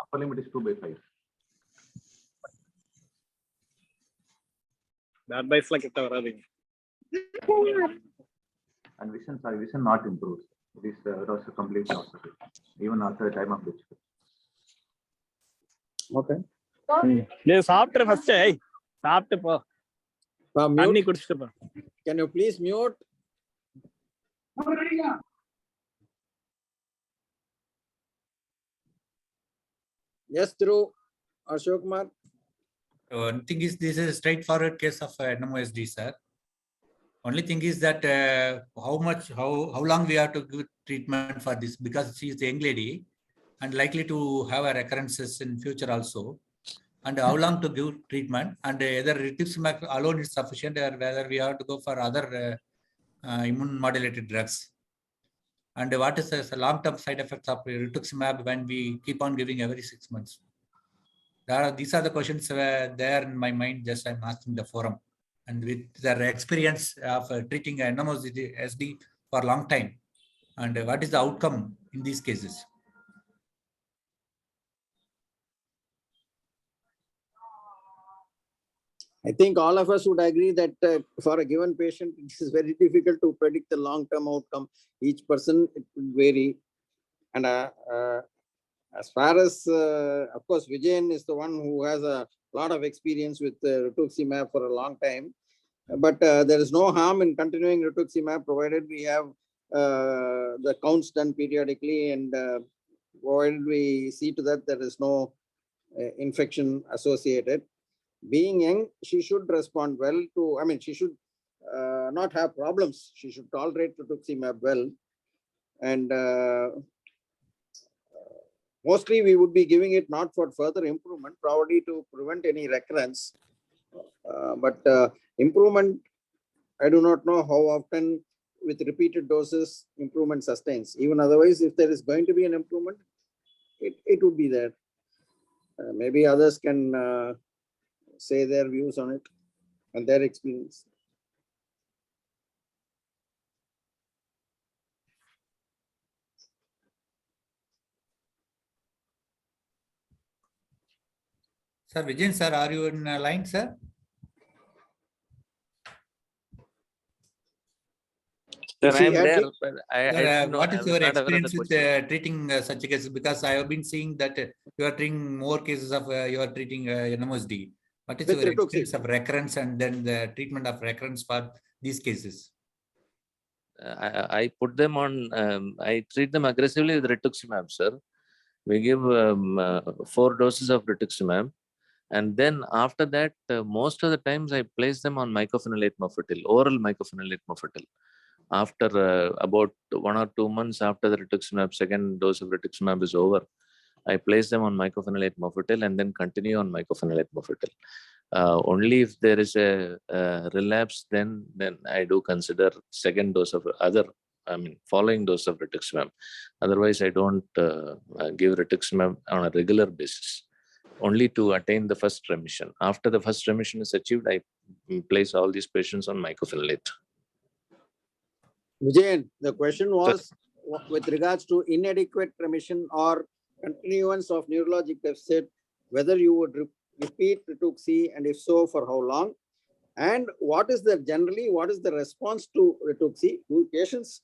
Upper limit is 2/5. And vision not improved. This was completely opposite, even after the time of discharge. Okay. Can you please mute? Yes, through Ashok Kumar. One thing is, this is a straightforward case of NMOSD, sir. Only thing is that how long we have to give treatment for this, because she is a young lady and likely to have a recurrences in future also. And how long to give treatment, and either rituximab alone is sufficient, or whether we have to go for other immune modulated drugs. And what is the long-term side effects of rituximab when we keep on giving every 6 months? These are the questions there in my mind. Just I'm asking the forum, and with their experience of treating NMOSD for a long time, and what is the outcome in these cases? I think all of us would agree that for a given patient, it is very difficult to predict the long-term outcome. Each person, it will vary. And as far as, of course, Vijayan is the one who has a lot of experience with rituximab for a long time. But there is no harm in continuing rituximab, provided we have the counts done periodically, and provided we see to that there is no infection associated. Being young, she should respond well to, she should not have problems. She should tolerate rituximab well. And mostly we would be giving it not for further improvement, probably to prevent any recurrence. But improvement, I do not know how often with repeated doses improvement sustains. Even otherwise, if there is going to be an improvement, it would be there. Maybe others can say their views on it and their experience. Sir, Vijayan sir, are you in line, sir? Sir, I am there. What is your experience with treating such cases? Because I have been seeing that you are treating more cases of you are treating NMOSD. What is your experience of recurrence and then the treatment of recurrence for these cases? I put them on, I treat them aggressively with rituximab, sir. We give 4 doses of rituximab. And then after that, most of the times I place them on mycophenolate mofetil, oral mycophenolate mofetil. after about 1 or 2 months after the rituximab, second dose of rituximab is over, I place them on mycophenolate mofetil and then continue on mycophenolate mofetil. Only if there is a relapse, then I do consider second dose of following dose of rituximab. Otherwise, I don't give rituximab on a regular basis, only to attain the first remission. After the first remission is achieved, I place all these patients on mycophenolate. Vijayan, the question was with regards to inadequate remission or continuance of neurologic deficit, whether you would repeat rituxi, and if so, for how long? And what is the response to rituxi? Do patients,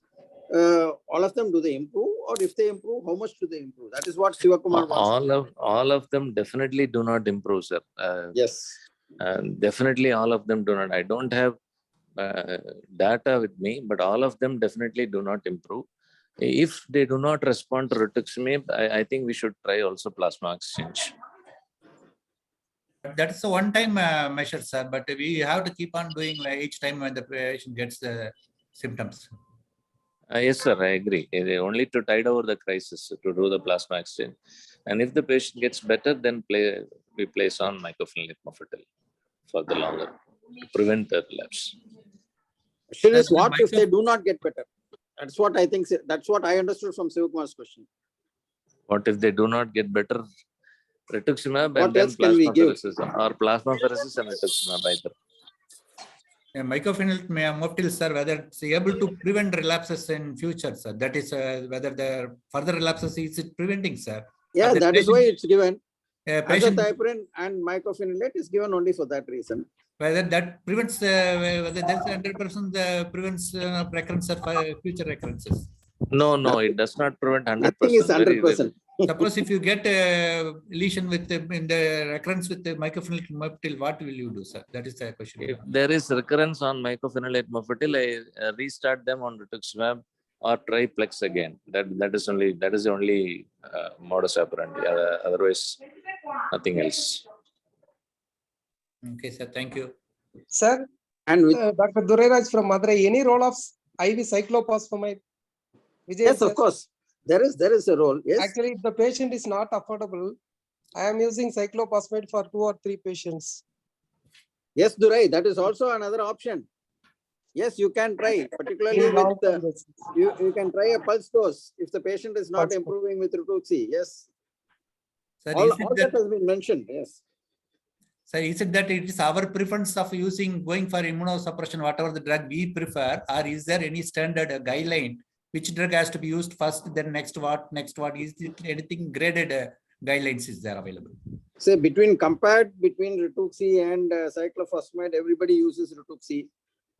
all of them, do they improve? Or if they improve, how much do they improve? That is what Sivakumar wants. All of them definitely do not improve, sir. Yes. Definitely all of them do not. I don't have data with me, but all of them definitely do not improve. If they do not respond to rituximab, I think we should try also plasma exchange. That's a one-time measure, sir, but we have to keep on doing each time when the patient gets the symptoms. Yes, sir, I agree. Only to tide over the crisis, to do the plasma exchange. And if the patient gets better, then we place on mycophenolate mofetil for the longer, to prevent the relapse. What if they do not get better? That's what I think. That's what I understood from Sivakumar's question. What if they do not get better? Rituximab what and then plasmapheresis or plasmapheresis and rituximab either. Mycophenolate mofetil, sir, whether it's able to prevent relapses in future, sir. That is whether the further relapses is it preventing, sir. Yeah, that is why it's given. Azathioprine and mycophenolate is given only for that reason. Whether that prevents, whether there's 100% prevents recurrence of future recurrences. No, it does not prevent 100%. Nothing is 100%. Suppose if you get a lesion with in the recurrence with the mycophenolate mofetil, what will you do, sir? That is the question. If there is recurrence on mycophenolate mofetil, I restart them on rituximab or try Plex again. That is the only modus operandi. Otherwise, nothing else. Okay, sir. Thank you. Sir, and with Dr. Duraraj from Madurai, any role of IV cyclophosphamide? Yes, of course. There is a role. Yes. Actually, if the patient is not affordable, I am using cyclophosphamide for 2 or 3 patients. Yes, Durai, that is also another option. Yes, you can try, particularly with you can try a pulse dose if the patient is not improving with rituxi. Yes. Sir, all that has been mentioned. Yes. So is it that it is our preference of going for immunosuppression, whatever the drug we prefer, or is there any standard guideline? Which drug has to be used first, then next what? Is it anything graded guidelines is there available? Say compared between rituxi and cyclophosphamide, everybody uses rituxi.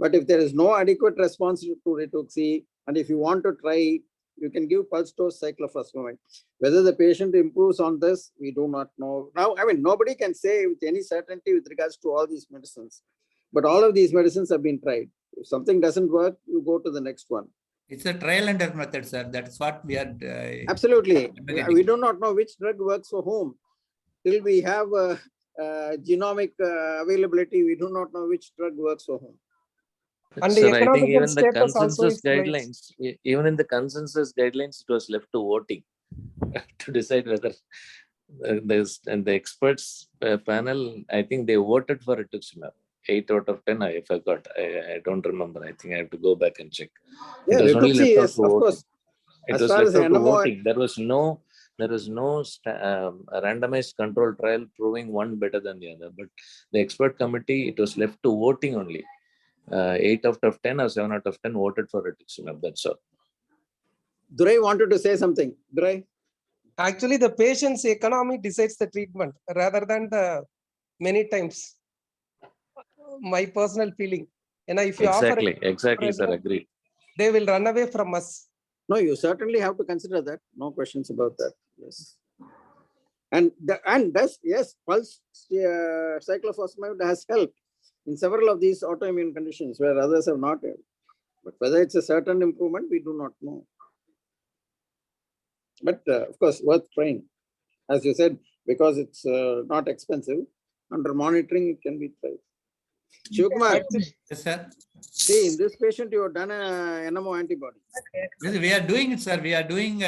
But if there is no adequate response to rituxi, and if you want to try, you can give pulse dose cyclophosphamide. Whether the patient improves on this, we do not know. Now, I mean, nobody can say with any certainty with regards to all these medicines. But all of these medicines have been tried. If something doesn't work, you go to the next one. It's a trial and error method, sir. That's what we are. Absolutely. We do not know which drug works for whom. Till we have genomic availability, we do not know which drug works for whom. And Sir, the I think even the consensus guidelines, even in the consensus guidelines, it was left to voting to decide whether and the experts panel, I think they voted for rituximab. 8 out of 10, I forgot. I don't remember. I think I have to go back and check. Yeah, it was only left yes, out to of course. It was left out to voting. There was no randomized control trial proving one better than the other. But the expert committee, it was left to voting only. 8 out of 10 or 7 out of 10 voted for rituximab. That's all. Durai wanted to say something. Durai? Actually, the patient's economy decides the treatment rather than the many times. My personal feeling. And if you Exactly, sir. Agreed. They will run away from us. No, you certainly have to consider that. No questions about that. Yes. And yes, pulse cyclophosphamide has helped in several of these autoimmune conditions where others have not helped. But whether it's a certain improvement, we do not know. But of course, worth trying. As you said, because it's not expensive, under monitoring, it can be tried. Shivkumar, Yes, sir. see, in this patient, you have done a NMO antibody. Yes, we are doing it, sir. We are doing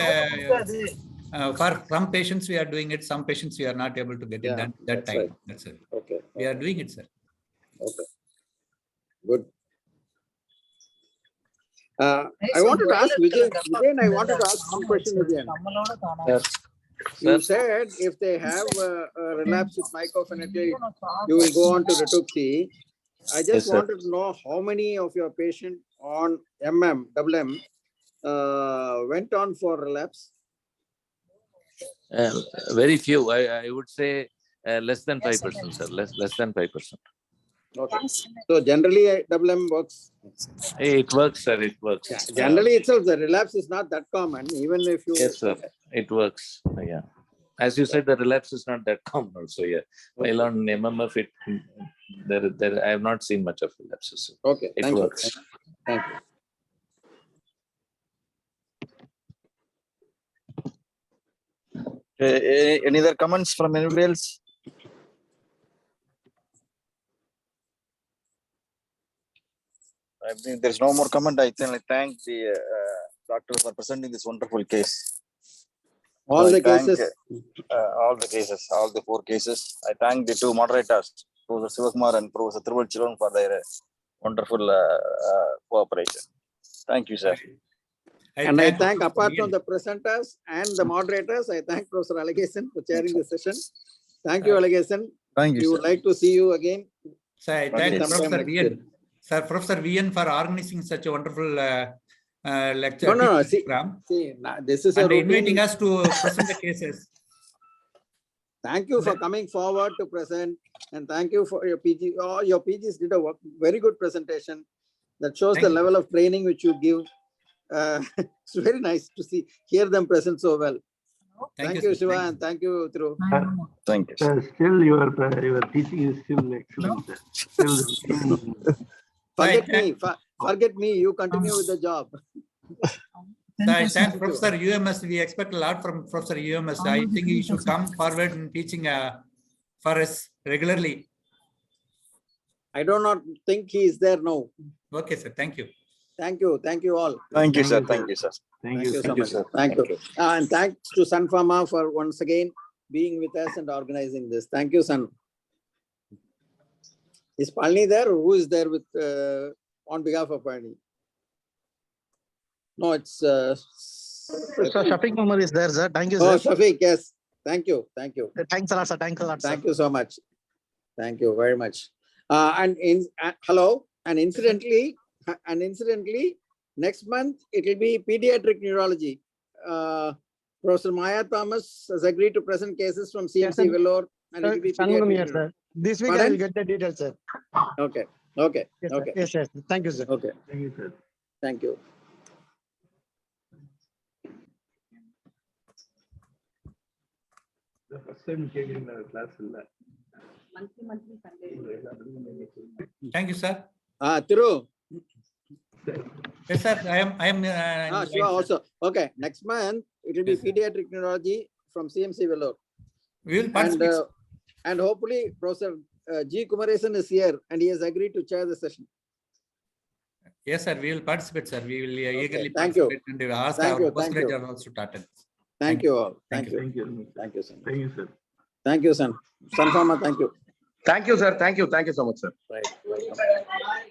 for some patients we are doing it. Some patients we are not able to get it done that time. Right. That's it. Okay. We are doing it, sir. Okay. Good. I wanted to ask Vijay, I wanted to ask one question again. You said if they have a relapse with mycophenolate, you will go on to Rituxi. I just wanted to know how many of your patients on double M, went on for relapse. Very few. I would say less than 5%, sir. Less than 5%. Okay. So generally, double M works. It works, sir. It works. Yeah, generally itself, the relapse is not that common, even if you. Yes, sir. It works. Yeah. As you said, the relapse is not that common also. Yeah. While on MMF, I have not seen much of relapses. Okay. It works. Thank you. Any other comments from anybody else? I think there's no more comment. I thank the doctor for presenting this wonderful case. All the cases. All the 4 cases. I thank the 2 moderators, Professor Sivakumar and Professor Thiruvachilan, for their wonderful cooperation. Thank you, sir. I thank, apart from the presenters and the moderators, I thank Professor Alagason for chairing the session. Thank you, Alagason. Thank you. We would like to see you again. Sir, I thank Professor VN. Sir, Professor VN for organizing such a wonderful lecture. No. Program. See, this is and inviting us to present the cases. Thank you for coming forward to present, and thank you for your PG. Your PGs did a very good presentation that shows the level of training which you give. It's very nice to hear them present so well. Thank you, Shiva, and thank you, Thiru. Thank you. Still, your teaching is still excellent. Still, Forget me. You continue with the job. I thank Professor UMS. We expect a lot from Professor UMS. I think he should come forward in teaching for us regularly. I do not think he is there now. Okay, sir. Thank you. Thank you. Thank you all. Thank you, sir. Thank you, sir. Thank you so much. Thank you. And thanks to Sun Pharma for once again being with us and organizing this. Thank you, Sun. Is Palni there? Who is there with on behalf of Palni? No, it's Sir, Shafiq Umar is there, sir. Thank you, sir. Oh, Shafiq, yes. Thank you. Thank you. Thanks a lot, sir. Thanks a lot, sir. Thank you so much. Thank you very much. Hello. And incidentally, next month it will be pediatric neurology. Professor Maya Thomas has agreed to present cases from CMC Vellore, and it will be pediatric. Sir. This week I will get the details, sir. Okay. Yes, okay. Yes, yes. Thank you, sir. Okay. Thank you, sir. Thank you. The first time came in our class. Monthly Sunday. Thank you, sir. Thiru. Yes, sir. I am. Sure. Also, okay. Next month it will be pediatric neurology from CMC Vellore. We will participate. And hopefully, Professor G. Kumaresan is here, and he has agreed to chair the session. Yes, sir. We will participate, sir. We will eagerly Thank you. participate and we will ask Thank our you. postgraduate also to attend. Thank you all. Thank you. Thank you. Thank you, sir. Thank you, sir. Thank you, son. Sun Pharma, thank you. Thank you, sir. Thank you. Thank you so much, sir. Right.